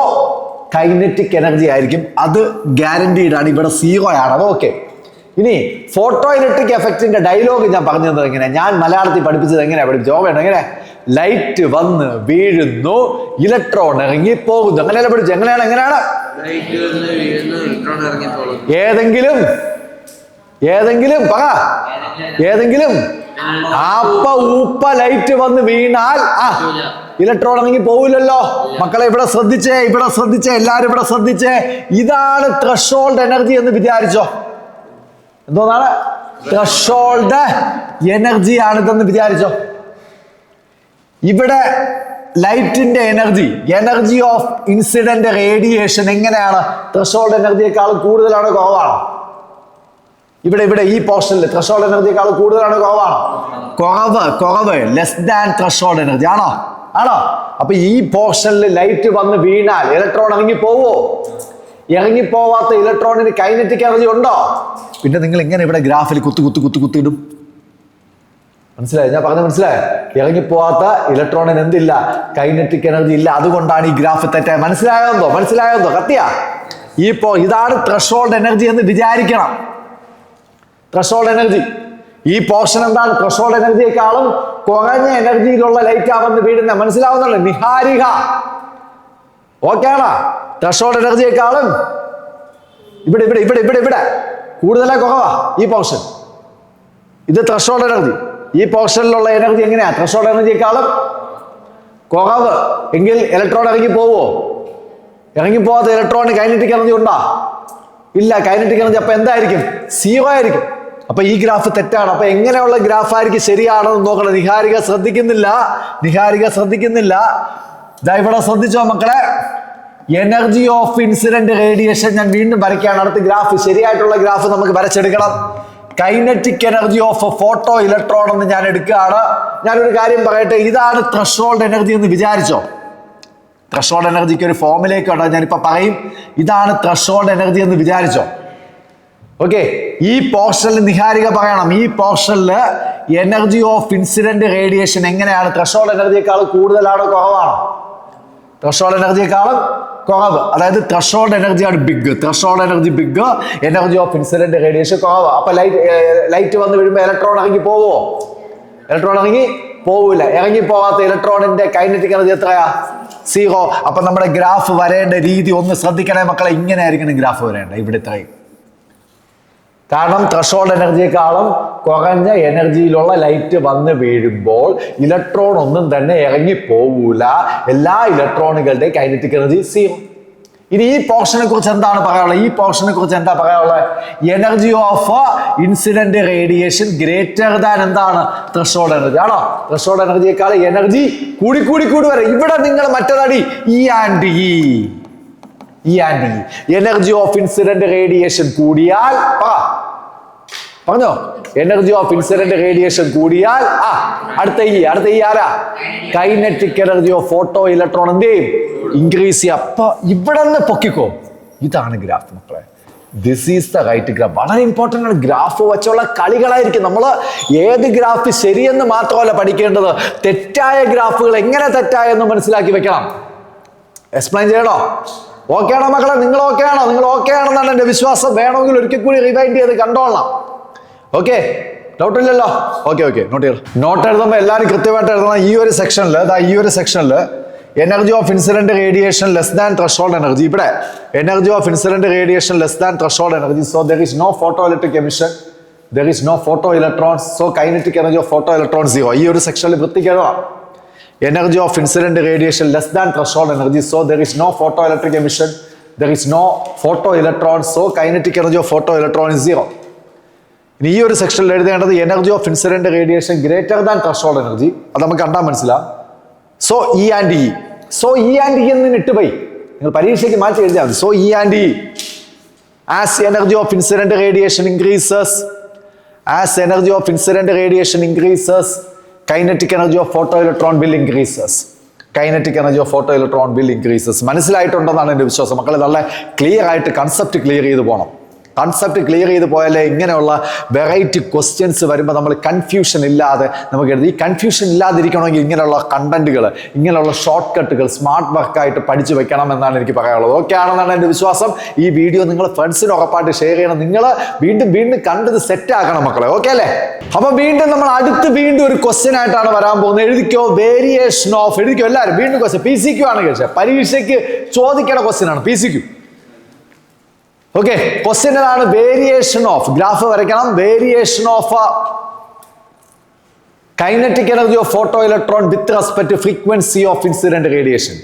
കൈനറ്റിക് എനർജി ആയിരിക്കും. അത് ഗ്യാരണ്ടീഡ് ആണ്. ഇവിടെ സീറോ ആണ്. അത് ഓക്കെ. ഇനി ഫോട്ടോ ഇലക്ട്രിക് എഫക്റ്റിന്റെ ഡയലോഗ് ഞാൻ പറഞ്ഞു തന്നത് എങ്ങനെ, ഞാൻ മലയാളത്തിൽ പഠിപ്പിച്ചത് എങ്ങനെയാ പഠിപ്പിച്ചത്? ഓർമ്മ എങ്ങനെ? ലൈറ്റ് വന്ന് വീഴുന്നു, ഇലക്ട്രോൺ ഇറങ്ങി പോകുന്നു. അങ്ങനെയല്ല പഠിച്ചു? എങ്ങനെയാണ്? ഏതെങ്കിലും ആപ്പ ഊപ്പ ലൈറ്റ് വന്ന് വീണാൽ ഇലക്ട്രോൺ ഇറങ്ങി പോവില്ലല്ലോ. മക്കളെ ഇവിടെ ശ്രദ്ധിച്ചേ, എല്ലാരും ഇവിടെ ശ്രദ്ധിച്ചേ. ഇതാണ് ത്രെഷോൾഡ് എനർജി എന്ന് വിചാരിച്ചോ. എന്തോന്നാണ്? ത്രെഷോൾഡ് എനർജി ആണിതെന്ന് വിചാരിച്ചോ. ഇവിടെ ലൈറ്റിന്റെ എനർജി ഓഫ് ഇൻസിഡന്റ് റേഡിയേഷൻ എങ്ങനെയാണ്? ത്രെഷോൾഡ് എനർജിയേക്കാൾ കൂടുതലാണോ കുറവാണോ? ഇവിടെ ഈ പോർഷനിൽ ത്രെഷോൾഡ് എനർജിയേക്കാൾ കൂടുതലാണോ കുറവാണോ? കുറവ്. ലെസ് ദാൻ ത്രെഷോൾഡ് എനർജി ആണോ? അപ്പൊ ഈ പോർഷനിൽ ലൈറ്റ് വന്ന് വീണാൽ ഇലക്ട്രോൺ ഇറങ്ങി പോവോ? ഇറങ്ങിപ്പോവാത്ത ഇലക്ട്രോണിന് കൈനറ്റിക് എനർജി ഉണ്ടോ? പിന്നെ നിങ്ങൾ ഇങ്ങനെ ഇവിടെ ഗ്രാഫിൽ കുത്തിയിടും. മനസ്സിലായോ? ഞാൻ പറഞ്ഞ മനസ്സിലായോ? ഇറങ്ങിപ്പോവാത്ത ഇലക്ട്രോണിന് എന്തില്ല? കൈനറ്റിക് എനർജി ഇല്ല. അതുകൊണ്ടാണ് ഈ ഗ്രാഫ് തെറ്റായ. മനസ്സിലായോന്തോ? കത്തിയാ? ഇതാണ് ത്രെഷോൾഡ് എനർജി എന്ന് വിചാരിക്കണം. ത്രെഷോൾഡ് എനർജി ഈ പോർഷൻ എന്താണ്? ത്രെഷോൾഡ് എനർജിയെക്കാളും കുറഞ്ഞ എനർജിയിലുള്ള ലൈറ്റാ വന്ന് വീഴുന്ന. മനസ്സിലാവുന്നുണ്ട്? നിഹാരിക ഓക്കെ ആണോ? ത്രെഷോൾഡ് എനർജിയെക്കാളും ഇവിടെ കൂടുതലാ കുറവാ ഈ പോർഷൻ? ഇത് ത്രെഷോൾഡ് എനർജി. ഈ പോർഷനിലുള്ള എനർജി എങ്ങനെയാ? ത്രെഷോൾഡ് എനർജിയെക്കാളും കുറവ്. എങ്കിൽ ഇലക്ട്രോൺ ഇറങ്ങി പോവോ? ഇറങ്ങിപ്പോവാത്ത ഇലക്ട്രോണിന് കൈനറ്റിക് എനർജി ഉണ്ടോ? ഇല്ല. കൈനറ്റിക് എനർജി അപ്പൊ എന്തായിരിക്കും? സീറോ ആയിരിക്കും. അപ്പൊ ഈ ഗ്രാഫ് തെറ്റാണ്. അപ്പൊ എങ്ങനെയുള്ള ഗ്രാഫായിരിക്കും ശരിയാണെന്ന് നോക്കണം. നിഹാരിക ശ്രദ്ധിക്കുന്നില്ല. ഇവിടെ ശ്രദ്ധിച്ചോ മക്കളെ. എനർജി ഓഫ് ഇൻസിഡന്റ് റേഡിയേഷൻ ഞാൻ വീണ്ടും വരയ്ക്കുകയാണ്. അടുത്ത ഗ്രാഫ്, ശരിയായിട്ടുള്ള ഗ്രാഫ് നമുക്ക് വരച്ചെടുക്കണം. Kinetic energy of photo electron എന്ന് ഞാൻ എടുക്കുകയാണ്. ഞാനൊരു കാര്യം പറയട്ടെ, ഇതാണ് ത്രെഷോൾഡ് എനർജി എന്ന് വിചാരിച്ചോ. ത്രെഷോൾഡ് എനർജിക്ക് ഒരു ഫോമിലേക്ക് ഉണ്ട്, ഞാനിപ്പോ പറയും. ഇതാണ് ത്രെഷോൾഡ് എനർജി എന്ന് വിചാരിച്ചോ. ഓക്കെ, ഈ പോർഷനിൽ നിഹാരിക പറയണം. ഈ പോർഷനിൽ എനർജി ഓഫ് ഇൻസിഡന്റ് റേഡിയേഷൻ എങ്ങനെയാണ്? ത്രെഷോൾഡ് എനർജിയേക്കാൾ കൂടുതലാണോ കുറവാണോ? ത്രെഷോൾഡ് എനർജിയേക്കാളും കുറവ്. അതായത് ത്രെഷോൾഡ് എനർജിയാണ് big. Energy of incident radiation കുറവ്. അപ്പൊ ലൈറ്റ് വന്ന് വീഴുമ്പോൾ ഇലക്ട്രോൺ ഇറങ്ങി പോവോ? ഇലക്ട്രോൺ ഇറങ്ങി പോവില്ല. ഇറങ്ങി പോകാത്ത ഇലക്ട്രോണിന്റെ കൈനറ്റിക് എനർജി എത്രയാ? സീറോ. അപ്പൊ നമ്മുടെ ഗ്രാഫ് വരേണ്ട രീതി ഒന്ന് ശ്രദ്ധിക്കണേ മക്കളെ. ഇങ്ങനെ ആയിരിക്കണം ഗ്രാഫ് വരേണ്ടത്. ഇവിടെ ഇത്രയും. കാരണം ത്രെഷോൾഡ് എനർജിയെക്കാളും കുറഞ്ഞ എനർജിയിലുള്ള ലൈറ്റ് വന്ന് വീഴുമ്പോൾ ഇലക്ട്രോൺ ഒന്നും തന്നെ ഇറങ്ങി പോവൂല. എല്ലാ ഇലക്ട്രോണുകളുടെ കൈനറ്റിക് എനർജി സീറോ. ഇനി ഈ പോർഷനെ കുറിച്ച് എന്താണ് പറയാനുള്ളത്? Energy of incident radiation greater than എന്താണ്? ത്രെഷോൾഡ് എനർജി ആണോ? ത്രെഷോൾഡ് എനർജിയേക്കാൾ എനർജി കൂടി വരെ. ഇവിടെ നിങ്ങൾ മറ്റേതാടി E and E. Energy of incident radiation കൂടിയാൽ പറഞ്ഞോ. എനർജി ഓഫ് ഇൻസിഡന്റ് റേഡിയേഷൻ കൂടിയാൽ അടുത്ത ഈ ആരാ? Kinetic energy of photo electron എന്ത് ചെയ്യും? ഇൻക്രീസ് ചെയ്യുക. അപ്പൊ ഇവിടെ നിന്ന് പൊക്കിക്കോ. ഇതാണ് ഗ്രാഫ് മക്കളെ. This is the right graph. വളരെ ഇമ്പോർട്ടൻ്റ് ആണ്. ഗ്രാഫ് വെച്ചുള്ള കളികളായിരിക്കും. നമ്മൾ ഏത് ഗ്രാഫ് ശരിയെന്ന് മാത്രമല്ല പഠിക്കേണ്ടത്, തെറ്റായ ഗ്രാഫുകൾ എങ്ങനെ തെറ്റായെന്ന് മനസ്സിലാക്കി വെക്കണം. എക്സ്പ്ലെയിൻ ചെയ്യണോ? ഓക്കെ ആണോ മക്കളെ? നിങ്ങൾ ഓക്കെ ആണെന്നാണ് എൻ്റെ വിശ്വാസം. വേണമെങ്കിൽ ഒരിക്കൽ കൂടി റിവൈൻഡ് ചെയ്ത് കണ്ടോളാം. ഓക്കെ, ഡൗട്ട് ഇല്ലല്ലോ? ഓക്കെ, നോട്ട് എഴുതുമ്പോൾ എല്ലാവരും കൃത്യമായിട്ട് എഴുതണം. ഈ ഒരു സെക്ഷനിൽ energy of incident radiation less than threshold energy. ഇവിടെ energy of incident radiation less than threshold energy. So there is no photo electric emission, there is no photo electrons. So kinetic energy of photo electron zero. ഈ ഒരു സെക്ഷനിൽ വൃത്തിക്ക് എഴുതാം. energy of incident radiation less than threshold energy, so there is no photoelectric emission, there is no photoelectron, so kinetic energy of photoelectron is 0. ഇനി ഈ ഒരു സെക്ഷനിൽ എഴുതേണ്ടത് energy of incident radiation greater than threshold energy. അത് നമുക്ക് കണ്ടാൽ മനസ്സിലാവും. So E and E, so E and E എന്ന് ഇട്ടുപോയി, നിങ്ങൾ പരീക്ഷയ്ക്ക് മാറ്റി എഴുതിയാൽ മതി. So E and E, as energy of incident radiation increases, as energy of incident radiation increases, kinetic energy of photo electron will increases. Kinetic energy of photo electron will increases. മനസ്സിലായിട്ടുണ്ടെന്നാണ് എൻ്റെ വിശ്വാസം. മക്കളെ നല്ല ക്ലിയർ ആയിട്ട് concept clear ചെയ്ത് പോകണം. Concept clear ചെയ്ത് പോയാലേ ഇങ്ങനെയുള്ള വെറൈറ്റി ക്വസ്റ്റ്യൻസ് വരുമ്പോൾ നമ്മൾ കൺഫ്യൂഷൻ ഇല്ലാതെ നമുക്ക് എഴുതി. ഈ കൺഫ്യൂഷൻ ഇല്ലാതിരിക്കണമെങ്കിൽ ഇങ്ങനെയുള്ള കണ്ടന്റുകൾ, ഇങ്ങനെയുള്ള ഷോർട്ട് കട്ടുകൾ സ്മാർട്ട് വർക്കായിട്ട് പഠിച്ചു വെക്കണം എന്നാണ് എനിക്ക് പറയാനുള്ളത്. ഓക്കെ ആണെന്നാണ് എൻ്റെ വിശ്വാസം. ഈ വീഡിയോ നിങ്ങൾ ഫ്രണ്ട്സിന് ഉറപ്പായിട്ട് ഷെയർ ചെയ്യണം. നിങ്ങൾ വീണ്ടും വീണ്ടും കണ്ടത് സെറ്റ് ആക്കണം മക്കളെ. ഓക്കെ അല്ലേ? അപ്പൊ വീണ്ടും നമ്മൾ വീണ്ടും ഒരു ക്വസ്റ്റ്യൻ ആയിട്ടാണ് വരാൻ പോകുന്നത്. എഴുതിക്കോ, വേരിയേഷൻ ഓഫ്. എഴുതിക്കോ എല്ലാവരും. വീണ്ടും ക്വസ്റ്റ്യൻ PCQ ആണ് കഴിച്ചത്. പരീക്ഷയ്ക്ക് ചോദിക്കേണ്ട ക്വസ്റ്റ്യൻ ആണ് PCQ. ഓക്കെ, ക്വസ്റ്റ്യൻ ഏതാണ്? വേരിയേഷൻ ഓഫ്, ഗ്രാഫ് വരയ്ക്കണം. Variation of kinetic energy of photo electron with respect to frequency of incident radiation.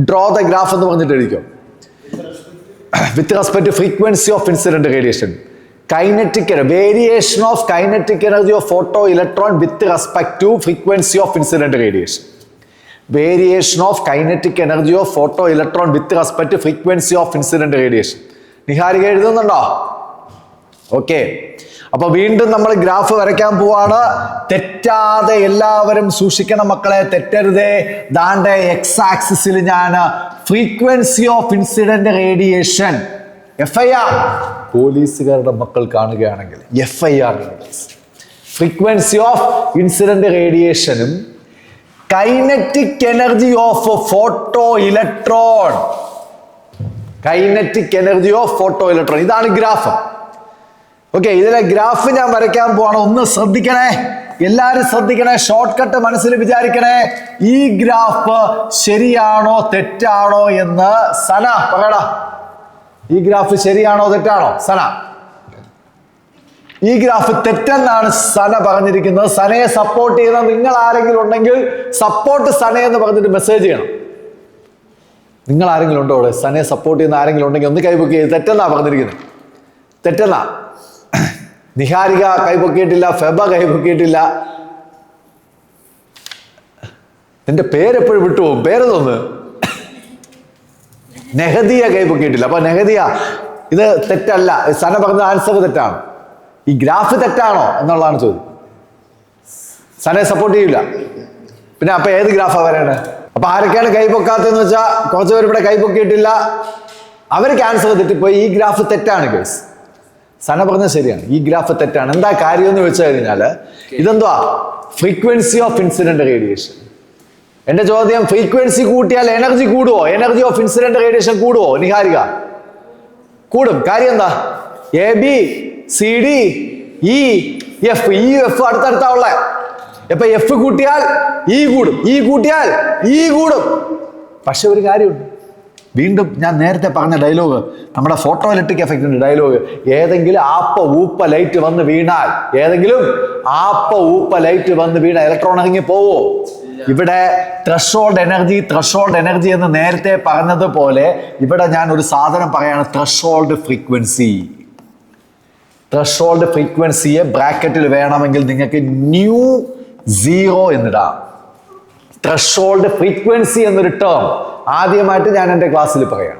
Draw the graph എന്ന് പറഞ്ഞിട്ട് എഴുതിക്കോ. With respect to frequency of incident radiation. Kinetic variation of kinetic energy of photo electron with respect to frequency of incident radiation. Variation of kinetic energy of photo electron with respect to frequency of incident radiation. Niharika എഴുതുന്നുണ്ടോ? Okay, അപ്പൊ വീണ്ടും നമ്മൾ graph വരയ്ക്കാൻ പോവാണ്. തെറ്റാതെ എല്ലാവരും സൂക്ഷിക്കണം മക്കളെ, തെറ്റരുതേ. ദാണ്ടെ എക്സ് ആക്സിസിൽ ഞാൻ frequency of incident radiation FIR, പോലീസുകാരുടെ മക്കൾ കാണുകയാണെങ്കിൽ FIR, ഫ്രീക്വൻസി ഓഫ് ഇൻസിഡന്റ് റേഡിയേഷനും kinetic energy of photo electron, kinetic energy of photo electron. ഇതാണ് ഗ്രാഫ്. ഓക്കെ, ഇതിലെ ഗ്രാഫ് ഞാൻ വരയ്ക്കാൻ പോവാണ്. ഒന്ന് ശ്രദ്ധിക്കണേ, എല്ലാവരും ശ്രദ്ധിക്കണേ. ഷോർട്ട് കട്ട് മനസ്സിൽ വിചാരിക്കണേ. ഈ ഗ്രാഫ് ശരിയാണോ തെറ്റാണോ എന്ന് സന പറയടാ. ഈ ഗ്രാഫ് ശരിയാണോ തെറ്റാണോ സന? ഈ ഗ്രാഫ് തെറ്റെന്നാണ് സന പറഞ്ഞിരിക്കുന്നത്. സനയെ സപ്പോർട്ട് ചെയ്യുന്ന നിങ്ങൾ ആരെങ്കിലും ഉണ്ടെങ്കിൽ സപ്പോർട്ട് സന എന്ന് പറഞ്ഞിട്ട് മെസ്സേജ് ചെയ്യണം. നിങ്ങൾ ആരെങ്കിലും ഉണ്ടോ അവിടെ? സനയെ സപ്പോർട്ട് ചെയ്യുന്ന ആരെങ്കിലും ഉണ്ടെങ്കിൽ ഒന്ന് കൈപൊക്കി. തെറ്റെന്നാ പറഞ്ഞിരിക്കുന്നത്, തെറ്റെന്നാ. നിഹാരിക കൈപൊക്കിയിട്ടില്ല, ഫെബ കൈപൊക്കിയിട്ടില്ല. നിന്റെ പേരെപ്പോഴും വിട്ടുപോകും. പേരൊന്ന് നെഹദിയ കൈപൊക്കിയിട്ടില്ല. അപ്പൊ നെഹദിയ, ഇത് തെറ്റല്ല. സന പറഞ്ഞ ആൻസർ തെറ്റാണ്. ഈ ഗ്രാഫ് തെറ്റാണോ എന്നുള്ളതാണ് ചോദ്യം. സനയെ സപ്പോർട്ട് ചെയ്യില്ല. പിന്നെ അപ്പൊ ഏത് ഗ്രാഫാ വരേണ്ടത്? അപ്പൊ ആരൊക്കെയാണ് കൈപൊക്കാത്തെന്ന് വെച്ചാൽ കുറച്ച് പേര് ഇവിടെ കൈപൊക്കിയിട്ടില്ല. അവർ ക്യാൻസർ തെറ്റിപ്പോയി. ഈ ഗ്രാഫ് തെറ്റാണ് ഗൈസ്. സന പറഞ്ഞത് ശരിയാണ്, ഈ ഗ്രാഫ് തെറ്റാണ്. എന്താ കാര്യം എന്ന് വെച്ച് കഴിഞ്ഞാൽ ഇതെന്തുവാ? Frequency of incident radiation. എന്റെ ചോദ്യം, ഫ്രീക്വൻസി കൂട്ടിയാൽ എനർജി കൂടുവോ? എനർജി ഓഫ് ഇൻസിഡന്റ് റേഡിയേഷൻ കൂടുവോ നിഹാരിക? കൂടും. കാര്യം എന്താ? ABCDEF, EF അടുത്തടുത്താ ഉള്ളേ. ഇപ്പൊ F കൂട്ടിയാൽ E കൂടും, E കൂട്ടിയാൽ E കൂടും. പക്ഷെ ഒരു കാര്യമുണ്ട്, വീണ്ടും ഞാൻ നേരത്തെ പറഞ്ഞ ഡയലോഗ്, നമ്മുടെ ഫോട്ടോ ഇലക്ട്രിക് എഫക്റ്റിന്റെ ഡയലോഗ്. ഏതെങ്കിലും ആപ്പ ഊപ്പ ലൈറ്റ് വന്ന് വീണാൽ, ഏതെങ്കിലും ആപ്പ ഊപ്പ ലൈറ്റ് വന്ന് വീണാൽ ഇലക്ട്രോൺ ഇറങ്ങി പോവോ? ഇവിടെ ത്രഷോൾഡ് എനർജി എന്ന് നേരത്തെ പറഞ്ഞതുപോലെ ഇവിടെ ഞാൻ ഒരു സാധനം പറയാണ്, ത്രഷോൾഡ് ഫ്രീക്വൻസി. ത്രഷോൾഡ് ഫ്രീക്വൻസിയെ ബ്രാക്കറ്റിൽ വേണമെങ്കിൽ നിങ്ങൾക്ക് ν0 എന്നിടാം. ത്രഷോൾഡ് ഫ്രീക്വൻസി എന്നൊരു ടേം ആദ്യമായിട്ട് ഞാൻ എൻ്റെ ക്ലാസ്സിൽ പറയാം.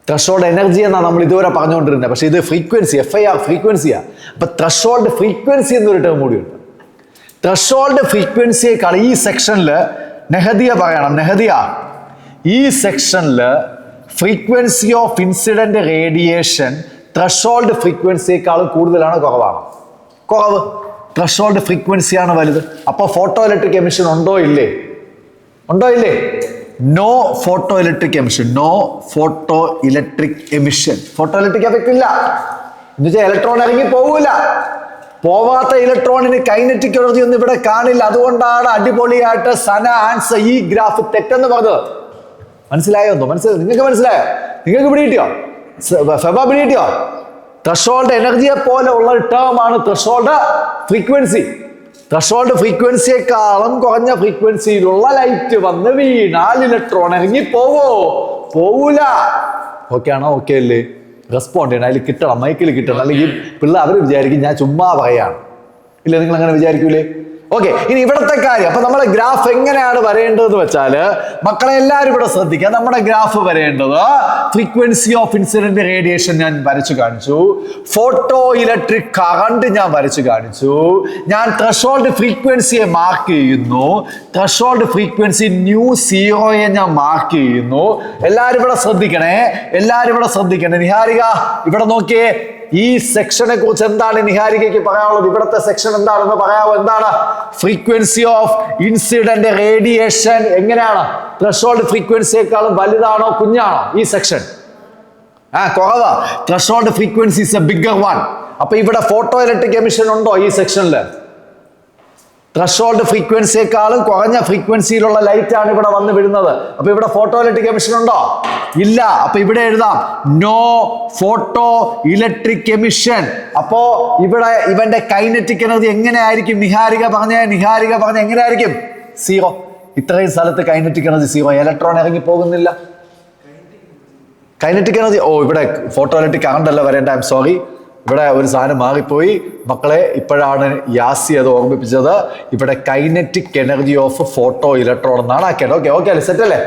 ത്രഷോൾഡ് എനർജി എന്നാണ് നമ്മൾ ഇതുവരെ പറഞ്ഞുകൊണ്ടിരുന്നത്. പക്ഷെ ഇത് ഫ്രീക്വൻസി, FIR ഫ്രീക്വൻസിയാ. അപ്പൊ ത്രഷോൾഡ് ഫ്രീക്വൻസി എന്നൊരു ടേം കൂടിയുണ്ട്. ത്രഷോൾഡ് ഫ്രീക്വൻസിയേക്കാൾ ഈ സെക്ഷനിൽ നെഹദിയ പറയണം. നെഹദിയ, ഈ സെക്ഷനിൽ frequency of incident radiation threshold ഫ്രീക്വൻസിയേക്കാളും കൂടുതലാണ് കുറവാണ്? കുറവ്. ത്രഷോൾഡ് ഫ്രീക്വൻസിയാണ് വലുത്. അപ്പൊ ഫോട്ടോ ഇലക്ട്രിക് എമിഷൻ ഉണ്ടോ ഇല്ലേ? ഉണ്ടോ ഇല്ലേ? No photo electric emission. No photo electric emission. Photo electric effect ഇല്ല എന്നുവെച്ചാൽ ഇലക്ട്രോൺ ഇറങ്ങി പോകൂല. പോവാത്ത ഇലക്ട്രോണിന് കൈനറ്റിക് എനർജി ഒന്നും ഇവിടെ കാണില്ല. അതുകൊണ്ടാണ് അടിപൊളിയായിട്ട് സന ആൻസർ ഈ ഗ്രാഫ് തെറ്റെന്ന് പറഞ്ഞത്. മനസ്സിലായോ? മനസ്സിലായോ? നിങ്ങൾക്ക് മനസ്സിലായോ? നിങ്ങൾക്ക് പിടികിട്ടിയോ? ഫെബ പിടികിട്ടിയോ? ത്രഷോൾഡ് എനർജിയെ പോലെ ഉള്ള ടേം ആണ് ത്രഷോൾഡ് ഫ്രീക്വൻസി. ത്രഷോൾഡ് ഫ്രീക്വൻസിയെക്കാളും കുറഞ്ഞ ഫ്രീക്വൻസിയിലുള്ള ലൈറ്റ് വന്ന് വീണാൽ ഇലക്ട്രോൺ ഇറങ്ങി പോവൂല. ഓക്കെ ആണോ? ഓക്കെ അല്ലേ? റെസ്പോണ്ട് ചെയ്യണം, അതിൽ കിട്ടണം, മൈക്കിൽ കിട്ടണം. അല്ലെങ്കിൽ പിള്ളേർ അവർ വിചാരിക്കും ഞാൻ ചുമ്മാ പറയാണ്. ഇല്ല, നിങ്ങൾ അങ്ങനെ വിചാരിക്കൂലേ? ഓക്കെ, ഇനി ഇവിടത്തെ കാര്യം. അപ്പൊ നമ്മളെ ഗ്രാഫ് എങ്ങനെയാണ് വരേണ്ടതെന്ന് വെച്ചാല് മക്കളെ എല്ലാവരും ഇവിടെ ശ്രദ്ധിക്കുക. നമ്മുടെ ഗ്രാഫ് വരേണ്ടത് ഫ്രീക്വൻസി ഓഫ് ഇൻസിഡന്റ് റേഡിയേഷൻ ഞാൻ വരച്ചു കാണിച്ചു, ഫോട്ടോ ഇലക്ട്രിക് കറണ്ട് ഞാൻ വരച്ചു കാണിച്ചു, ഞാൻ ത്രഷോൾഡ് ഫ്രീക്വൻസിയെ മാർക്ക് ചെയ്യുന്നു, ത്രഷോൾഡ് ഫ്രീക്വൻസി ν0 ഞാൻ മാർക്ക് ചെയ്യുന്നു. എല്ലാവരും ഇവിടെ ശ്രദ്ധിക്കണേ. നിഹാരിക ഇവിടെ നോക്കിയേ, ഈ സെക്ഷനെ കുറിച്ച് എന്താണ് നിഹാരികയ്ക്ക് പറയാനുള്ളത്? ഇവിടുത്തെ സെക്ഷൻ എന്താണെന്ന് പറയാമോ? എന്താണ്? ഫ്രീക്വൻസി ഓഫ് ഇൻസിഡന്റ് റേഡിയേഷൻ എങ്ങനെയാണ്? ത്രഷോൾഡ് ഫ്രീക്വൻസിയെക്കാളും വലുതാണോ കുഞ്ഞാണോ ഈ സെക്ഷൻ? കുറവാ. Threshold frequency is A bigger one. അപ്പൊ ഇവിടെ ഫോട്ടോ ഇലക്ട്രിക് എമിഷൻ ഉണ്ടോ ഈ സെക്ഷനിൽ? ത്രഷോൾഡ് ഫ്രീക്വൻസിയെക്കാളും കുറഞ്ഞ ഫ്രീക്വൻസിയിലുള്ള ലൈറ്റ് ആണ് ഇവിടെ വന്ന് വീഴുന്നത്. അപ്പൊ ഇവിടെ ഫോട്ടോ ഇലക്ട്രിക് എമിഷൻ ഉണ്ടോ? ഇല്ല. അപ്പൊ ഇവിടെ എഴുതാം നോ ഫോട്ടോ ഇലക്ട്രിക് എമിഷൻ. അപ്പോ ഇവിടെ ഇവന്റെ കൈനറ്റിക് എനർജി എങ്ങനെയായിരിക്കും? നിഹാരിക പറഞ്ഞ എങ്ങനെയായിരിക്കും? 0. ഇത്രയും സ്ഥലത്ത് കൈനറ്റിക് എനർജി 0. ഇലക്ട്രോൺ ഇറങ്ങി പോകുന്നില്ല. കൈനറ്റിക് എനർജി ഇവിടെ ഫോട്ടോ ഇലക്ട്രിക് കറണ്ട് അല്ല വരേണ്ട. ഐ എം സോറി, ഇവിടെ ഒരു സാധനം മാറിപ്പോയി മക്കളെ. ഇപ്പോഴാണ് യാസി അത് ഓർമ്മിപ്പിച്ചത്. ഇവിടെ kinetic energy of photo electron എന്നാണ് ആക്കിയത്. ഓക്കെ അല്ലേ? സെറ്റ് അല്ലേ?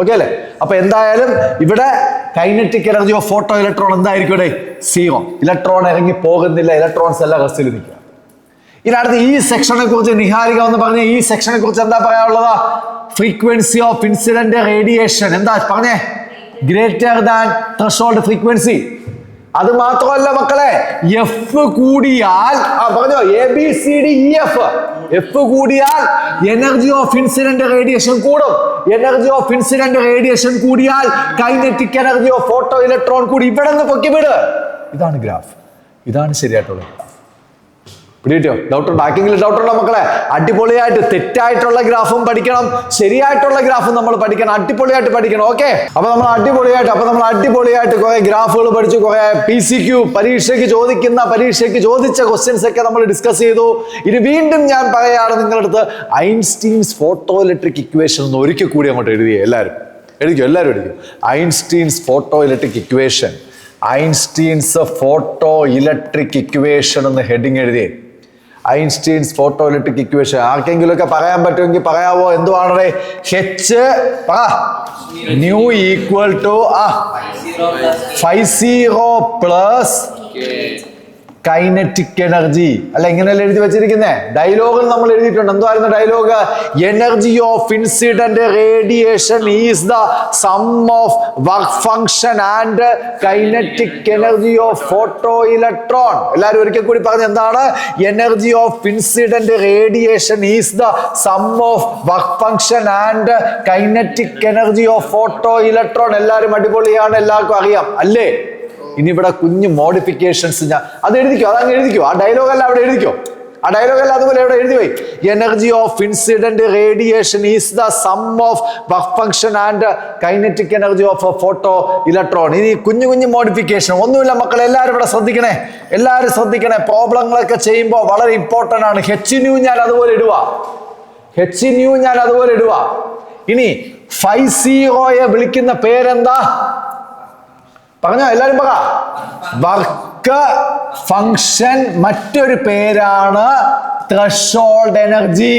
ഓക്കെ അല്ലേ? അപ്പൊ എന്തായാലും ഇവിടെ kinetic energy of photo electron എന്തായിരിക്കും? 0. ഇലക്ട്രോൺ ഇറങ്ങി പോകുന്നില്ല, ഇലക്ട്രോൺസ് എല്ലാം റെസ്റ്റിൽ നിൽക്കുക. ഇനി അടുത്ത് ഈ സെക്ഷനെ കുറിച്ച് നിഹാരിക ഒന്ന് പറഞ്ഞ. ഈ സെക്ഷനെ കുറിച്ച് എന്താ പറയാനുള്ളത്? ഫ്രീക്വൻസി ഓഫ് ഇൻസിഡന്റ് റേഡിയേഷൻ എന്താ പറഞ്ഞേ? Greater than threshold frequency. അത് മാത്രമല്ല മക്കളെ, എഫ് കൂടിയാൽ പറഞ്ഞോ, ABCDEF. എഫ് കൂടിയാൽ എനർജി ഓഫ് ഇൻസിഡന്റ് റേഡിയേഷൻ കൂടും. എനർജി ഓഫ് ഇൻസിഡന്റ് റേഡിയേഷൻ കൂടിയാൽ kinetic energy of photo electron കൂടി. ഇവിടെ നിന്ന് പൊക്കി വിട്. ഇതാണ് ഗ്രാഫ്. ഇതാണ് ശരിയായിട്ടുള്ളത്. പിടികിട്ടിയോ? ഡൗട്ടുണ്ടോ? ആർക്കെങ്കിലും ഡൗട്ടുണ്ടോ മക്കളെ? അടിപൊളിയായിട്ട് തെറ്റായിട്ടുള്ള ഗ്രാഫും പഠിക്കണം, ശരിയായിട്ടുള്ള ഗ്രാഫും നമ്മൾ പഠിക്കണം. അടിപൊളിയായിട്ട് പഠിക്കണം. ഓക്കെ, അപ്പൊ നമ്മൾ അടിപൊളിയായിട്ട് കുറെ ഗ്രാഫുകൾ പഠിച്ചു, കുറെ PCQ പരീക്ഷയ്ക്ക് ചോദിച്ച ക്വസ്റ്റ്യൻസ് ഒക്കെ നമ്മൾ ഡിസ്കസ് ചെയ്തു. ഇനി വീണ്ടും ഞാൻ പറയാണ് നിങ്ങളുടെ അടുത്ത്, ഐൻസ്റ്റീൻസ് ഫോട്ടോ ഇലക്ട്രിക് ഇക്വേഷൻ ഒന്ന് ഒരിക്കൽ കൂടി അങ്ങോട്ട് എഴുതിയേ. എല്ലാവരും എഴുതിക്കും. Einstein's photo electric equation, Einstein's photo electric equation എന്ന് ഹെഡിങ് എഴുതിയേ. ഐൻസ്റ്റീൻസ് ഫോട്ടോ ഇലക്ട്രിക് ഇക്വേഷൻ ആർക്കെങ്കിലും ഒക്കെ പറയാൻ പറ്റുമെങ്കിൽ പറയാവോ? എന്തുവാണേ? H nu equal to 50 plus kinetic energy. അല്ല, ഇങ്ങനെയല്ല എഴുതി വെച്ചിരിക്കുന്നേ. ഡയലോഗിൽ നമ്മൾ എഴുതിയിട്ടുണ്ട്. എന്തായിരുന്നു dialogue? Energy of incident radiation is the sum of work function and kinetic energy of photo electron. എല്ലാവരും ഒരിക്കൽ കൂടി പറഞ്ഞ എന്താണ്? Energy of incident radiation is the sum of work function and kinetic energy of photo electron. എല്ലാവരും അടിപൊളിയാണ്, എല്ലാവർക്കും അറിയാം അല്ലേ? ഇനി ഇവിടെ കുഞ്ഞു മോഡിഫിക്കേഷൻസ് ഞാൻ അത് എഴുതിക്കോ, അതങ്ങ് എഴുതിക്കോ. ആ ഡയലോഗ് അല്ല അവിടെ എഴുതിക്കോ. അതുപോലെ എവിടെ എഴുതി പോയി? Energy of incident radiation is the sum of work function and kinetic energy of photo electron. ഇനി കുഞ്ഞു മോഡിഫിക്കേഷൻ ഒന്നുമില്ല മക്കളെ. എല്ലാവരും ഇവിടെ ശ്രദ്ധിക്കണേ. പ്രോബ്ലങ്ങളൊക്കെ ചെയ്യുമ്പോൾ വളരെ ഇമ്പോർട്ടന്റ് ആണ്. HNU ഞാൻ അതുപോലെ ഇടുക. ഇനി 50 വിളിക്കുന്ന പേരെന്താ? പറഞ്ഞോ, എല്ലാരും പറ. Work function. മറ്റൊരു പേരാണ് ത്രഷോൾഡ് എനർജി.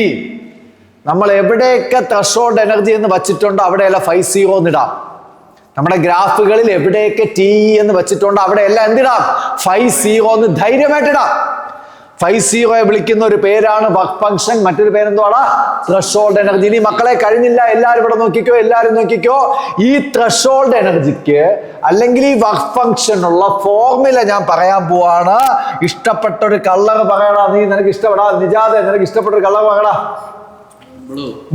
നമ്മൾ എവിടെയൊക്കെ ത്രഷോൾഡ് എനർജി എന്ന് വച്ചിട്ടുണ്ടോ അവിടെയെല്ലാം 50 എന്നിടാം. നമ്മുടെ ഗ്രാഫുകളിൽ എവിടെയൊക്കെ TE എന്ന് വച്ചിട്ടുണ്ടോ അവിടെയെല്ലാം എന്തിടാം? 50 എന്ന് ധൈര്യമായിട്ടിടാം. 50 വിളിക്കുന്ന ഒരു പേരാണ് വർക്ക് ഫംഗ്ഷൻ, മറ്റൊരു പേരെന്തുവാണ്? Threshold energy. ഇനി മക്കളെ കഴിഞ്ഞില്ല, എല്ലാവരും ഇവിടെ നോക്കിക്കോ. ഈ ത്രഷോൾഡ് എനർജിക്ക് അല്ലെങ്കിൽ ഈ വർക്ക് ഫംഗ്ഷനുള്ള ഫോർമുല ഞാൻ പറയാൻ പോവാണ്. ഇഷ്ടപ്പെട്ട ഒരു കളർ പറയടാ. നിനക്ക് ഇഷ്ടപ്പെടാ നിജാദെ, നിനക്ക് ഇഷ്ടപ്പെട്ട ഒരു കളർ പറയടാ.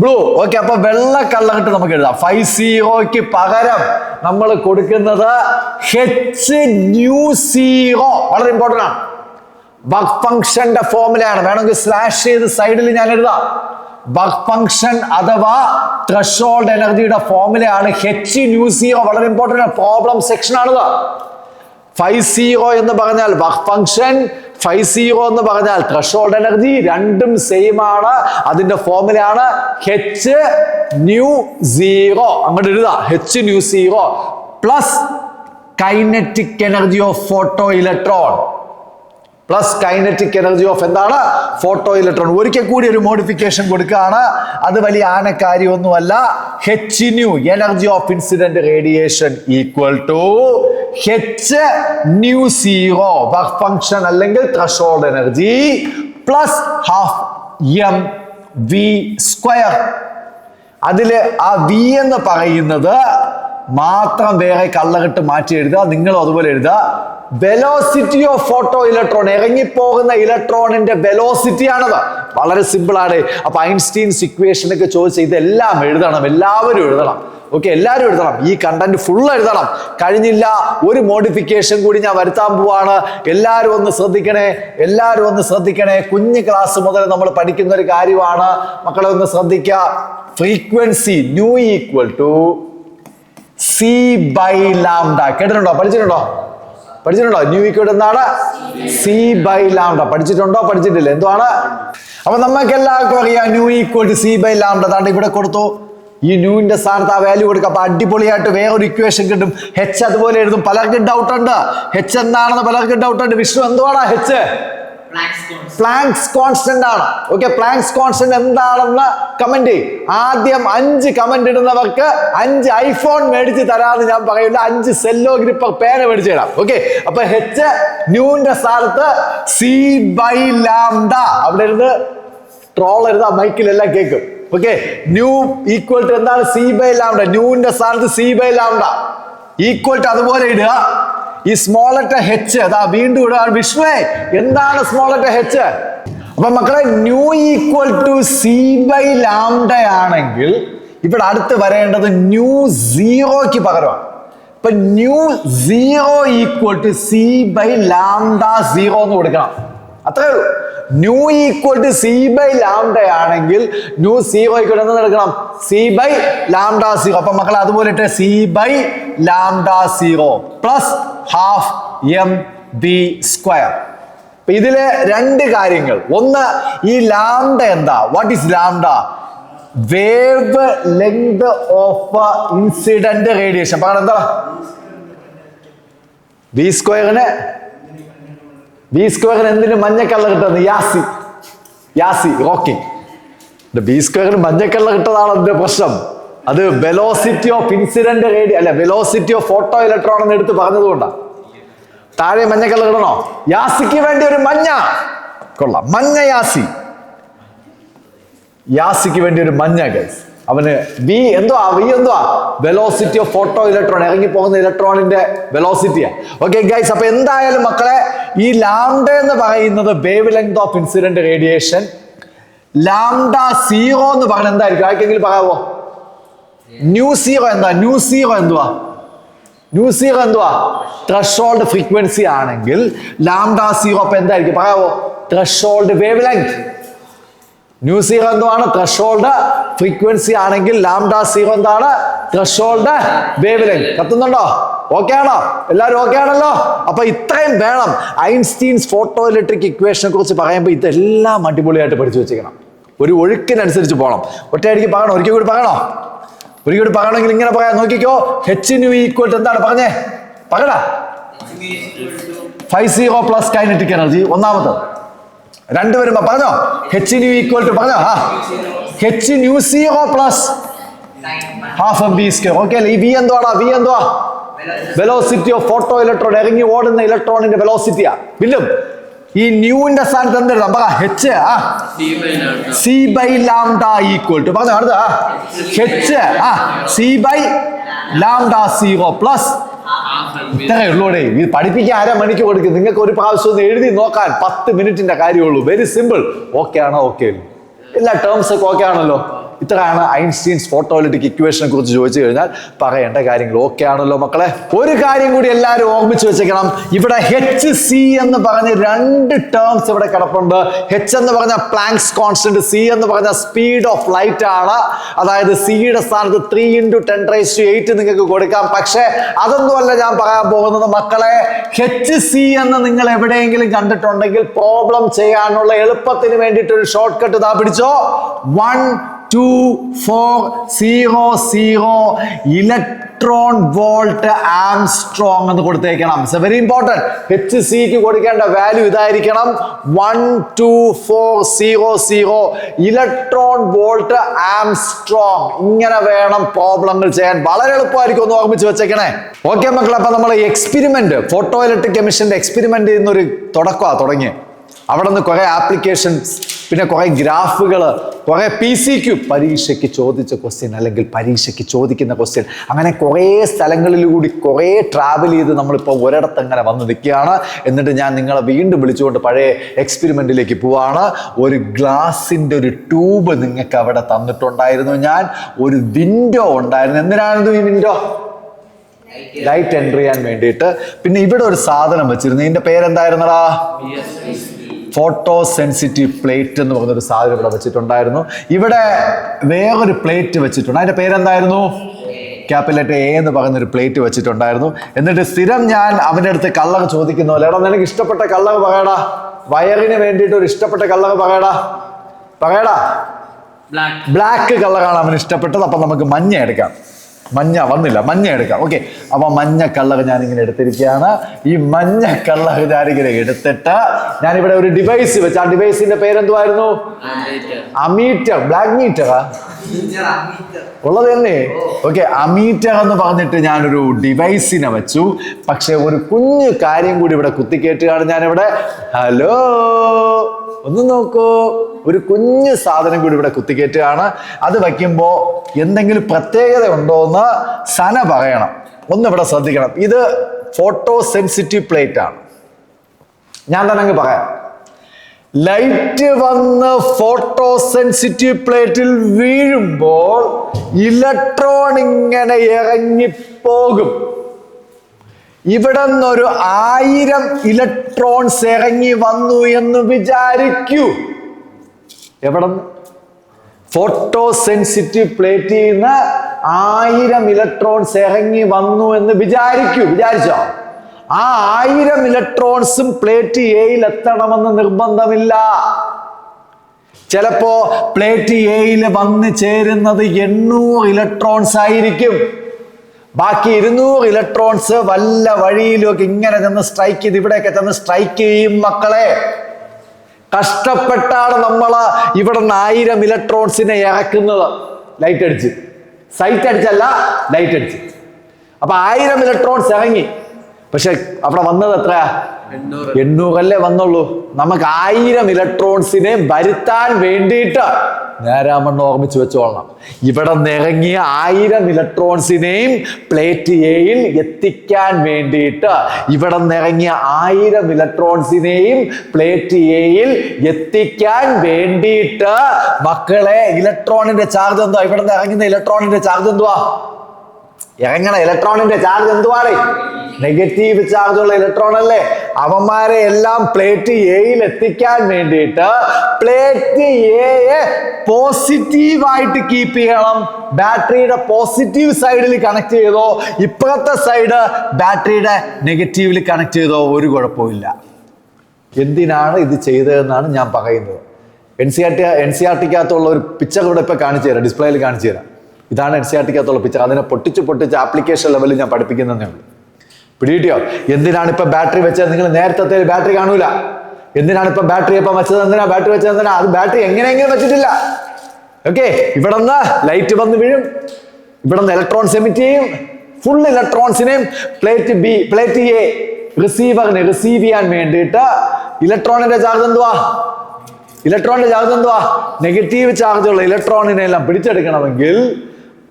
ബ്ലൂ. ഓക്കെ, അപ്പൊ വെള്ള കളറിട്ട് നമുക്ക് എഴുതാം. 50 പകരം നമ്മൾ കൊടുക്കുന്നത് HNu0. വളരെ ഇമ്പോർട്ടന്റ് ആണ്. വർക്ക് ഫംഗ്ഷന്റെ ഫോർമുലയാണ്. വേണമെങ്കിൽ സ്ലാഷ് ചെയ്ത് സൈഡിൽ ഞാൻ എഴുതാം. വർക്ക് ഫംഗ്ഷൻ അഥവാ ത്രഷോൾഡ് എനർജിയുടെ ഫോർമുലയാണ് HNu0. വളരെ ഇമ്പോർട്ടന്റ് പ്രോബ്ലം സെക്ഷൻ ആണിത്. 50 എന്ന് പറഞ്ഞാൽ വർക്ക് ഫംഗ്ഷൻ, Φ0 എന്ന് പറഞ്ഞാൽ ത്രെഷോൾഡ് എനർജി, രണ്ടും സെയിം ആണ്. അതിന്റെ ഫോർമുലയാണ് H nu 0. അങ്ങോട്ട് എഴുതാ H nu 0 plus kinetic energy of photo electron plus kinetic energy of എന്താണ് ഫോട്ടോ ഇലക്ട്രോൺ. ഒരിക്കൽ കൂടി ഒരു മോഡിഫിക്കേഷൻ കൊടുക്കുകയാണ്. അത് വലിയ ആനക്കാര്യമൊന്നുമല്ല. H nu energy of incident radiation equal to H nu 0 work function അല്ലെങ്കിൽ threshold energy plus half M V square. അതില് ആ വി എന്ന് പറയുന്നത് മാത്രം വേറെ കള്ളകെട്ട് മാറ്റി എഴുതുക. നിങ്ങളും അതുപോലെ എഴുതുക. വെലോസിറ്റി ഓഫ് ഫോട്ടോ ഇലക്ട്രോൺ, ഇറങ്ങിപ്പോകുന്ന ഇലക്ട്രോണിന്റെ വെലോസിറ്റി ആണത്. വളരെ സിമ്പിൾ ആണ്. അപ്പൊ ഐൻസ്റ്റീൻസ് ഇക്വേഷൻ ഒക്കെ ചോദിച്ച ഇതെല്ലാം എഴുതണം, എല്ലാവരും എഴുതണം. ഓക്കെ, എല്ലാവരും എഴുതണം. ഈ കണ്ടന്റ് ഫുൾ എഴുതണം. കഴിഞ്ഞില്ല, ഒരു മോഡിഫിക്കേഷൻ കൂടി ഞാൻ വരുത്താൻ പോവാണ്. എല്ലാവരും ഒന്ന് ശ്രദ്ധിക്കണേ, എല്ലാവരും ഒന്ന് ശ്രദ്ധിക്കണേ. കുഞ്ഞു ക്ലാസ് മുതൽ നമ്മൾ പഠിക്കുന്ന ഒരു കാര്യമാണ്. മക്കളെ ഒന്ന് ശ്രദ്ധിക്കുക. Frequency nu equal to C by lambda. കേട്ടിട്ടുണ്ടോ? പഠിച്ചിട്ടുണ്ടോ? ന്യൂ ഈക്വൽ എന്താണ്? C by lambda. പഠിച്ചിട്ടുണ്ടോ? പഠിച്ചിട്ടില്ല? എന്തുവാണ്? അപ്പൊ നമുക്ക് എല്ലാവർക്കും അറിയാം nu equal to C by lambda. അതാണ്ട് ഇവിടെ കൊടുത്തു. ഈ ന്യൂവിന്റെ സ്ഥാനത്ത് ആ വാല്യൂ കൊടുക്കുക. അപ്പൊ അടിപൊളിയായിട്ട് വേറൊരു ഇക്വേഷൻ കിട്ടും. H അതുപോലെ എഴുതും. പലർക്കും ഡൗട്ട് ഉണ്ട്. H എന്താണെന്ന് പലർക്കും ഡൗട്ട് ഉണ്ട്. വിഷ്ണു, എന്തുവാണ് H? പ്ലാങ്ക്സ് കോൺസ്റ്റന്റ് ആണ്. ഓക്കെ, പ്ലാങ്ക്സ് കോൺസ്റ്റന്റ് എന്താണെന്ന് കമന്റ് ചെയ്യും. ആദ്യം 5 കമന്റ് ഇടുന്നവർക്ക് 5 ഐഫോൺ മേടിച്ച് തരാമെന്ന് ഞാൻ പറയില്ല. 5 സെല്ലോ ഗ്രിപ്പർ പേന മേടിച്ച് തരാം. ഓക്കെ, അപ്പൊ H ന്യൂവിന്റെ സ്ഥാനത്ത് സി ബൈ ലാംഡ. അവിടെ ഇരുന്ന് ട്രോൾ എഴുതാ, മൈക്കിലെല്ലാം കേൾക്കും. ഓക്കെ, ന്യൂ ഈക്വൽ ടു എന്താണ്? C by lambda. ന്യൂവിന്റെ സ്ഥാനത്ത് C by lambda equal to അതുപോലെ ഇടുക. ഈ സ്മോൾ ലെറ്റർ H അതാ വീണ്ടും ഇടുക. വിഷ്ണുവേ, എന്താണ് സ്മോൾ ലെറ്റർ H? അപ്പൊ മക്കളെ, nu equal to C by lambda ആണെങ്കിൽ ഇവിടെ അടുത്ത് വരേണ്ടത് ന്യൂ 0ക്ക് പകരമാണ്. ഇപ്പൊ nu 0 equal to C by lambda 0 എന്ന് കൊടുക്കണം. അത്രേ ഉള്ളൂ. Nu equal to C by lambda ആണെങ്കിൽ ന്യൂ 0 ഈക്വൽ എന്ന് എടുക്കണം സി ബൈ ലാംഡ 0. അപ്പൊ മക്കളെ അതുപോലെ ഇട്ട് C by lambda 0 plus half M V square. ഇതില് 2 കാര്യങ്ങൾ. ഒന്ന്, ഈ ലാംഡ എന്താ? What is lambda? Wavelength of incident radiation. പറയാം എന്താ? ബി സ്ക്വയറിന് എന്തിനു മഞ്ഞ കളർ കിട്ടുന്നത്? യാസി റോക്കിംഗ്. ബി സ്ക്വയറിന് മഞ്ഞ കളർ കിട്ടതാണ് അതിന്റെ പ്രശ്നം. അത് velocity of incident velocity of photo electron എന്ന് എടുത്ത് പറഞ്ഞതുകൊണ്ടാണ്. താഴെ മഞ്ഞ കളർ ഇടണോ? യാസിക്ക് വേണ്ടി ഒരു മഞ്ഞ. കൊള്ളാം, മഞ്ഞ യാസിക്ക് വേണ്ടി ഒരു മഞ്ഞ. ഗൈസ്, അവന് വി എന്തുവാ? വെലോസിറ്റി ഓഫ് ഫോട്ടോ ഇലക്ട്രോൺ, ഇറങ്ങിപ്പോകുന്ന ഇലക്ട്രോണിന്റെ വെലോസിറ്റിയാ. ഓക്കെ ഗൈസ്, അപ്പൊ എന്തായാലും മക്കളെ, ഈ ലാംഡ എന്ന് പറയുന്നത് wave length of incident radiation. Lambda 0 എന്ന് പറഞ്ഞാൽ എന്തായിരിക്കും? ആർക്കെങ്കിലും പറയാവോ? ന്യൂ 0 എന്താ? ന്യൂ 0 എന്തുവാ? ത്രെഷോൾഡ് ഫ്രീക്വൻസി ആണെങ്കിൽ ലാംഡ 0 അപ്പൊ എന്തായിരിക്കും? പറയാവോ? Threshold wave length. ന്യൂ 0 എന്തുവാണ്? ത്രെഷോൾഡ് ഫ്രീക്വൻസി ആണെങ്കിൽ ലാംഡ 0 എന്താണ്? Threshold wavelength. കത്തുന്നുണ്ടോ? ഓക്കെ ആണോ? എല്ലാവരും ഓക്കെ ആണല്ലോ? അപ്പൊ ഇത്രയും വേണം. ഐൻസ്റ്റീൻസ് ഫോട്ടോ ഇലക്ട്രിക് ഇക്വേഷനെ കുറിച്ച് പറയുമ്പോൾ ഇതെല്ലാം അടിപൊളിയായിട്ട് പഠിച്ചു വെച്ചേക്കണം. ഒരു ഒഴുക്കിനനുസരിച്ച് പോകണം. ഒറ്റയടിക്ക് പറയണോ? ഒരിക്കൽ കൂടി പറയണമെങ്കിൽ ഇങ്ങനെ പറയാം. നോക്കിക്കോ, H nu ഈക്വൽ ടു എന്താണ്? പറയടാ. Φ0 പ്ലസ് കൈനറ്റിക് എനർജി. ഒന്നാമത്. 2 വരുമ്പോ പറഞ്ഞോ. H nu ഈക്വൽ ടു പറഞ്ഞോ. H nu 0 plus half M V square. Okay അല്ലേ? ഈ വി എന്തുവാ? വെലോസിറ്റി ഓഫ് ഫോട്ടോ ഇലക്ട്രോൺ, ഇറങ്ങി ഓടുന്ന ഇലക്ട്രോണിന്റെ വെലോസിറ്റിയാ. വില്ലും ഈ ന്യൂവിന്റെ സ്ഥാനത്ത് എന്തെഴുതാം? പറ. H C by lambda equal to പറഞ്ഞോ. അടുത്ത H C by lambda 0 plus. ഇത്രയേ ഉള്ളൂടെ. ഇത് പഠിപ്പിക്കാൻ 1/2 മണിക്ക് കൊടുക്കും. നിങ്ങൾക്ക് ഒരു പ്രാവശ്യം ഒന്ന് എഴുതി നോക്കാൻ 10 മിനിറ്റിന്റെ കാര്യമുള്ളൂ. Very simple. ഓക്കെ ആണോ? ഓക്കെ. എല്ലാ ടേംസ് ഒക്കെ ഓക്കെ ആണല്ലോ? ഇത്രയാണ് ഐൻസ്റ്റീൻസ് ഫോട്ടോലിറ്റിക് ഇക്വേഷനെ കുറിച്ച് ചോദിച്ചു കഴിഞ്ഞാൽ പറയേണ്ട കാര്യങ്ങൾ. ഓക്കെ ആണല്ലോ മക്കളെ? ഒരു കാര്യം കൂടി എല്ലാവരും ഓർമ്മിച്ച് വെച്ചേക്കണം. ഇവിടെ HC എന്ന് പറഞ്ഞ രണ്ട് ടേംസ് ഇവിടെ കിടപ്പുണ്ട്. H എന്ന് പറഞ്ഞ പ്ലാങ്ക്സ് കോൺസ്റ്റന്റ്, C എന്ന് പറഞ്ഞ സ്പീഡ് ഓഫ് ലൈറ്റ് ആണ്. അതായത് സിയുടെ സ്ഥാനത്ത് 3 × 10⁸ നിങ്ങൾക്ക് കൊടുക്കാം. പക്ഷെ അതൊന്നുമല്ല ഞാൻ പറയാൻ പോകുന്നത് മക്കളെ. HC എന്ന് നിങ്ങൾ എവിടെയെങ്കിലും കണ്ടിട്ടുണ്ടെങ്കിൽ പ്രോബ്ലം ചെയ്യാനുള്ള എളുപ്പത്തിന് വേണ്ടിയിട്ട് ഒരു ഷോർട്ട് കട്ട് ഇതാ പിടിച്ചോ. 1 2 4 0 0 ഇലക്ട്രോൺ വോൾട്ട് ആംസ്ട്രോങ് എന്ന് കൊടുത്തേക്കണം. It's very important. HCക്ക് കൊടുക്കേണ്ട വാല്യൂ ഇതായിരിക്കണം. 1 2 4 0 0 ഇലക്ട്രോൺ വോൾട്ട് ആംസ്ട്രോങ്. ഇങ്ങനെ വേണം പ്രോബ്ലങ്ങൾ ചെയ്യാൻ. വളരെ എളുപ്പമായിരിക്കും. ഒന്ന് ഓർമ്മിച്ച് വെച്ചേക്കണേ. ഓക്കെ മക്കളെ, അപ്പൊ നമ്മൾ എക്സ്പെരിമെന്റ്, ഫോട്ടോ ഇലക്ട്രിക് എമിഷന്റെ എക്സ്പെരിമെന്റ് ചെയ്യുന്നൊരു തുടങ്ങി. അവിടെ നിന്ന് കുറെ ആപ്ലിക്കേഷൻസ്, പിന്നെ കുറെ ഗ്രാഫുകൾ, കുറെ PCQ പരീക്ഷയ്ക്ക് ചോദിച്ച ക്വസ്റ്റ്യൻ അല്ലെങ്കിൽ പരീക്ഷയ്ക്ക് ചോദിക്കുന്ന ക്വസ്റ്റ്യൻ, അങ്ങനെ കുറേ സ്ഥലങ്ങളിലൂടെ കുറേ ട്രാവൽ ചെയ്ത് നമ്മളിപ്പോൾ ഒരിടത്ത് അങ്ങനെ വന്ന് നിൽക്കുകയാണ്. എന്നിട്ട് ഞാൻ നിങ്ങളെ വീണ്ടും വിളിച്ചുകൊണ്ട് പഴയ എക്സ്പെരിമെന്റിലേക്ക് പോവാണ്. ഒരു ഗ്ലാസിന്റെ ഒരു ട്യൂബ് നിങ്ങൾക്ക് അവിടെ തന്നിട്ടുണ്ടായിരുന്നു. ഞാൻ ഒരു വിൻഡോ ഉണ്ടായിരുന്നു. എന്തിനായിരുന്നു ഈ വിൻഡോ? ലൈറ്റ് എൻട്രി ചെയ്യാൻ വേണ്ടിയിട്ട്. പിന്നെ ഇവിടെ ഒരു സാധനം വെച്ചിരുന്നു. ഇതിന്റെ പേരെന്തായിരുന്നടാ? ഫോട്ടോ സെൻസിറ്റീവ് പ്ലേറ്റ് എന്ന് പറഞ്ഞൊരു സാധനം ഇവിടെ വെച്ചിട്ടുണ്ടായിരുന്നു. ഇവിടെ വേറൊരു പ്ലേറ്റ് വെച്ചിട്ടുണ്ട്. അതിന്റെ പേരെന്തായിരുന്നു? ക്യാപിറ്റൽ A എന്ന് പറയുന്നൊരു പ്ലേറ്റ് വെച്ചിട്ടുണ്ടായിരുന്നു. എന്നിട്ട് സ്ഥിരം ഞാൻ അവൻ്റെ അടുത്ത് കളർ ചോദിക്കുന്ന പോലെ, എടാ നിനക്ക് ഇഷ്ടപ്പെട്ട കളർ പറയടാ, വയറിന് വേണ്ടിയിട്ട് ഒരു ഇഷ്ടപ്പെട്ട കളർ പറയടാ. ബ്ലാക്ക് കളറാണ് അവന് ഇഷ്ടപ്പെട്ടത്. അപ്പൊ നമുക്ക് മഞ്ഞ എടുക്കാം. മഞ്ഞ വന്നില്ല, മഞ്ഞ എടുക്കാം. ഓക്കെ, അപ്പൊ മഞ്ഞ കളർ ഞാനിങ്ങനെ എടുത്തിരിക്കുകയാണ്. ഈ മഞ്ഞ കളർ ഞാനിങ്ങനെ എടുത്തിട്ട് ഞാനിവിടെ ഒരു ഡിവൈസ് വെച്ച്, ആ ഡിവൈസിന്റെ പേരെന്തുവായിരുന്നു? അമീറ്റർ. ബ്ലാക്ക് മീറ്ററാ ഉള്ളത് തന്നെ. ഓക്കെ, അമീറ്റർ എന്ന് പറഞ്ഞിട്ട് ഞാനൊരു ഡിവൈസിനെ വെച്ചു. പക്ഷെ ഒരു കുഞ്ഞു കാര്യം കൂടി ഇവിടെ കുത്തിക്കേറ്റുകയാണ് ഞാനിവിടെ. ഹലോ, ഒന്ന് നോക്കൂ, ഒരു കുഞ്ഞു സാധനം കൂടി ഇവിടെ കുത്തിക്കേറ്റുകയാണ്. അത് വയ്ക്കുമ്പോ എന്തെങ്കിലും പ്രത്യേകത ഉണ്ടോ എന്ന് സന പറയണം. ഒന്ന് ഇവിടെ ശ്രദ്ധിക്കണം. ഇത് ഫോട്ടോ സെൻസിറ്റീവ് പ്ലേറ്റ് ആണ്. ഞാൻ തന്നെ അങ്ങ് പറയാം. ലൈറ്റ് വന്ന് ഫോട്ടോ സെൻസിറ്റീവ് പ്ലേറ്റിൽ വീഴുമ്പോൾ ഇലക്ട്രോൺ ഇങ്ങനെ ഇറങ്ങിപ്പോകും. ഇവിടെ നിന്നൊരു 1000 ഇലക്ട്രോൺസ് ഇറങ്ങി വന്നു എന്ന് വിചാരിക്കൂ. എവിടെ? ഫോട്ടോ സെൻസിറ്റീവ് പ്ലേറ്റിൽ നിന്ന് 1000 ഇലക്ട്രോൺസ് ഇറങ്ങി വന്നു എന്ന് വിചാരിച്ചോ? ആ 1000 ഇലക്ട്രോൺസും പ്ലേറ്റ് Aയിൽ എത്തണമെന്ന് നിർബന്ധമില്ല. ചിലപ്പോ പ്ലേറ്റ് Aയിൽ വന്ന് ചേരുന്നത് 800 ഇലക്ട്രോൺസ് ആയിരിക്കും. ബാക്കി 200 ഇലക്ട്രോൺസ് വല്ല വഴിയിലൊക്കെ ഇങ്ങനെ ചെന്ന് സ്ട്രൈക്ക് ചെയ്ത് ഇവിടെയൊക്കെ ചെന്ന് സ്ട്രൈക്ക് ചെയ്യും മക്കളെ. കഷ്ടപ്പെട്ടാണ് നമ്മൾ ഇവിടെ 1000 ഇലക്ട്രോൺസിനെ ഇറക്കുന്നത്. ലൈറ്റ് അടിച്ച്, സൈറ്റ് അടിച്ചല്ല, ലൈറ്റ് അടിച്ച്. അപ്പൊ 1000 ഇലക്ട്രോൺസ് ഇറങ്ങി. പക്ഷെ അവിടെ വന്നത് എത്രയാ? 800 അല്ലേ വന്നുള്ളൂ. നമുക്ക് 1000 ഇലക്ട്രോൺസിനെ വരുത്താൻ വേണ്ടിയിട്ട് നേരാമണ്ണം ഓർമ്മിച്ച് വെച്ചോളണം. ഇവിടെ നിറങ്ങിയ 1000 ഇലക്ട്രോൺസിനെയും പ്ലേറ്റ് Aയിൽ എത്തിക്കാൻ വേണ്ടിയിട്ട്, ഇവിടെ നിറങ്ങിയ 1000 ഇലക്ട്രോൺസിനെയും പ്ലേറ്റ് Aയിൽ എത്തിക്കാൻ വേണ്ടിയിട്ട് മക്കളെ ഇലക്ട്രോണിന്റെ ചാർജ് എന്തുവാ? ഇവിടെ നിന്ന് ഇറങ്ങുന്ന ഇലക്ട്രോണിന്റെ ചാർജ് എന്തുവാ? ഇറങ്ങണ ഇലക്ട്രോണിന്റെ ചാർജ് എന്തുവാണ്? നെഗറ്റീവ് ചാർജുള്ള ഇലക്ട്രോൺ അല്ലേ? അവന്മാരെ എല്ലാം പ്ലേറ്റ് Aയിൽ എത്തിക്കാൻ വേണ്ടിയിട്ട് പ്ലേറ്റ് Aയെ പോസിറ്റീവായിട്ട് കീപ്പ് ചെയ്യണം. ബാറ്ററിയുടെ പോസിറ്റീവ് സൈഡിൽ കണക്ട് ചെയ്തോ, ഇപ്പുറത്തെ സൈഡ് ബാറ്ററിയുടെ നെഗറ്റീവിൽ കണക്ട് ചെയ്തോ ഒരു കുഴപ്പമില്ല. എന്തിനാണ് ഇത് ചെയ്തതെന്നാണ് ഞാൻ പറയുന്നത്. NCERT-ക്കകത്തുള്ള ഒരു പിക്ചർ ഇവിടെ ഇപ്പൊ കാണിച്ചു തരാം, ഡിസ്പ്ലേയിൽ കാണിച്ചു തരാം. ഇതാണ് NCERT-ക്കകത്തുള്ള പിക്ചർ. അതിനെ പൊട്ടിച്ച് ആപ്ലിക്കേഷൻ ലെവലിൽ ഞാൻ പഠിപ്പിക്കുന്നതേ ഉള്ളൂ. പിടികിട്ടിയോ? എന്തിനാണ് ഇപ്പൊ ബാറ്ററി വെച്ചത്? നിങ്ങൾ നേരത്തെ ബാറ്ററി കാണൂല. എന്തിനാണ് ഇപ്പൊ ബാറ്ററി ഇപ്പം വെച്ചത്? എന്തിനാ ബാറ്ററി വെച്ചത്? എന്തിനാ? അത് ബാറ്ററി എങ്ങനെയെങ്കിലും വെച്ചിട്ടില്ല. ഓക്കെ, ഇവിടെ നിന്ന് ലൈറ്റ് വന്ന് വീഴും, ഇവിടെ നിന്ന് ഇലക്ട്രോൺസ് എമിറ്റ് ചെയ്യും. ഫുൾ ഇലക്ട്രോൺസിനെയും പ്ലേറ്റ് A റിസീവറിന് റിസീവ് ചെയ്യാൻ വേണ്ടിയിട്ട് ഇലക്ട്രോണിന്റെ ചാർജ് എന്തുവാ? നെഗറ്റീവ് ചാർജുള്ള ഇലക്ട്രോണിനെ എല്ലാം പിടിച്ചെടുക്കണമെങ്കിൽ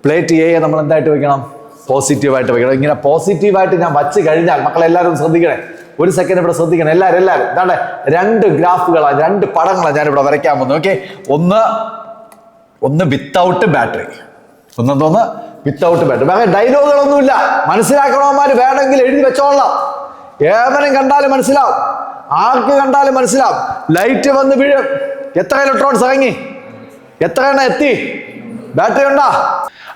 പ്ലേറ്റ് Aയെ നമ്മൾ എന്തായിട്ട് വെക്കണം? പോസിറ്റീവായിട്ട് വെക്കണം. ഇങ്ങനെ പോസിറ്റീവായിട്ട് ഞാൻ വച്ച് കഴിഞ്ഞാൽ മക്കളെല്ലാവരും ശ്രദ്ധിക്കണേ. ഒരു സെക്കൻഡ് ഇവിടെ ശ്രദ്ധിക്കണം എല്ലാവരും. ഇതാണ് 2 ഗ്രാഫുകളാണ്, 2 പടങ്ങളാണ് ഞാനിവിടെ വരയ്ക്കാൻ പോകുന്നത്. ഓക്കെ, ഒന്ന് ഒന്ന് വിത്തൗട്ട് ബാറ്ററി, ഒന്നെന്തോന്ന് വിത്തൗട്ട് ബാറ്ററി. വേറെ ഡയലോഗുകളൊന്നുമില്ല. മനസ്സിലാക്കണവന്മാര് വേണമെങ്കിൽ എഴുതി വെച്ചോളാം. ഏവനും കണ്ടാലും മനസ്സിലാവും, ആർക്ക് കണ്ടാലും മനസ്സിലാവും. ലൈറ്റ് വന്ന് വീഴും. എത്ര ഇലക്ട്രോൺസ് ഇറങ്ങി, എത്ര എണ്ണം എത്തി, ബാറ്ററി ഉണ്ടാ.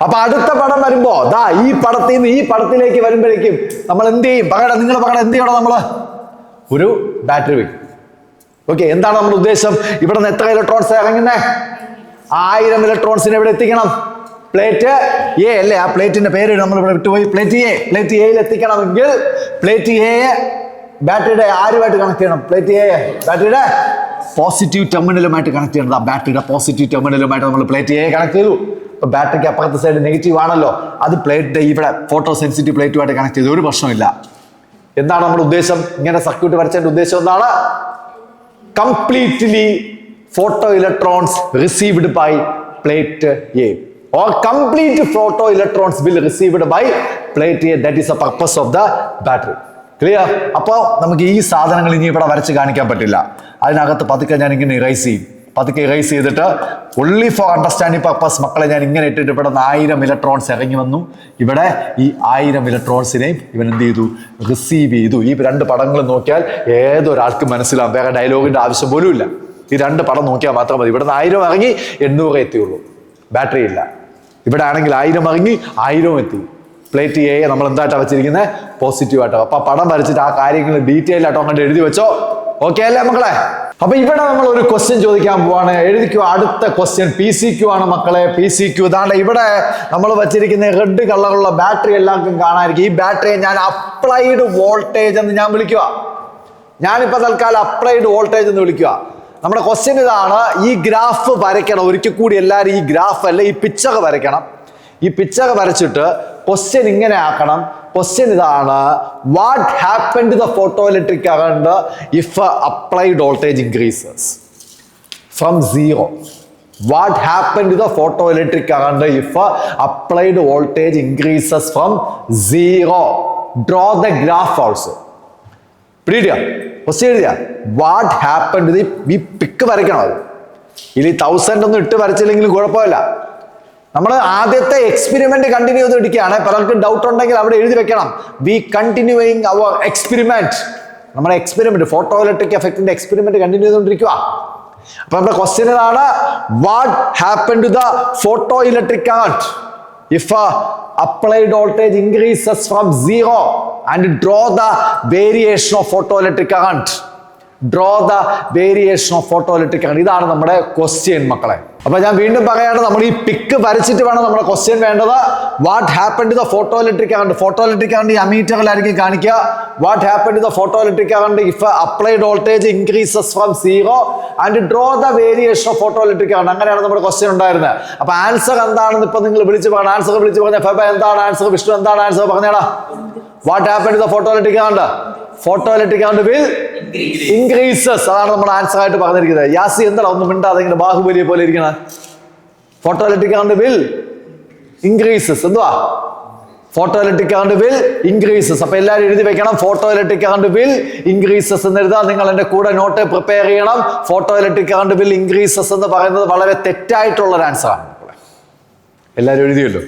അപ്പൊ അടുത്ത പടം വരുമ്പോ ദാ ഈ പടത്തിൽ നിന്ന് ഈ പടത്തിലേക്ക് വരുമ്പോഴേക്കും നമ്മൾ എന്ത് ചെയ്യും? നിങ്ങൾ പറയണം എന്ത് ചെയ്യണം? നമ്മള് ഒരു ബാറ്ററി വെക്കും. ഓക്കെ, എന്താണ് നമ്മുടെ ഉദ്ദേശം? ഇവിടെ നിന്ന് എത്ര ഇലക്ട്രോൺസ് ഇറങ്ങുന്നേ? 1000 ഇലക്ട്രോൺസിനെ ഇവിടെ എത്തിക്കണം. പ്ലേറ്റ് എ അല്ലേ? ആ പ്ലേറ്റിന്റെ പേര് നമ്മൾ ഇവിടെ വിട്ടുപോയി. പ്ലേറ്റ് എയിൽ എത്തിക്കണമെങ്കിൽ പ്ലേറ്റ് എ ബാറ്ററിയുടെ ആരുമായിട്ട് കണക്ട് ചെയ്യണം? പ്ലേറ്റ് എ ബാറ്ററിയുടെ പോസിറ്റീവ് ടെർമിനലുമായിട്ട് കണക്ട് ചെയ്യണം. ആ ബാറ്ററിയുടെ പോസിറ്റീവ് ടെർമിനലുമായിട്ട് നമ്മൾ പ്ലേറ്റ് എ കണക്ട് ചെയ്തു. ഇപ്പൊ ബാറ്ററിക്ക് അപ്പുറത്തെ സൈഡ് നെഗറ്റീവ് ആണല്ലോ, അത് പ്ലേറ്റ് ഇവിടെ ഫോട്ടോ സെൻസിറ്റീവ് പ്ലേറ്റുമായിട്ട് കണക്ട് ചെയ്തു. ഒരു പ്രശ്നമില്ല. എന്താണ് നമ്മുടെ ഉദ്ദേശം? ഇങ്ങനെ സർക്യൂട്ട് വരച്ചതിന്റെ ഉദ്ദേശം എന്താണ്? Completely photo electrons received by plate A, or complete photo electrons will received by plate A. That is the purpose of the battery. Clear? അപ്പോൾ നമുക്ക് ഈ സാധനങ്ങൾ ഇനി ഇവിടെ വരച്ച് കാണിക്കാൻ പറ്റില്ല. അതിനകത്ത് പതുക്കെ ഞാൻ ഇങ്ങനെ ഇറേസ് ചെയ്യും. പതുക്കെ ഇറേസ് ചെയ്തിട്ട് only for understanding purpose മക്കളെ ഞാൻ ഇങ്ങനെ ഇട്ടിട്ട് ഇവിടെ 1000 ഇലക്ട്രോൺസ് ഇറങ്ങി വന്നു. ഇവിടെ ഈ 1000 ഇലക്ട്രോൺസിനെയും ഇവൻ എന്ത് ചെയ്തു? റിസീവ് ചെയ്തു. ഈ രണ്ട് പടങ്ങൾ നോക്കിയാൽ ഏതൊരാൾക്ക് മനസ്സിലാവും. വേറെ ഡയലോഗിന്റെ ആവശ്യം പോലും ഇല്ല. ഈ രണ്ട് പടം നോക്കിയാൽ മാത്രം മതി. ഇവിടെ 1000 ഇറങ്ങി 800 എത്തിയുള്ളൂ, ബാറ്ററി ഇല്ല. ഇവിടെ ആണെങ്കിൽ 1000 ഇറങ്ങി 1000 എത്തി. പ്ലേറ്റ് എ നമ്മൾ എന്തായിട്ടാണ് വെച്ചിരിക്കുന്നത്? പോസിറ്റീവ് ആയിട്ടോ. അപ്പൊ പടം വരച്ചിട്ട് ആ കാര്യങ്ങൾ ഡീറ്റെയിൽ ആയിട്ടോ അങ്ങോട്ട് എഴുതി വെച്ചോ. ഓക്കെ അല്ലേ മക്കളെ? അപ്പൊ ഇവിടെ നമ്മൾ ഒരു ക്വസ്റ്റ്യൻ ചോദിക്കാൻ പോവാണ്. എഴുതിക്കോ. അടുത്ത ക്വസ്റ്റ്യൻ PCQ ആണ് മക്കളെ. PCQ ഇതാണ്ട് ഇവിടെ നമ്മൾ വെച്ചിരിക്കുന്ന റെഡ് കളറുള്ള ബാറ്ററി എല്ലാവർക്കും കാണാതിരിക്കും. ഈ ബാറ്ററിയെ ഞാൻ അപ്ലൈഡ് വോൾട്ടേജ് എന്ന് ഞാൻ വിളിക്കുക. ഞാനിപ്പോ തൽക്കാലം അപ്ലൈഡ് വോൾട്ടേജ് എന്ന് വിളിക്കുക. നമ്മുടെ ക്വസ്റ്റ്യൻ ഇതാണ്. ഈ ഗ്രാഫ് വരയ്ക്കണം. ഒരിക്കൽ കൂടി എല്ലാവരും ഈ ഗ്രാഫ് അല്ല, ഈ പിക്ചർ വരയ്ക്കണം. ഈ പിക്ചർ വരച്ചിട്ട് ക്വസ്റ്റ്യൻ ഇങ്ങനെ ആക്കണം. ക്വസ്റ്റ്യൻ ഇതാണ്: what happen to the photo electric current if applied voltage increases from 0? What happen to the photo electric current if applied voltage increases from 0? Draw the graph also. പിടിക്കുക. Question എഴുതിയ what happen to ഈ pic വരയ്ക്കണം. അത് ഇനി 1000 ഒന്നും ഇട്ട് വരച്ചില്ലെങ്കിലും കുഴപ്പമില്ല. നമ്മൾ ആദ്യത്തെ എക്സ്പെരിമെന്റ് കണ്ടിന്യൂ ചെയ്ത് ഇടിക്കുകയാണ്. പലർക്കും ഡൗട്ട് ഉണ്ടെങ്കിൽ അവിടെ എഴുതി വെക്കണം. We continuing our experiment. നമ്മുടെ എക്സ്പെരിമെന്റ് ഫോട്ടോ ഇലക്ട്രിക് എഫക്റ്റിന്റെ എക്സ്പെരിമെന്റ് കണ്ടിന്യൂ ചെയ്തുകൊണ്ടിരിക്കുക. അപ്പൊ നമ്മുടെ ക്വസ്റ്റ്യൻ ഇതാണ്: what happen to the photo electric current if applied voltage increases from 0 and draw the variation of photoelectric current. Draw the variation of photoelectric current. ഇതാണ് നമ്മുടെ question മക്കളെ. അപ്പൊ ഞാൻ വീണ്ടും പറയാണ്, നമ്മൾ ഈ പിക്ക് വരച്ചിട്ട് വേണം നമ്മുടെ ക്വസ്റ്റ്യൻ വേണ്ടത്. What happen to the photo electric current. Photo electric current ഈ അമീറ്ററിലായിരിക്കും കാണിക്കുക. What happen to the photo electric current if applied voltage increases from 0 and draw the variation of photo electric current. അങ്ങനെയാണ് നമ്മുടെ question ഉണ്ടായിരുന്നത്. അപ്പൊ answer എന്താണെന്ന് ഇപ്പൊ നിങ്ങൾ വിളിച്ച് പറഞ്ഞു. ആൻസർ വിളിച്ച് പറഞ്ഞ ഫെബ എന്താണ് ആൻസർ? വിഷ്ണു എന്താണ് ആൻസർ? പറഞ്ഞേടാ. What happen to the photo electric current? Photo electric current will increases. അതാണ് നമ്മുടെ ആൻസർ ആയിട്ട് പറഞ്ഞിരിക്കുന്നത്. യാസി എന്താണ് ഒന്നും മിണ്ടാതെ ഇങ്ങനെ ബാഹുബലിയെ പോലെ ഇരിക്കണ? Photo electric current will increases. എന്തുവാ? Photo electric current will increases. അപ്പൊ എല്ലാവരും എഴുതി വെക്കണം. Photo electric current will increases എന്ന് എഴുതാം. നിങ്ങൾ എന്റെ കൂടെ നോട്ട് പ്രിപ്പയർ ചെയ്യണം. Photo electric current will increases എന്ന് പറയുന്നത് വളരെ തെറ്റായിട്ടുള്ള ഒരു ആൻസർ ആണ്. എല്ലാവരും എഴുതിയല്ലോ,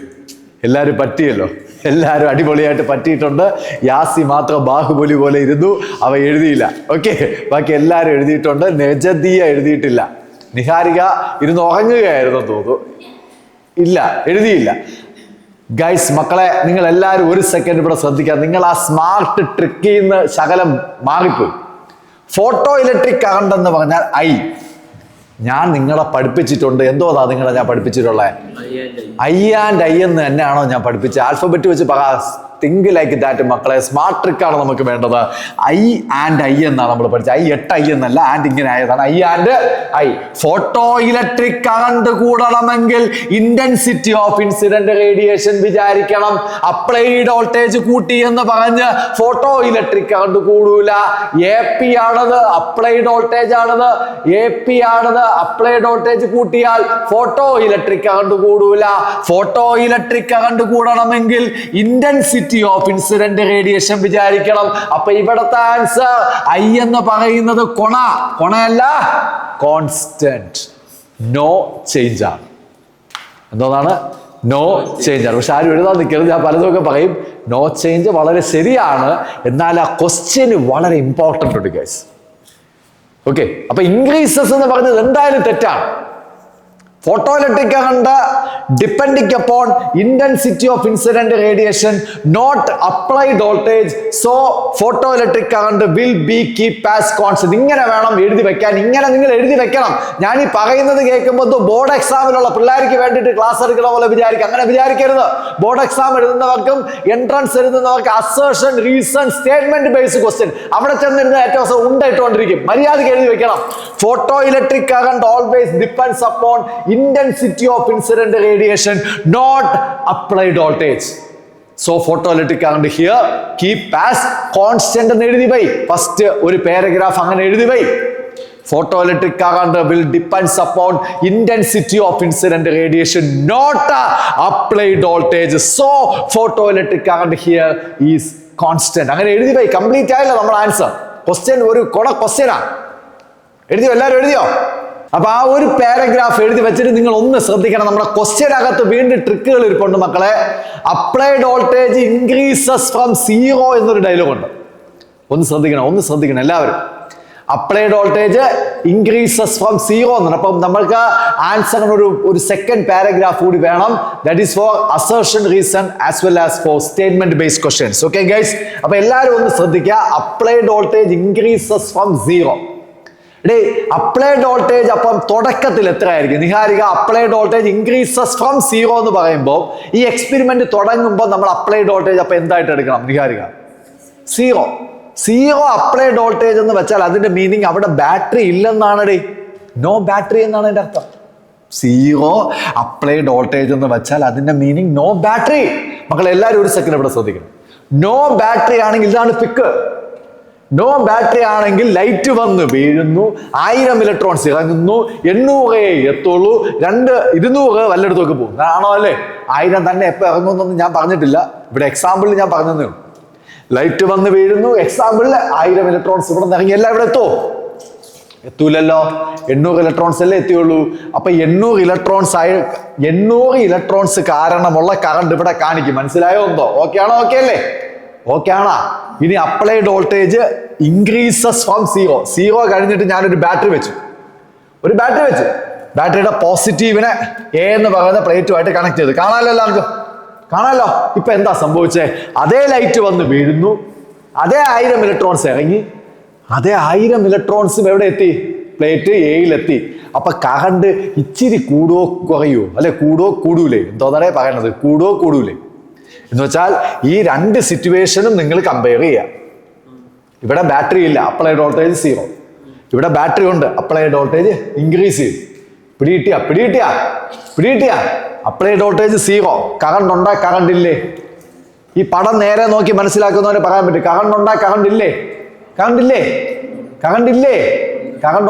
എല്ലാവരും പറ്റിയല്ലോ, എല്ലാവരും അടിപൊളിയായിട്ട് പറ്റിയിട്ടുണ്ട്. യാസി മാത്രം ബാഹുബലി പോലെ ഇരുന്നു, അവ എഴുതിയില്ല. ഓക്കെ, ബാക്കി എല്ലാവരും എഴുതിയിട്ടുണ്ട്. നെജദിയ എഴുതിയിട്ടില്ല. നിഹാരിക ഇരുന്ന് ഉറങ്ങുകയായിരുന്നു തോന്നുന്നു. ഇല്ല, എഴുതിയില്ല. ഗൈസ് മക്കളെ, നിങ്ങൾ എല്ലാവരും ഒരു സെക്കൻഡ് ഇവിടെ ശ്രദ്ധിക്കാം. നിങ്ങൾ ആ സ്മാർട്ട് ട്രിക്കിൽ നിന്ന് ശകലം മാറിപ്പോയി. ഫോട്ടോ ഇലക്ട്രിക് കറണ്ട് എന്ന് പറഞ്ഞാൽ ഞാൻ നിങ്ങളെ പഠിപ്പിച്ചിട്ടുണ്ട്. എന്തോന്നാ നിങ്ങളെ ഞാൻ പഠിപ്പിച്ചിട്ടുള്ളത്? I and I എന്ന് തന്നെയാണോ ഞാൻ പഠിപ്പിച്ചത്? ആൽഫബറ്റ് വെച്ച് പറ. തിങ്ക് ലൈക്ക് ദാറ്റ് മക്കളെ. സ്മാർട്ട് ട്രിക്കാണ് നമുക്ക് വേണ്ടത്. I and I എന്നാണ് നമ്മൾ പഠിച്ചത്. 8 I എന്നല്ല, ആൻഡ് ഇങ്ങനെ ആയതാണ്. I and I. Photo electric current കൂടണമെങ്കിൽ ഇന്റൻസിറ്റി ഓഫ് ഇൻസിഡന്റ് റേഡിയേഷൻ വിചാരിക്കണം. അപ്ലൈഡ് വോൾട്ടേജ് കൂട്ടി എന്ന് പറഞ്ഞ് ഫോട്ടോ ഇലക്ട്രിക് കറണ്ട് കൂടൂല. AP ആണത്, അപ്ലൈഡ് വോൾട്ടേജ് ആണത്. AP ആണത്, അപ്ലൈഡ് വോൾട്ടേജ് കൂട്ടിയാൽ ഫോട്ടോ ഇലക്ട്രിക് കറണ്ട് കൂടൂല. ഫോട്ടോ ഇലക്ട്രിക് കറണ്ട് കൂടണമെങ്കിൽ ഇന്റൻസിറ്റി ഓഫ് ഇൻസിഡന്റ് റേഡിയേഷൻ വിചാരിക്കണം. അപ്പൊ ഇവിടത്തെ ആൻസർ I എന്ന് പറയുന്നത് കൊണയല്ല, കോൺസ്റ്റന്റ്, നോ ചേഞ്ച് ആണ്. എന്തോന്നാണ്? നോ ചേഞ്ച് ആണ്. പക്ഷെ ആരും എഴുതാൻ നിൽക്കരുത്, ഞാൻ പലതൊക്കെ പറയും. നോ ചേഞ്ച് വളരെ ശരിയാണ്, എന്നാൽ ആ ക്വസ്റ്റ്യന് വളരെ ഇമ്പോർട്ടൻ്റ് ഉണ്ട് ഗൈസ്. ഓക്കെ, അപ്പൊ ഇൻക്രീസസ് എന്ന് പറഞ്ഞത് എന്തായാലും തെറ്റാണ്. Photoelectric current depending upon intensity of incident radiation, not applied voltage. So photoelectric current will be keep as constant. ഇങ്ങനെ വേണം എഴുതി വെക്കാൻ, ഇങ്ങനെ നിങ്ങൾ എഴുതി വെക്കണം. ഞാൻ ഈ പറയുന്നത് കേൾക്കുമ്പോൾ ബോർഡ് എക്സാമിലുള്ള പിള്ളേർക്ക് വേണ്ടിയിട്ട് ക്ലാസ് എടുക്കുന്ന പോലെ വിചാരിക്കും. അങ്ങനെ വിചാരിക്കരുത്. ബോർഡ് എക്സാം എഴുതുന്നവർക്കും എൻട്രൻസ് എഴുതുന്നവർക്ക് assertion, reason, statement based question അവിടെ ചെന്നിരുന്ന ഏറ്റവും ദിവസം ഉണ്ടായിട്ടുകൊണ്ടിരിക്കും. മര്യാദയ്ക്ക് എഴുതി വെക്കണം. Photoelectric current always depends upon intensity of incident radiation, not applied voltage. So photoelectric current here keep as constant എന്ന് എഴുതി പോയി. ഫസ്റ്റ് ഒരു പാരഗ്രാഫ് അങ്ങനെ എഴുതി പോയി. Photoelectric current will depends upon intensity of incident radiation, not applied voltage. So photoelectric current here is constant. അങ്ങനെ എഴുതി പോയി. കംപ്ലീറ്റ് ആയില്ല നമ്മുടെ ആൻസർ. ക്വസ്റ്റ്യൻ ഒരു ക്വസ്റ്റ്യനാ. എഴുതിയോ? എല്ലാവരും എഴുതിയോ? അപ്പൊ ആ ഒരു പാരഗ്രാഫ് എഴുതി വെച്ചിട്ട് നിങ്ങൾ ഒന്ന് ശ്രദ്ധിക്കണം. നമ്മുടെ ക്വസ്റ്റ്യനകത്ത് വീണ്ടും ട്രിക്കുകൾ ഇരിപ്പുണ്ട് മക്കളെ. Applied voltage increases from zero എന്നൊരു ഡയലോഗ് ഉണ്ട്. ഒന്ന് ശ്രദ്ധിക്കണം എല്ലാവരും. Applied voltage increases from zero എന്നാണ്. അപ്പം നമ്മൾക്ക് ആൻസറിന് ഒരു സെക്കൻഡ് പാരഗ്രാഫ് കൂടി വേണം. That is for assertion, reason as well as for statement based questions. Okay guys, അപ്പൊ എല്ലാവരും ഒന്ന് ശ്രദ്ധിക്കുക. Applied voltage increases from zero. Applied voltage അപ്പം തുടക്കത്തിൽ എത്രയായിരിക്കും? Niharika, applied voltage increases from zero എന്ന് പറയുമ്പോൾ ഈ എക്സ്പെരിമെന്റ് തുടങ്ങുമ്പോൾ നമ്മൾ അപ്ലൈഡ് വോൾട്ടേജ് അപ്പൊ എന്തായിട്ട് എടുക്കണം നിഹാരിക? സീറോ അപ്ലൈഡ് വോൾട്ടേജ് എന്ന് വെച്ചാൽ അതിന്റെ മീനിങ് അവിടെ ബാറ്ററി ഇല്ലെന്നാണ്. നോ ബാറ്ററി എന്നാണ് അതിന്റെ അർത്ഥം. സീറോ അപ്ലൈഡ് വോൾട്ടേജ് എന്ന് വെച്ചാൽ അതിന്റെ മീനിങ് നോ ബാറ്ററി. മക്കളെ എല്ലാവരും ഒരു സെക്കൻഡ് ഇവിടെ ശ്രദ്ധിക്കണം. നോ ബാറ്ററി ആണെങ്കിൽ ഇതാണ് പിക്ക്. നോ ബാറ്ററി ആണെങ്കിൽ ലൈറ്റ് വന്ന് വീഴുന്നു, 1000 ഇലക്ട്രോൺസ് ഇറങ്ങുന്നു, 800 എത്തുള്ളൂ, 200 വല്ലയിടത്തൊക്കെ പോകും. ആണോ അല്ലേ? 1000 തന്നെ എപ്പോൾ ഇറങ്ങുമെന്നൊന്നും ഞാൻ പറഞ്ഞിട്ടില്ല. ഇവിടെ എക്സാമ്പിളിൽ ഞാൻ പറഞ്ഞതേ. ലൈറ്റ് വന്ന് വീഴുന്നു, എക്സാമ്പിളിൽ 1000 ഇലക്ട്രോൺസ് ഇവിടെ നിന്ന് ഇറങ്ങി. എല്ലാം ഇവിടെ എത്തൂലല്ലോ. 800 ഇലക്ട്രോൺസ് അല്ലേ എത്തിയുള്ളൂ. അപ്പൊ 800 ഇലക്ട്രോൺസ് കാരണമുള്ള കറണ്ട് ഇവിടെ കാണിക്കും. മനസ്സിലായോ? എന്തോ ഓക്കെ ആണോ? ഓക്കെ അല്ലേ? ഓക്കെ ആണോ? ഇനി applied voltage increases from zero കഴിഞ്ഞിട്ട് ഞാനൊരു ബാറ്ററി വെച്ചു. ബാറ്ററിയുടെ പോസിറ്റീവിനെ എ എന്ന് പറയുന്ന പ്ലേറ്റുമായിട്ട് കണക്ട് ചെയ്തു. കാണാമല്ലോ എല്ലാവർക്കും? കാണാമല്ലോ. ഇപ്പൊ എന്താ സംഭവിച്ചേ? അതേ ലൈറ്റ് വന്ന് വീഴുന്നു, അതേ 1000 ഇലക്ട്രോൺസ് ഇറങ്ങി, അതേ 1000 ഇലക്ട്രോൺസും എവിടെ എത്തി? പ്ലേറ്റ് എയിലെത്തി. അപ്പൊ കറണ്ട് ഇച്ചിരി കൂടോ കുറയോ? അല്ലെ കൂടോ കൂടൂലേ? എന്തോന്നാണ് പറയണത്? കൂടോ കൂടൂലേ എന്ന് വെച്ചാൽ ഈ രണ്ട് സിറ്റുവേഷനും നിങ്ങൾ കമ്പയർ ചെയ്യാം. ഇവിടെ ബാറ്ററി ഇല്ല, അപ്ലൈഡ് വോൾട്ടേജ് സീറോ. ഇവിടെ ബാറ്ററി ഉണ്ട്, അപ്ലൈഡ് വോൾട്ടേജ് ഇൻക്രീസ് ചെയ്യും. പിടികിട്ടിയ അപ്ലൈഡ് വോൾട്ടേജ് സീറോ. കറണ്ട് ഉണ്ടാ കറണ്ട് ഇല്ലേ? ഈ പടം നേരെ നോക്കി മനസ്സിലാക്കുന്നവരെ പറയാൻ പറ്റും. കറണ്ട് ഉണ്ടാ കറണ്ട് ഇല്ലേ? കറണ്ട്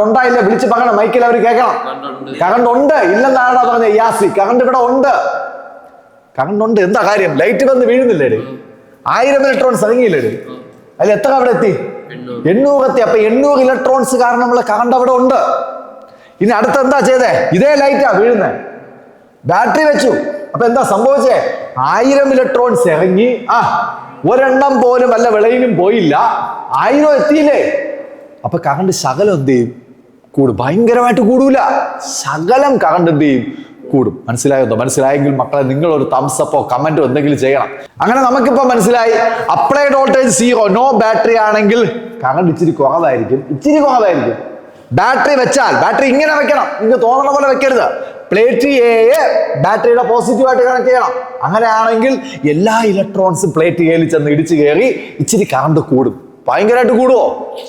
ഉണ്ടായില്ലേ? വിളിച്ച് പറയണം, മൈക്കിൽ അവർ കേൾക്കണം. കറണ്ട് ഉണ്ട് ഇല്ലെന്നാണ് പറഞ്ഞത് യാസി. കറണ്ട് ഇവിടെ ഉണ്ട്. കറണ്ട് ഉണ്ട്. എന്താ കാര്യം? ലൈറ്റ് വന്ന് വീഴുന്നില്ലേ? 1000 ഇലക്ട്രോൺസ് ഇറങ്ങിയില്ലേ? അതിൽ എത്ര അവിടെ എത്തി? 800 എത്തി. അപ്പൊ 800 ഇലക്ട്രോൺസ് കാരണമുള്ള കറണ്ട് അവിടെ ഉണ്ട്. ഇനി അടുത്ത് എന്താ ചെയ്തേ? ഇതേ ലൈറ്റാ വീഴുന്നേ. ബാറ്ററി വെച്ചു. അപ്പൊ എന്താ സംഭവിച്ചേ? 1000 ഇലക്ട്രോൺസ് ഇറങ്ങി, ഒരെണ്ണം പോലും വല്ല വിളയിലും പോയില്ല. 1000 എത്തിയില്ലേ? അപ്പൊ കറണ്ട് ശകലം എന്ത് ചെയ്യും? കൂടും. ഭയങ്കരമായിട്ട് കൂടൂല, ശകലം കറണ്ട് എന്ത് ചെയ്യും? കൂടും. മനസ്സിലായോ? മനസ്സിലായെങ്കിൽ മക്കളെ നിങ്ങൾ ഒരു തംസ് അപ്പോ കമന്റോ എന്തെങ്കിലും ചെയ്യണം. അങ്ങനെ നമുക്കിപ്പോ മനസ്സിലായി applied voltage zero, no battery ആണെങ്കിൽ കറണ്ട് ഇച്ചിരി കുറവായിരിക്കും. ബാറ്ററി വെച്ചാൽ ബാറ്ററി ഇങ്ങനെ വെക്കണം. നിങ്ങൾക്ക് തോന്നുന്ന പോലെ വെക്കരുത്. പ്ലേറ്റ് എ ബാറ്ററിയുടെ പോസിറ്റീവായിട്ട് കണക്ട് ചെയ്യണം. അങ്ങനെയാണെങ്കിൽ എല്ലാ ഇലക്ട്രോൺസും പ്ലേറ്റ് എയിൽ ചെന്ന് ഇടിച്ചു കയറി ഇച്ചിരി കറണ്ട് കൂടും. ഭയങ്കരമായിട്ട് കൂടുവോ?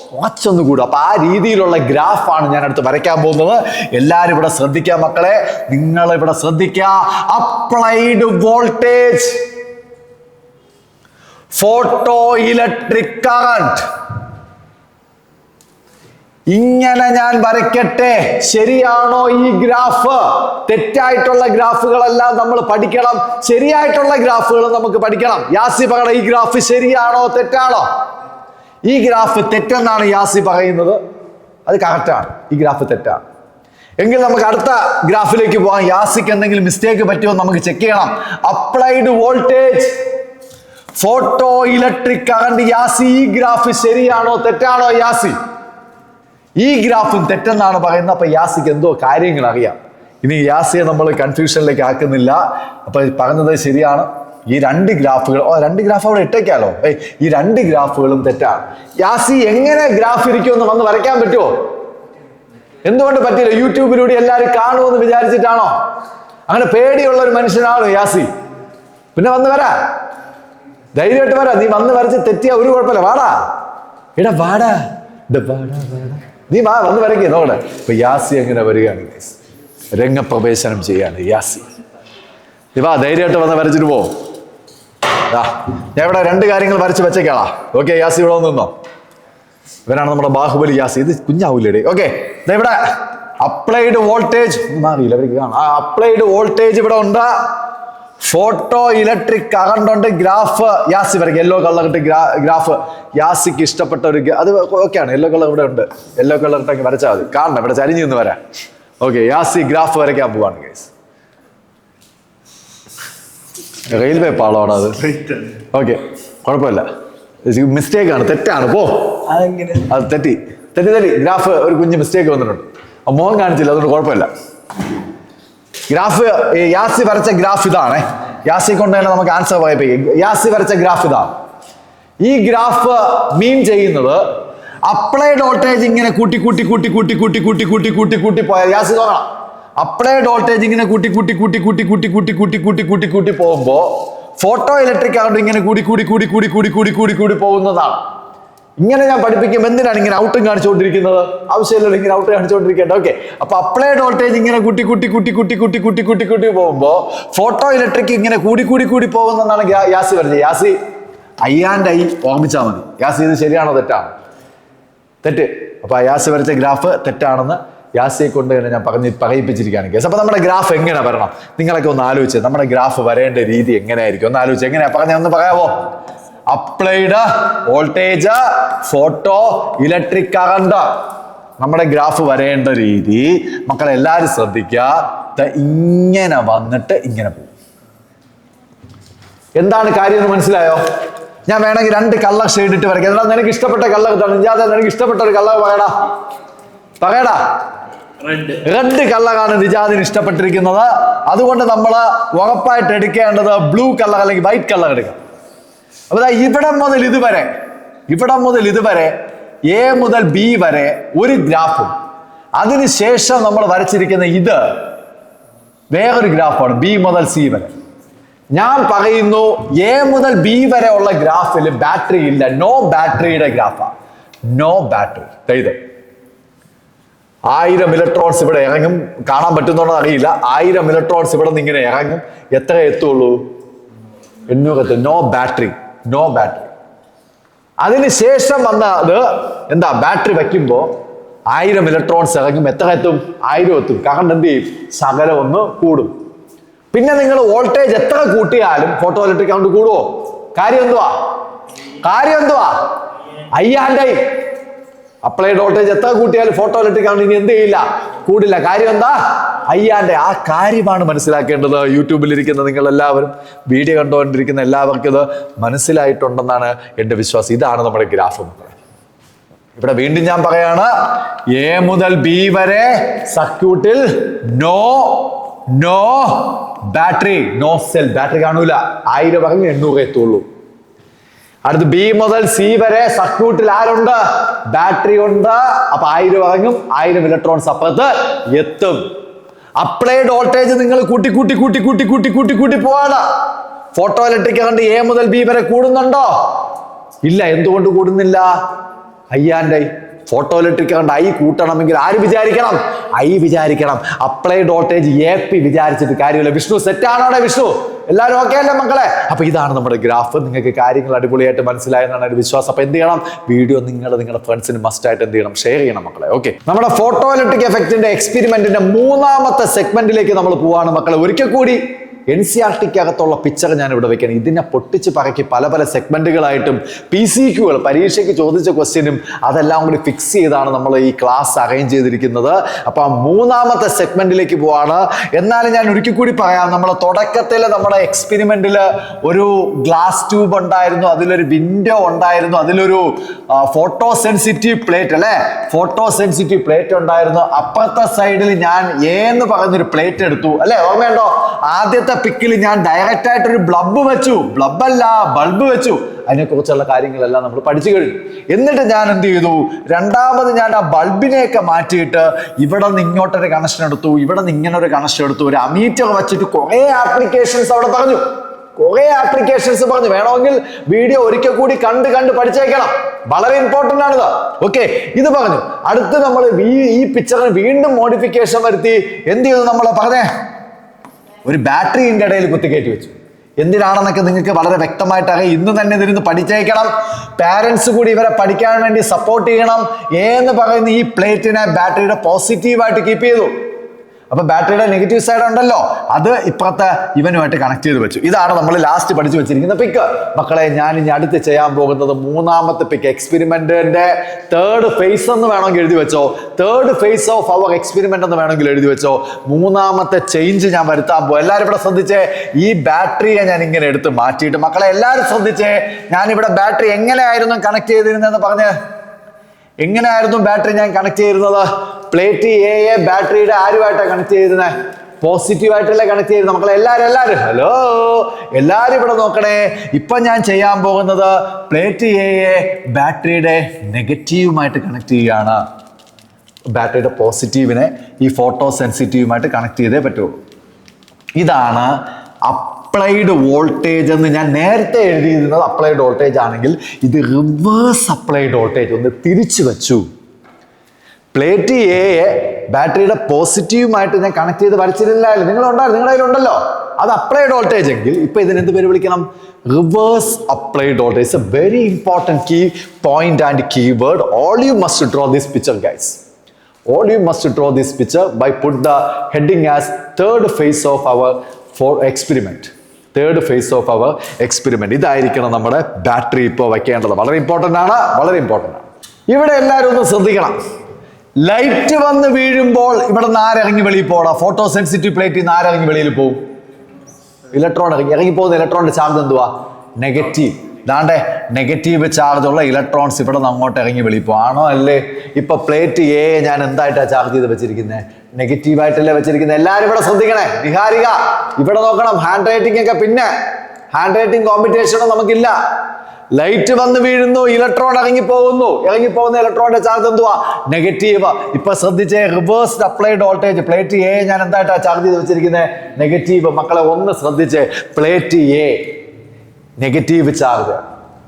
കുറച്ചൊന്ന് കൂടും. അപ്പൊ ആ രീതിയിലുള്ള ഗ്രാഫാണ് ഞാൻ അടുത്ത് വരയ്ക്കാൻ പോകുന്നത്. എല്ലാവരും ഇവിടെ ശ്രദ്ധിക്കുക മക്കളെ, നിങ്ങൾ ഇവിടെ ശ്രദ്ധിക്കുക. Applied voltage, photo electric current. ഇങ്ങനെ ഞാൻ വരയ്ക്കട്ടെ. ശരിയാണോ ഈ ഗ്രാഫ്? തെറ്റായിട്ടുള്ള ഗ്രാഫുകളെല്ലാം നമ്മൾ പഠിക്കണം, ശരിയായിട്ടുള്ള ഗ്രാഫുകൾ നമുക്ക് പഠിക്കണം. യാസി പറയണം, ഈ ഗ്രാഫ് ശരിയാണോ തെറ്റാണോ? ഈ ഗ്രാഫ് തെറ്റെന്നാണ് യാസി പറയുന്നത്. അത് കറക്റ്റാണ്. ഈ ഗ്രാഫ് തെറ്റാണ്. എങ്കിൽ നമുക്ക് അടുത്ത ഗ്രാഫിലേക്ക് പോകാം. യാസിക്ക് എന്തെങ്കിലും മിസ്റ്റേക്ക് പറ്റുമോ നമുക്ക് ചെക്ക് ചെയ്യണം. Applied voltage, photo electric current. Yasi, ഈ ഗ്രാഫ് ശരിയാണോ തെറ്റാണോ? യാസി, ഈ ഗ്രാഫും തെറ്റെന്നാണ് പറയുന്നത്. അപ്പൊ യാസിക്ക് എന്തോ കാര്യങ്ങൾ അറിയാം. ഇനി യാസിയെ നമ്മൾ കൺഫ്യൂഷനിലേക്ക് ആക്കുന്നില്ല. അപ്പൊ പറഞ്ഞത് ശരിയാണ്. ഈ രണ്ട് ഗ്രാഫുകൾ, രണ്ട് ഗ്രാഫ് അവിടെ ഇട്ടേക്കാലോ. ഈ രണ്ട് ഗ്രാഫുകളും തെറ്റാണ്. യാസി എങ്ങനെ ഗ്രാഫ് ഇരിക്കുമെന്ന് വന്ന് വരയ്ക്കാൻ പറ്റുമോ? എന്തുകൊണ്ട് പറ്റില്ല? യൂട്യൂബിലൂടെ എല്ലാവരും കാണുമെന്ന് വിചാരിച്ചിട്ടാണോ? അങ്ങനെ പേടിയുള്ള ഒരു മനുഷ്യനാണോ യാസി? പിന്നെ വന്ന് വരാ, ധൈര്യമായിട്ട് വരാ. നീ വന്ന് വരച്ച് തെറ്റിയാ ഒരു കുഴപ്പമില്ല. വാടാ, എടാ വാടാ, നീ വാ, വന്ന് വരയ്ക്കേ നോടെ. ഇപ്പൊ യാസി എങ്ങനെ വരികയാണ്? രംഗപ്രവേശനം ചെയ്യാണ് യാസി. നീ വാ, ധൈര്യമായിട്ട് വന്ന് വരച്ചിട്ട് പോ. ഞാൻ ഇവിടെ രണ്ട് കാര്യങ്ങൾ വരച്ച് വെച്ചേക്കാളാ. ഓക്കെ, യാസി ഇവിടെ നിന്നോ. ഇവനാണ് നമ്മുടെ ബാഹുബലി യാസി. ഇത് കുഞ്ഞാവൂലേ? ഓക്കെ, ഇവിടെ അപ്ലൈഡ് വോൾട്ടേജ് മാറിയില്ല, അവർക്ക് കാണാം. അപ്ലൈഡ് വോൾട്ടേജ് ഇവിടെ ഉണ്ട്, ഫോട്ടോ ഇലക്ട്രിക് കറണ്ട് ഉണ്ട്. ഗ്രാഫ് യാസി വരയ്ക്കും. യെല്ലോ കളർ ഇട്ട് ഗ്രാഫ് യാസിക്ക് ഇഷ്ടപ്പെട്ട ഒരു, അത് ഓക്കെയാണ്. യെല്ലോ കളർ ഇവിടെ ഉണ്ട്. യെല്ലോ കളർ ഇട്ടൊക്കെ വരച്ചാൽ മതി. കാണണം, ഇവിടെ ചരിഞ്ഞു നിന്ന് വരാം. ഓക്കെ, യാസി ഗ്രാഫ് വരയ്ക്കാൻ പോവാണ് ഗൈസ്. റെയിൽവേ പാളമാണ് അത്. ഓക്കെ, കുഴപ്പമില്ല. മിസ്റ്റേക്ക് ആണ്, തെറ്റാണ്. പോ, അത് തെറ്റി. ഗ്രാഫ് ഒരു കുഞ്ഞ് മിസ്റ്റേക്ക് വന്നിട്ടുണ്ട്. മോഹം കാണിച്ചില്ല, അതുകൊണ്ട് കുഴപ്പമില്ല. ഗ്രാഫ് യാസി വരച്ച ഗ്രാഫ് ഇതാണ്. യാസി കൊണ്ട് തന്നെ നമുക്ക് ആൻസർ പറയിപ്പിക്കും. യാസി വരച്ച ഗ്രാഫ് ഇതാണ്. ഈ ഗ്രാഫ് മീൻ ചെയ്യുന്നത് അപ്ലൈഡ് വോൾട്ടേജ് ഇങ്ങനെ കൂട്ടി കൂട്ടി കൂട്ടി കൂട്ടി കൂട്ടി കൂട്ടി കൂട്ടി കൂട്ടി കൂട്ടി പോയാൽ, യാസി നോക്കണം, അപ്ലൈഡ് വോൾട്ടേജ് ഇങ്ങനെ കൂട്ടി കൂട്ടി കൂട്ടി കൂട്ടി കൂട്ടി കൂട്ടി കൂട്ടി കൂട്ടി കൂട്ടി കൂട്ടി പോകുമ്പോ ഫോട്ടോ ഇലക്ട്രിക് കറണ്ട് ഇങ്ങനെ കൂടി കൂടി കൂടി കൂടി കൂടി കൂടി കൂടി കൂടി പോകുന്നതാണ്. ഇങ്ങനെ ഞാൻ പഠിപ്പിക്കും. എന്തിനാണ് ഇങ്ങനെ ഔട്ടും കാണിച്ചുകൊണ്ടിരിക്കുന്നത്? ആവശ്യമില്ലല്ലോ ഇങ്ങനെ ഔട്ട് കാണിച്ചുകൊണ്ടിരിക്കേണ്ട. ഓക്കെ, അപ്പൊ അപ്ലൈഡ് വോൾട്ടേജ് ഇങ്ങനെ കൂട്ടി കൂട്ടി കൂട്ടി കൂട്ടി കൂട്ടി കൂട്ടി കൂട്ടി കൂട്ടി പോകുമ്പോ ഫോട്ടോ ഇലക്ട്രിക് ഇങ്ങനെ കൂടി കൂടി കൂടി പോകുന്നതാണ് യാസി പറഞ്ഞത്. യാസി ഐ ഓർമ്മിച്ചാൽ മതി. യാസി ഇത് ശരിയാണോ തെറ്റാണോ? തെറ്റ്. അപ്പൊ യാസി വരച്ച ഗ്രാഫ് തെറ്റാണെന്ന് യാസിയെ കൊണ്ട് തന്നെ ഞാൻ പറയിപ്പിച്ചിരിക്കുകയാണ് കേസ്. അപ്പൊ നമ്മുടെ ഗ്രാഫ് എങ്ങനെ വരണം? നിങ്ങളൊക്കെ ഒന്ന് ആലോചിച്ച് നമ്മുടെ ഗ്രാഫ് വരേണ്ട രീതി എങ്ങനെയായിരിക്കും ഒന്ന് ആലോചിച്ച്. എങ്ങനെയാ ഒന്ന് പറയാവോ? Applied voltage, photo electric current. നമ്മുടെ ഗ്രാഫ് വരേണ്ട രീതി മക്കളെ എല്ലാവരും ശ്രദ്ധിക്കുക. ഇങ്ങനെ വന്നിട്ട് ഇങ്ങനെ പോകും. എന്താണ് കാര്യം എന്ന് മനസ്സിലായോ? ഞാൻ വേണമെങ്കിൽ രണ്ട് കളർ ഷെയ്ഡ് ഇട്ട് വരയ്ക്കാം. എന്നാ നിനക്ക് ഇഷ്ടപ്പെട്ട കളർ ഇതാണ്. നിനക്ക് ഇഷ്ടപ്പെട്ട ഒരു കളർ പറയടാ. റെഡ് കളറാണ് നിജാദിന് ഇഷ്ടപ്പെട്ടിരിക്കുന്നത്. അതുകൊണ്ട് നമ്മൾ ഉറപ്പായിട്ട് എടുക്കേണ്ടത് ബ്ലൂ കളർ അല്ലെങ്കിൽ വൈറ്റ് കളർ എടുക്കാം. അപ്പൊ ഇവിടം മുതൽ ഇതുവരെ എ മുതൽ ബി വരെ ഒരു ഗ്രാഫും, അതിനുശേഷം നമ്മൾ വരച്ചിരിക്കുന്ന ഇത് വേറൊരു ഗ്രാഫാണ്, ബി മുതൽ സി വരെ. ഞാൻ പറയുന്നു എ മുതൽ ബി വരെ ഉള്ള ഗ്രാഫിൽ ബാറ്ററി ഇല്ല. നോ ബാറ്ററിയുടെ ഗ്രാഫാണ്. No battery. ഇത് 1000 ഇലക്ട്രോൺസ് ഇവിടെ ഇറങ്ങും. കാണാൻ പറ്റുന്നോന്ന് അറിയില്ല. 1000 ഇലക്ട്രോൺസ് ഇവിടെ നിന്ന് ഇങ്ങനെ ഇറങ്ങും. എത്ര എത്തുള്ളൂ? 800. No battery. അതിനുശേഷം വന്നത് എന്താ? ബാറ്ററി വയ്ക്കുമ്പോ 1000 ഇലക്ട്രോൺസ് ഇറങ്ങും. എത്ര എത്തും? 1000 എത്തും. കറണ്ട് എന്ത് ചെയ്യും? ശകലം ഒന്ന് കൂടും. പിന്നെ നിങ്ങൾ വോൾട്ടേജ് എത്ര കൂട്ടിയാലും ഫോട്ടോ ഇലക്ട്രിക് കറണ്ട് കൂടുവോ? കാര്യം എന്തുവാ? അയ്യാണ്ടായി. അപ്ലൈഡ് വോൾട്ടേജ് എത്ര കൂട്ടിയാലും ഫോട്ടോ ഇലക്ട്രിക് കറണ്ട് ഇനി എന്ത് ചെയ്യില്ല? കൂടില്ല. കാര്യം എന്താ? അയ്യാന്റെ. ആ കാര്യമാണ് മനസ്സിലാക്കേണ്ടത്. യൂട്യൂബിൽ ഇരിക്കുന്ന നിങ്ങൾ എല്ലാവരും, വീഡിയോ കണ്ടുകൊണ്ടിരിക്കുന്ന എല്ലാവർക്കും ഇത് മനസ്സിലായിട്ടുണ്ടെന്നാണ് എൻ്റെ വിശ്വാസം. ഇതാണ് നമ്മുടെ ഗ്രാഫ്. ഇവിടെ വീണ്ടും ഞാൻ പറയാണ്, എ മുതൽ ബി വരെ സർക്യൂട്ടിൽ no battery, no cell. Battery കാണൂല. 1000 പറഞ്ഞ് 800 എത്തുള്ളൂ. അടുത്ത് ബി മുതൽ സി വരെ സർക്യൂട്ടിൽ ആരുണ്ട്? ബാറ്ററി ഉണ്ട്. അപ്പൊ 1000 ഇറങ്ങും. 1000 ഇലക്ട്രോൺസ് അപ്പുറത്ത് എത്തും. അപ്ലൈഡ് വോൾട്ടേജ് നിങ്ങൾ കൂട്ടി കൂട്ടി കൂട്ടി കൂട്ടി കൂട്ടി കൂട്ടി കൂട്ടി പോവാണ്. ഫോട്ടോ ഇലക്ട്രിക് കറണ്ട് എ മുതൽ ബി വരെ കൂടുന്നുണ്ടോ? ഇല്ല. എന്തുകൊണ്ട് കൂടുന്നില്ല? അയ്യാൻ്റെ. ഫോട്ടോ ഇലക്ട്രിക് കറണ്ട് ഐ കൂട്ടണമെങ്കിൽ ആര് വിചാരിക്കണം? ഐ വിചാരിക്കണം. അപ്ലൈഡ് വോൾട്ടേജ് എ പി വിചാരിച്ചിട്ട് കാര്യമില്ല. വിഷ്ണു സെറ്റാണോടെ? വിഷ്ണു എല്ലാവരും ഓക്കെ അല്ലേ മക്കളെ? അപ്പൊ ഇതാണ് നമ്മുടെ ഗ്രാഫ്. നിങ്ങൾക്ക് കാര്യങ്ങൾ അടിപൊളിയായിട്ട് മനസ്സിലായെന്നാണ് ഒരു വിശ്വാസം. അപ്പൊ എന്ത് ചെയ്യണം? വീഡിയോ നിങ്ങളുടെ ഫ്രണ്ട്സിന് മസ്റ്റ് ആയിട്ട് എന്ത് ചെയ്യണം? ഷെയർ ചെയ്യണം മക്കളെ. ഓക്കെ, നമ്മുടെ ഫോട്ടോ ഇലക്ട്രിക് എഫക്റ്റിന്റെ എക്സ്പെരിമെന്റിന്റെ 3ാമത്തെ സെഗ്മെന്റിലേക്ക് നമ്മൾ പോവാണ് മക്കളെ. ഒരിക്കൽ കൂടി NCERT-ക്കകത്തുള്ള പിക്ചർ ഞാൻ ഇവിടെ വെക്കണം. ഇതിനെ പൊട്ടിച്ച് പറക്കി പല പല സെഗ്മെന്റുകളായിട്ടും PCQകൾ പരീക്ഷയ്ക്ക് ചോദിച്ച ക്വസ്റ്റ്യനും അതെല്ലാം കൂടി ഫിക്സ് ചെയ്താണ് നമ്മൾ ഈ ക്ലാസ് അറേഞ്ച് ചെയ്തിരിക്കുന്നത്. അപ്പൊ മൂന്നാമത്തെ സെഗ്മെന്റിലേക്ക് പോവാണ്. എന്നാലും ഞാൻ ഒരിക്കൽ കൂടി പറയാം, നമ്മളെ തുടക്കത്തിൽ നമ്മുടെ എക്സ്പെരിമെന്റിൽ ഒരു ഗ്ലാസ് ട്യൂബ് ഉണ്ടായിരുന്നു, അതിലൊരു വിൻഡോ ഉണ്ടായിരുന്നു, അതിലൊരു ഫോട്ടോ സെൻസിറ്റീവ് പ്ലേറ്റ് അല്ലെ, ഫോട്ടോ സെൻസിറ്റീവ് പ്ലേറ്റ് ഉണ്ടായിരുന്നു. അപ്പുറത്തെ സൈഡിൽ ഞാൻ എന്ന് പറഞ്ഞൊരു പ്ലേറ്റ് എടുത്തു അല്ലെ, ഓർമ്മയുണ്ടോ? ആദ്യത്തെ പിക്കിൽ ഞാൻ ഡയറക്റ്റ് ആയിട്ടൊരു ബ്ലബ് വെച്ചു, ബ്ലബല്ല ബൾബ് വെച്ചു. അതിനെക്കുറിച്ചുള്ള കാര്യങ്ങളെല്ലാം നമ്മൾ പഠിച്ചു കഴിഞ്ഞു. എന്നിട്ട് ഞാൻ എന്ത് ചെയ്തു, രണ്ടാമത് ഞാൻ ആ ബൾബിനെയൊക്കെ മാറ്റിയിട്ട് ഇവിടെ നിന്ന് ഇങ്ങോട്ടൊരു കണക്ഷൻ എടുത്തു, ഇവിടെ നിന്ന് ഇങ്ങനെ ഒരു കണക്ഷൻ എടുത്തു, ഒരു അമീറ്റർ വെച്ചിട്ട് കുറെ ആപ്ലിക്കേഷൻസ് അവിടെ പറഞ്ഞു, കുറെ ആപ്ലിക്കേഷൻസ് പറഞ്ഞു. വേണമെങ്കിൽ വീഡിയോ ഒരിക്കൽ കൂടി കണ്ട് പഠിച്ചേക്കണം, വളരെ ഇമ്പോർട്ടന്റ് ആണിത്. ഓക്കെ, ഇത് പറഞ്ഞു. അടുത്ത് നമ്മൾ ഈ പിക്ചറിന് വീണ്ടും മോഡിഫിക്കേഷൻ വരുത്തി. എന്ത് ചെയ്തു നമ്മൾ പറഞ്ഞേ, ഒരു ബാറ്ററിന്റെ ഇടയിൽ കുത്തിക്കയറ്റി വെച്ചു. എന്തിനാണെന്നൊക്കെ നിങ്ങൾക്ക് വളരെ വ്യക്തമായിട്ട് അറിയാം. ഇന്ന് തന്നെ ഇതിരുന്ന് പഠിച്ചേക്കണം. പാരന്റ്സ് കൂടി ഇവരെ പഠിക്കാൻ വേണ്ടി സപ്പോർട്ട് ചെയ്യണം. എന്ന് പറയുന്ന ഈ പ്ലേറ്റിനെ ബാറ്ററിയുടെ പോസിറ്റീവായിട്ട് കീപ്പ് ചെയ്തു. അപ്പൊ ബാറ്ററിയുടെ നെഗറ്റീവ് സൈഡ് ഉണ്ടല്ലോ, അത് ഇപ്പുറത്തെ ഇവനുമായിട്ട് കണക്ട് ചെയ്ത് വെച്ചു. ഇതാണ് നമ്മൾ ലാസ്റ്റ് പഠിച്ചു വെച്ചിരിക്കുന്ന പിക്ക്. മക്കളെ, ഞാൻ ഇനി അടുത്ത് ചെയ്യാൻ പോകുന്നത് മൂന്നാമത്തെ പിക്ക്, എക്സ്പെരിമെന്റിന്റെ തേർഡ് ഫേസ് എന്ന് വേണമെങ്കിൽ എഴുതി വെച്ചോ, third phase of our experiment എന്ന് വേണമെങ്കിൽ എഴുതി വെച്ചോ. മൂന്നാമത്തെ ചേഞ്ച് ഞാൻ വരുത്താൻ പോകും. എല്ലാവരും ഇവിടെ ശ്രദ്ധിച്ചേ, ഈ ബാറ്ററിയെ ഞാൻ ഇങ്ങനെ എടുത്ത് മാറ്റിയിട്ട്, മക്കളെ എല്ലാവരും ശ്രദ്ധിച്ചേ, ഞാൻ ഇവിടെ ബാറ്ററി എങ്ങനെയായിരുന്നു കണക്ട് ചെയ്തിരുന്നതെന്ന് പറഞ്ഞ്, എങ്ങനെയായിരുന്നു ബാറ്ററി ഞാൻ കണക്ട് ചെയ്തിരുന്നത്? പ്ലേറ്റ് എ ബാറ്ററിയുടെ ആരുമായിട്ടാണ് കണക്ട് ചെയ്തിരുന്നത്? പോസിറ്റീവായിട്ടല്ലേ കണക്ട് ചെയ്തിരുന്നത്? മക്കളെ എല്ലാവരും ഹലോ, എല്ലാവരും ഇവിടെ നോക്കണേ. ഇപ്പൊ ഞാൻ ചെയ്യാൻ പോകുന്നത് പ്ലേറ്റ് എ ബാറ്ററിയുടെ നെഗറ്റീവുമായിട്ട് കണക്ട് ചെയ്യുകയാണ്. ബാറ്ററിയുടെ പോസിറ്റീവിനെ ഈ ഫോട്ടോ സെൻസിറ്റീവുമായിട്ട് കണക്ട് ചെയ്തേ പറ്റുള്ളൂ. ഇതാണ് അപ്ലൈഡ് വോൾട്ടേജ് എന്ന് ഞാൻ നേരത്തെ എഴുതിയിരുന്നത്. അപ്ലൈഡ് വോൾട്ടേജ് ആണെങ്കിൽ ഇത് റിവേഴ്സ് അപ്ലൈഡ് വോൾട്ടേജ്. ഒന്ന് തിരിച്ചു വെച്ചു. പ്ലേറ്റ് എ ബാറ്ററിയുടെ പോസിറ്റീവുമായിട്ട് ഞാൻ കണക്ട് ചെയ്ത് വരച്ചിരുന്നില്ല, നിങ്ങളുടെ കയ്യിലുണ്ടല്ലോ, അത് അപ്ലൈഡ് വോൾട്ടേജ് എങ്കിൽ ഇപ്പൊ ഇതിന് എന്ത് പേര് വിളിക്കണം? Reverse applied voltage. A very important key point and keyword. All you must draw this picture guys. All you must draw this picture by put the heading as third phase of our experiment. Third phase of our experiment. ഇതായിരിക്കണം നമ്മുടെ battery ഇപ്പോൾ വയ്ക്കേണ്ടത്. വളരെ important ആണ്, വളരെ important ആണ്. ഇവിടെ എല്ലാവരും ഒന്ന് ശ്രദ്ധിക്കണം. ലൈറ്റ് വന്ന് വീഴുമ്പോൾ ഇവിടെ നിന്ന് ആരിറങ്ങി വെളിയിൽ പോകണം? ഫോട്ടോ സെൻസിറ്റീവ് പ്ലേറ്റിൽ നിന്ന് ആരിറങ്ങി വെളിയിൽ പോകും? ഇലക്ട്രോൺ ഇറങ്ങി പോകുന്ന ഇലക്ട്രോണിന്റെ ചാർജ് എന്തുവാ? നെഗറ്റീവ്. ദാണ്ടെ നെഗറ്റീവ് ചാർജ് ഉള്ള ഇലക്ട്രോൺസ് ഇവിടെ നിന്ന് അങ്ങോട്ട് ഇറങ്ങി വെളിയിൽ ആണോ അല്ലേ? ഇപ്പൊ പ്ലേറ്റ് എ ഞാൻ എന്തായിട്ടാണ് ചാർജ് ചെയ്ത് വെച്ചിരിക്കുന്നത്? നെഗറ്റീവായിട്ടല്ലേ വെച്ചിരിക്കുന്നത്. എല്ലാവരും ഇവിടെ ശ്രദ്ധിക്കണേ. നിഹാരിക ഇവിടെ നോക്കണം. ഹാൻഡ് റൈറ്റിംഗ് ഒക്കെ പിന്നെ, ഹാൻഡ് റൈറ്റിംഗ് കോമ്പറ്റീഷനോ നമുക്കില്ല. ലൈറ്റ് വന്ന് വീഴുന്നു, ഇലക്ട്രോൺ ഇറങ്ങിപ്പോകുന്ന ഇലക്ട്രോണിന്റെ ചാർജ് എന്തുവാ? നെഗറ്റീവ്. ഇപ്പൊ ശ്രദ്ധിച്ചേ, reversed applied voltage plate A ഞാൻ എന്തായിട്ടാണ് ചാർജ് ചെയ്ത് വെച്ചിരിക്കുന്നത്? നെഗറ്റീവ്. മക്കളെ ഒന്ന് ശ്രദ്ധിച്ചേ, പ്ലേറ്റ് എ നെഗറ്റീവ് ചാർജ്,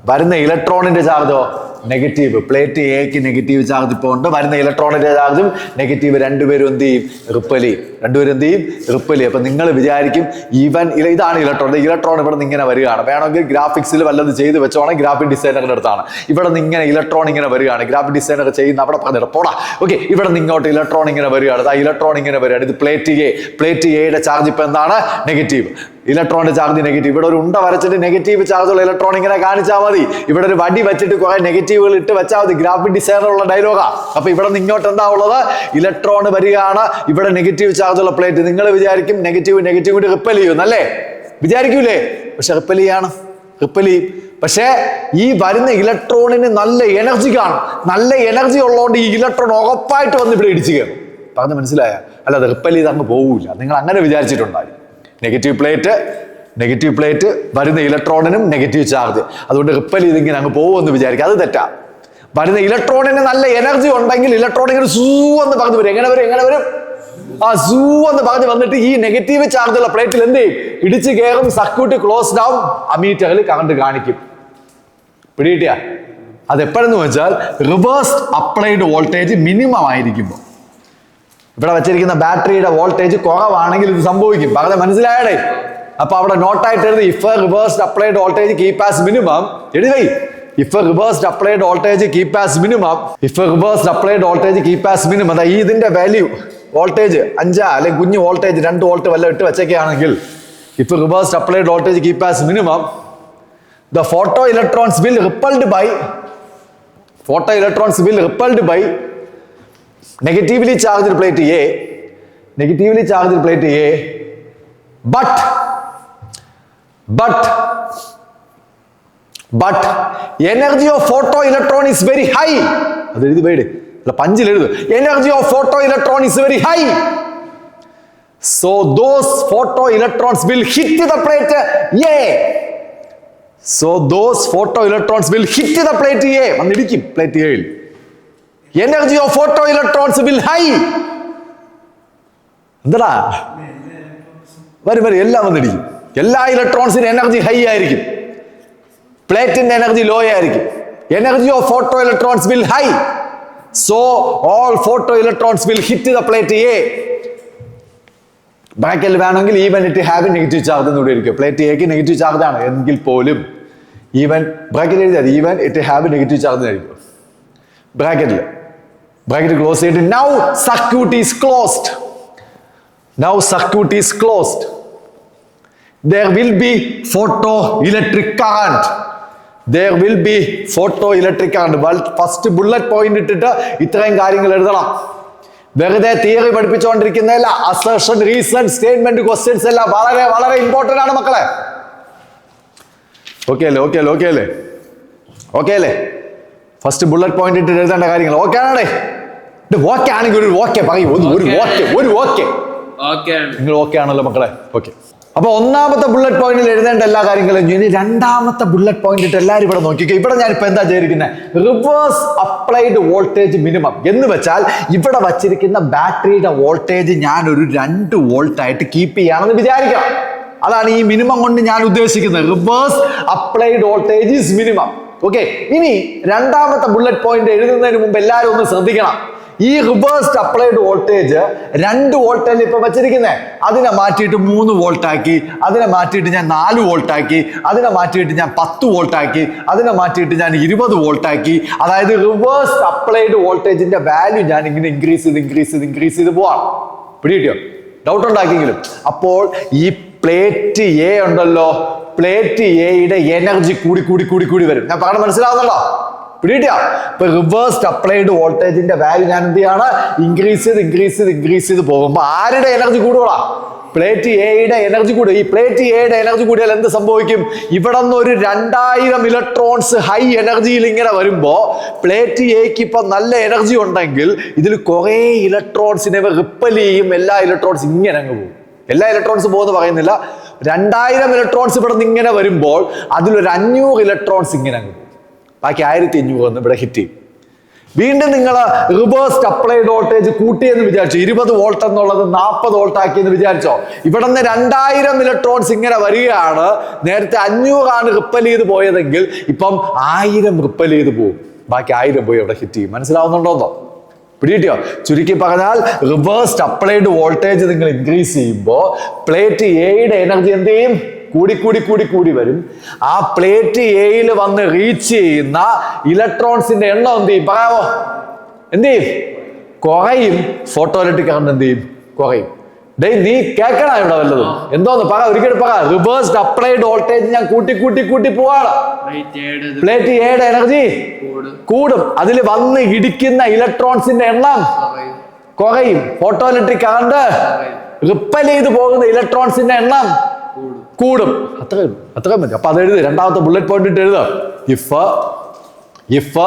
വരുന്ന ഇലക്ട്രോണിന്റെ ചാർജോ നെഗറ്റീവ്. പ്ലേറ്റ് എക്ക് നെഗറ്റീവ് ചാർജ് ഇപ്പോൾ ഉണ്ട്, വരുന്ന ഇലക്ട്രോണിന്റെ ചാർജും നെഗറ്റീവ്. രണ്ടുപേരും എന്ത് ചെയ്യും? റിപ്പൽ ചെയ്യും. അപ്പൊ നിങ്ങൾ വിചാരിക്കും ഇതാണ് ഇലക്ട്രോൺ. ഇലക്ട്രോൺ ഇവിടെ നിന്ന് ഇങ്ങനെ വരികയാണ്. വേണമെങ്കിൽ ഗ്രാഫിക്സിൽ വല്ലത് ചെയ്ത് വെച്ചോണം, ഗ്രാഫിക് ഡിസൈനറിന്റെ അടുത്താണ്. ഇവിടെ നിന്ന് ഇങ്ങനെ ഇലക്ട്രോൺ ഇങ്ങനെ വരികയാണ്. ഗ്രാഫിക് ഡിസൈനർ ചെയ്യുന്ന അവിടെ പറഞ്ഞിട്ട് പോടാ. ഓക്കെ, ഇവിടെ നിന്ന് ഇങ്ങോട്ട് ഇലക്ട്രോൺ ഇങ്ങനെ വരികയാണ്. ഇലക്ട്രോൺ ഇങ്ങനെ വരികയാണ്. ഇത് പ്ലേറ്റ് എയുടെ ചാർജ് ഇപ്പൊ എന്താണ്? നെഗറ്റീവ്. ഇലക്ട്രോണിന്റെ ചാർജ് നെഗറ്റീവ്. ഇവിടെ ഒരു ഉണ്ട വരച്ചിട്ട് നെഗറ്റീവ് ചാർജുള്ള ഇലക്ട്രോൺ ഇങ്ങനെ കാണിച്ചാൽ മതി. ഇവിടെ ഒരു വടി വെച്ചിട്ട് കുറെ നെഗറ്റീവുകൾ ഇട്ട് വെച്ചാൽ മതി. ഗ്രാഫിക് ഡിസൈനറുള്ള ഡയലോഗാ. അപ്പൊ ഇവിടെ നിന്ന് ഇങ്ങോട്ട് എന്താ ഉള്ളത്? ഇലക്ട്രോൺ വരികയാണ്. ഇവിടെ നെഗറ്റീവ് ചാർജുള്ള പ്ലേറ്റ്. നിങ്ങൾ വിചാരിക്കും നെഗറ്റീവ് കൂടി റിപ്പൽ ചെയ്യുന്നല്ലേ? വിചാരിക്കൂലേ? പക്ഷെ റിപ്പൽ ചെയ്യും. പക്ഷേ ഈ വരുന്ന ഇലക്ട്രോണിന് നല്ല എനർജി കാണും. നല്ല എനർജി ഉള്ളതുകൊണ്ട് ഈ ഇലക്ട്രോൺ ഉറപ്പായിട്ട് വന്ന് ഇവിടെ ഇടിച്ചു കയറും. പറഞ്ഞ് മനസ്സിലായ? അല്ലാതെ റിപ്പൽ ചെയ്ത് അങ്ങ് പോവില്ല. നിങ്ങൾ അങ്ങനെ വിചാരിച്ചിട്ടുണ്ടായി. നെഗറ്റീവ് പ്ലേറ്റ് വരുന്ന ഇലക്ട്രോണിനും നെഗറ്റീവ് ചാർജ്, അതുകൊണ്ട് റിപ്പൽ ചെയ്തിങ്ങനെ അങ്ങ് പോകുമെന്ന് വിചാരിക്കുക. അത് തെറ്റാ. വരുന്ന ഇലക്ട്രോണിന് നല്ല എനർജി ഉണ്ടെങ്കിൽ ഇലക്ട്രോൺ ഇങ്ങനെ സൂ എന്ന് പറഞ്ഞു വരും. എങ്ങനെ വരും? ആ സൂ എന്ന് പറഞ്ഞു വന്നിട്ട് ഈ നെഗറ്റീവ് ചാർജുള്ള പ്ലേറ്റിൽ എന്ത് ചെയ്യും? ഇടിച്ച് കയറും. Circuit close down. അമീറ്ററിൽ കറണ്ട് കാണിക്കും. പിടികിട്ടിയ? അതെപ്പോഴെന്ന് വെച്ചാൽ റിവേഴ്സ് അപ്ലൈഡ് വോൾട്ടേജ് മിനിമം ആയിരിക്കുമ്പോൾ. ഇവിടെ വെച്ചിരിക്കുന്ന ബാറ്ററിയുടെ വോൾട്ടേജ് കുറവാണെങ്കിൽ ഇത് സംഭവിക്കും. പറഞ്ഞ മനസ്സിലായടേ? അപ്പൊ അവിടെ നോട്ടായിട്ട് എഴുതി, if reversed applied voltage keep as minimum. എഴുതി, if reversed applied voltage keep as minimum. ഇതിന്റെ വാല്യൂ വോൾട്ടേജ് 5 അല്ലെങ്കിൽ കുഞ്ഞു വോൾട്ടേജ് 2 വോൾട്ട് വല്ല ഇട്ട് വെച്ചൊക്കെയാണെങ്കിൽ if a reversed applied voltage keep as minimum, the photoelectrons will repelled by negatively charged plate A, but energy of photoelectron is very high. Energy of photoelectron is very high. So those photoelectrons will hit the plate A. Plate A. Energy of photoelectrons will high. എല്ലാ ഇലക്ട്രോൺസിന്റെ energy high ആയിരിക്കും, പ്ലേറ്റിന്റെ energy law ആയിരിക്കും. Energy of photo electrons will high, so all photo electrons will hit the plate A. ബ്രാക്കറ്റിൽ വേണമെങ്കിൽ even it have negative charge എന്ന് കൂടി ഇരിക്കും. Plate എക്ക് നെഗറ്റീവ് ചാർജ് ആണ് എങ്കിൽ പോലും ഈവൻ ബ്രാക്കറ്റ് എഴുതിയാൽ even it have negative charge ആയിരിക്കും. ബ്രാക്കറ്റ് ക്ലോസ് ചെയ്തിട്ട് now circuit is closed. There will be photoelectric current. First bullet point ഇട്ടിട്ട് ഇത്രയും കാര്യങ്ങൾ എഴുതണം. വെറുതെ തിയറി പഠിപ്പിച്ചുകൊണ്ടിരിക്കുന്നതല്ല, അസർഷൻ, റീസൺ, സ്റ്റേറ്റ്മെന്റ്, ക്വസ്റ്റ്യൻസ് എല്ലാം വളരെ വളരെ ഇമ്പോർട്ടന്റ് ആണ് മക്കളെ. ഓക്കെ അല്ലേ? ഫസ്റ്റ് ബുള്ളറ്റ് പോയിന്റ് ഇട്ടിട്ട് എഴുതേണ്ട കാര്യങ്ങൾ ഓക്കെ ആണേ? ഓക്കെ ആണെങ്കിൽ ഒരു ഓക്കെ പറയൂ. നിങ്ങൾ ഓക്കെ ആണല്ലോ മക്കളെ? ഓക്കെ. അപ്പൊ ഒന്നാമത്തെ ബുള്ളറ്റ് പോയിന്റിൽ എഴുതേണ്ട എല്ലാ കാര്യങ്ങളും ഇനി രണ്ടാമത്തെ ബുള്ളറ്റ് പോയിന്റ് ഇട്ട് എല്ലാവരും ഇവിടെ നോക്കിക്കോ. ഇവിടെ ഞാനിപ്പോ എന്താ ചെയ്തിരിക്കുന്നത്? റിവേഴ്സ് അപ്ലൈഡ് വോൾട്ടേജ് മിനിമം എന്ന് വെച്ചാൽ ഇവിടെ വച്ചിരിക്കുന്ന ബാറ്ററിയുടെ വോൾട്ടേജ് ഞാൻ ഒരു 2 വോൾട്ട് ആയിട്ട് കീപ്പ് ചെയ്യാണെന്ന് വിചാരിക്കണം. അതാണ് ഈ മിനിമം കൊണ്ട് ഞാൻ ഉദ്ദേശിക്കുന്നത്. Reverse applied voltage is minimum. Okay. ഇനി രണ്ടാമത്തെ ബുള്ളറ്റ് പോയിന്റ് എഴുതുന്നതിന് മുമ്പ് എല്ലാവരും ഒന്ന് ശ്രദ്ധിക്കണം. ഈ റിവേഴ്സ്ഡ് അപ്ലൈഡ് വോൾട്ടേജ് 2 വോൾട്ടല്ലേ ഇപ്പൊ വെച്ചിരിക്കുന്നത്. അതിനെ മാറ്റിയിട്ട് 3 വോൾട്ട് ആക്കി, അതിനെ മാറ്റിയിട്ട് ഞാൻ 4 വോൾട്ട് ആക്കി, അതിനെ മാറ്റിയിട്ട് ഞാൻ 10 വോൾട്ട് ആക്കി, അതിനെ മാറ്റിയിട്ട് ഞാൻ 20 വോൾട്ട് ആക്കി. അതായത് റിവേഴ്സ്ഡ് അപ്ലൈഡ് വോൾട്ടേജിന്റെ വാല്യൂ ഞാൻ ഇങ്ങനെ ഇൻക്രീസ് ചെയ്ത് പോവാം. പിടികിട്ടിയോ? ഡൗട്ട് ഉണ്ടാക്കിയെങ്കിലും. അപ്പോൾ ഈ പ്ലേറ്റ് എ ഉണ്ടല്ലോ, പ്ലേറ്റ് എയുടെ എനർജി കൂടി വരും. ഞാൻ പറഞ്ഞ മനസ്സിലാവുന്നുണ്ടോ? പിടികിട്ടിയാ? ഇപ്പൊ റിവേഴ്സ്ഡ് അപ്ലൈഡ് വോൾട്ടേജിന്റെ വാല്യൂ ഞാൻ എന്ത് ചെയ്യാണ്? ഇൻക്രീസ് ചെയ്ത് പോകുമ്പോൾ ആരുടെ എനർജി കൂടുക? പ്ലേറ്റ് എയുടെ എനർജി കൂടുക. ഈ പ്ലേറ്റ് എയുടെ എനർജി കൂടിയാൽ എന്ത് സംഭവിക്കും? ഇവിടെ നിന്ന് ഒരു 2000 ഇലക്ട്രോൺസ് ഹൈ എനർജിയിൽ ഇങ്ങനെ വരുമ്പോ പ്ലേറ്റ് എക്ക് ഇപ്പൊ നല്ല എനർജി ഉണ്ടെങ്കിൽ ഇതിൽ കുറെ ഇലക്ട്രോൺസിനെ റിപ്പൽ ചെയ്യും. എല്ലാ ഇലക്ട്രോൺസ് ഇങ്ങനെ അങ്ങ് പോകും. എല്ലാ ഇലക്ട്രോൺസ് പോകുമെന്ന് പറയുന്നില്ല. 2000 ഇലക്ട്രോൺസ് ഇവിടെ നിന്ന് ഇങ്ങനെ വരുമ്പോൾ അതിലൊരു 500 ഇലക്ട്രോൺസ് ഇങ്ങനെ അങ്ങ് പോകും. ബാക്കി 1500 ഇവിടെ ഹിറ്റ് ചെയ്യും. വീണ്ടും നിങ്ങൾ റിവേഴ്സ്ഡ് അപ്ലൈഡ് വോൾട്ടേജ് കൂട്ടിയെന്ന് വിചാരിച്ചു. 20 വോൾട്ട് എന്നുള്ളത് 40 വോൾട്ട് ആക്കിയെന്ന് വിചാരിച്ചോ. ഇവിടെ നിന്ന് 2000 ഇലക്ട്രോൺസ് ഇങ്ങനെ വരികയാണ്. നേരത്തെ 500 ആണ് റിപ്പൽ ചെയ്ത് പോയതെങ്കിൽ ഇപ്പം 1000 റിപ്പൽ ചെയ്ത് പോകും. ബാക്കി 1000 പോയി അവിടെ ഹിറ്റ് ചെയ്യും. മനസ്സിലാവുന്നുണ്ടോന്നോ? പിടികിട്ടിയോ? ചുരുക്കി പറഞ്ഞാൽ റിവേഴ്സ്ഡ് അപ്ലൈഡ് വോൾട്ടേജ് നിങ്ങൾ ഇൻക്രീസ് ചെയ്യുമ്പോൾ പ്ലേറ്റ് എയുടെ എനർജി എന്ത് ചെയ്യും? കൂടി വരും. ആ പ്ലേറ്റ് എയിൽ വന്ന് റീച്ച് ചെയ്യുന്ന ഇലക്ട്രോൺസിന്റെ എണ്ണം എന്ത് ചെയ്യും? പറയാമോ? എന്ത് ചെയ്യും? കുറയും. ഫോട്ടോ ഇലക്ട്രിക് കറണ്ട് എന്ത് ചെയ്യും? കുറയും. നീ കേൾക്കണം ഇവിടെ വല്ലതും. എന്തോന്ന് പറ, ഒരിക്കലും പറ. റിവേഴ്സ്ഡ് അപ്ലൈഡ് വോൾട്ടേജ് ഞാൻ കൂട്ടി പോവാണ്. പ്ലേറ്റ് എയുടെ എനർജി കൂടും. അതിൽ വന്ന് ഇടിക്കുന്ന ഇലക്ട്രോൺസിന്റെ എണ്ണം കുറയും. ഫോട്ടോ ഇലക്ട്രിക് കറണ്ട് റിപ്പൽ ചെയ്ത് പോകുന്ന ഇലക്ട്രോൺസിന്റെ എണ്ണം കൂടും. അത്രയും മതി. അപ്പൊ അത് എഴുതി. രണ്ടാമത്തെ ബുള്ളറ്റ് പോയിന്റ് ഇട്ട് എഴുതുക. If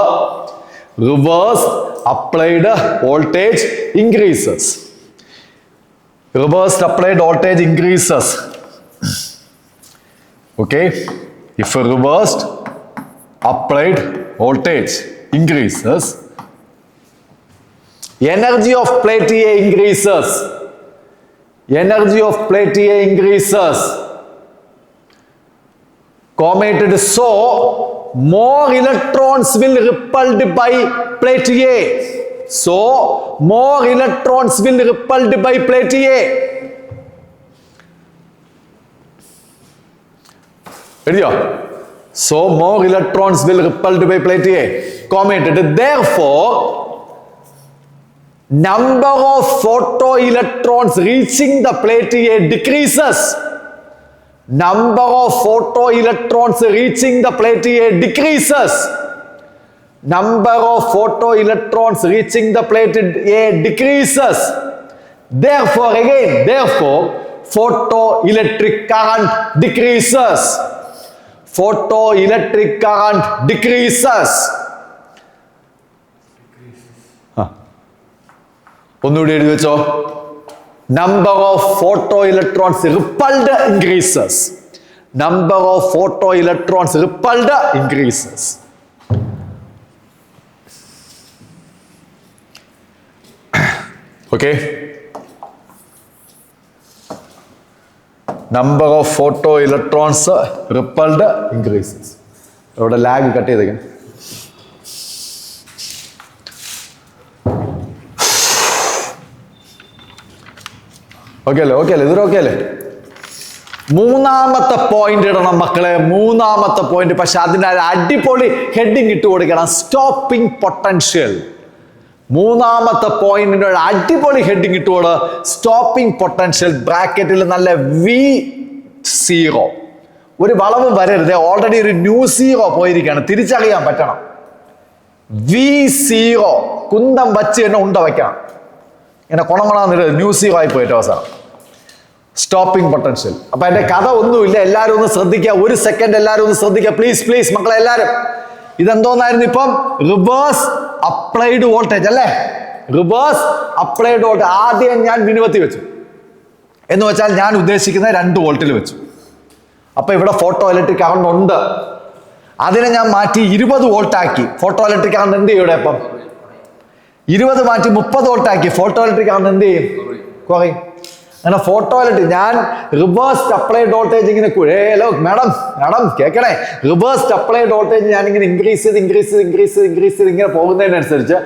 reverse applied voltage increases. Reversed applied voltage increases. Okay, if a reversed applied voltage increases, energy of plate A increases. Commented, so more electrons will repelled by plate A. So more electrons will repelled by plate A. Ready? So more electrons will repelled by plate A. Commented. Therefore, number of photoelectrons reaching the plate A decreases. Number of photoelectrons reaching the plate A decreases. Number of photoelectrons reaching the plate A decreases. Therefore, photoelectric current decreases. Photoelectric current decreases. ഒന്നുകൂടി എഴുതി വെച്ചോ. Number of photoelectrons repelled increases. Number of photoelectrons repelled increases. Okay. Number of photoelectrons repelled increases. ഇവിടെ lag cut ചെയ്തേക്കാം. Okay അല്ലേ ഇതൊരു okay അല്ലേ? മൂന്നാമത്തെ point ഇടണം മക്കളെ, മൂന്നാമത്തെ പോയിന്റ്. പക്ഷെ അതിന് അടിപൊളി ഹെഡിങ് ഇട്ട് കൊടുക്കണം, സ്റ്റോപ്പിംഗ് പൊട്ടൻഷ്യൽ. മൂന്നാമത്തെ പോയിന്റിന് അടിപൊളി ഹെഡിങ് ഇട്ടുകൊണ്ട് സ്റ്റോപ്പിംഗ് പൊട്ടൻഷ്യൽ, ബ്രാക്കറ്റിൽ നല്ല V0. ഒരു വളവ് വരരുത്, ഓൾറെഡി ഒരു ന്യൂ സീറോ പോയിരിക്കുകയാണ്, തിരിച്ചറിയാൻ പറ്റണം. V0 കുന്തം വച്ച് തന്നെ ഉണ്ട വയ്ക്കണം. ഇങ്ങനെ കൊണമണാന്നിട്ട് ന്യൂ സീറോ ആയി പോയിട്ട് അവസാനം സ്റ്റോപ്പിംഗ് പൊട്ടൻഷ്യൽ. അപ്പൊ എന്റെ കഥ ഒന്നുമില്ല, എല്ലാവരും ഒന്ന് ശ്രദ്ധിക്കുക. ഒരു സെക്കൻഡ് എല്ലാവരും ഒന്ന് ശ്രദ്ധിക്കുക പ്ലീസ് മക്കളെ എല്ലാവരും. ഇതെന്തോന്നായിരുന്നു? ഇപ്പം റിവേഴ്സ് അപ്ലൈഡ് വോൾട്ടേജ് അല്ലേ? Reverse applied voltage. ആദ്യം ഞാൻ മിനിമത്തിൽ വെച്ചു, എന്ന് വെച്ചാൽ ഞാൻ ഉദ്ദേശിക്കുന്നത് 2 വോൾട്ടിൽ വെച്ചു. അപ്പൊ ഇവിടെ ഫോട്ടോ ഇലക്ട്രിക് കറണ്ട് ഉണ്ട്, അതിനെ ഞാൻ മാറ്റി 20 വോൾട്ട് ആക്കി. ഫോട്ടോ ഇലക്ട്രിക് കറണ്ട് എന്ത് ചെയ്യും ഇവിടെ? അപ്പം 20 മാറ്റി 30 വോൾട്ട് ആക്കി. ഫോട്ടോ ഇലക്ട്രിക് കറണ്ട് എന്ത് ചെയ്യും? കുറയും. അങ്ങനെ ഫോട്ടോ ഇലക്ട്രിക് ഞാൻ റിവേഴ്സ് അപ്ലൈഡ് വോൾട്ടേജ് ഇങ്ങനെ ഹലോ മാഡം കേൾക്കണേ, റിവേഴ്സ് അപ്ലൈഡ് വോൾട്ടേജ് ഞാൻ ഇങ്ങനെ ഇൻക്രീസ് ചെയ്ത് ഇങ്ങനെ പോകുന്നതിനനുസരിച്ച്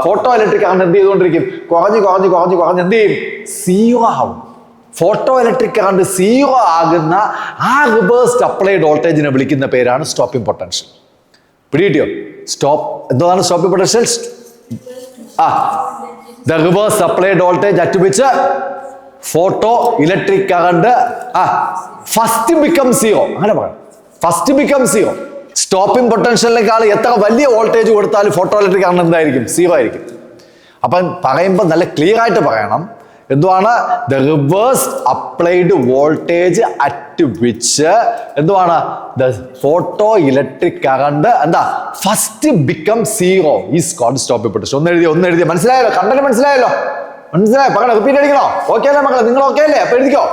ഫോട്ടോ ഇലക്ട്രിക് കറണ്ട് എന്ത് ചെയ്തുകൊണ്ടിരിക്കും? കുറഞ്ഞ് എന്ത് ചെയ്യും? സീറോ ആവും. ഫോട്ടോ ഇലക്ട്രിക് കറണ്ട് സീറോ ആകുന്ന ആ റിവേഴ്സ് അപ്ലൈഡ് വോൾട്ടേജിനെ വിളിക്കുന്ന പേരാണ് സ്റ്റോപ്പിംഗ് പൊട്ടൻഷ്യൽ. പിടികിട്ടിയോ? എന്താണ് stopping potential? The reverse applied voltage at which photoelectric current first becomes zero. അങ്ങനെ പറയാം, ഫസ്റ്റ് ബിക്കം സീറോ. സ്റ്റോപ്പിംഗ് പൊട്ടൻഷ്യലിനേക്കാൾ എത്ര വലിയ വോൾട്ടേജ് കൊടുത്താലും ഫോട്ടോ ഇലക്ട്രിക് കറണ്ട് എന്തായിരിക്കും? സീറോ ആയിരിക്കും. അപ്പം പറയുമ്പോൾ നല്ല ക്ലിയർ ആയിട്ട് പറയണം. എന്തുവാണ്? The reverse applied voltage at which എന്തുവാണ്? ദ ഫോട്ടോ ഇലക്ട്രിക് കറണ്ട് എന്താ? First become zero is called stopping potential. ഒന്ന് എഴുതിയ മനസ്സിലായല്ലോ? കണ്ടന്റ് മനസ്സിലായല്ലോ? പറയണം, റിപ്പീറ്റ് അടിക്കണോ? ഓക്കെ അല്ലേ മക്കളെ? നിങ്ങൾ ഓക്കെ അല്ലേ? അപ്പൊ എഴുതിക്കോ.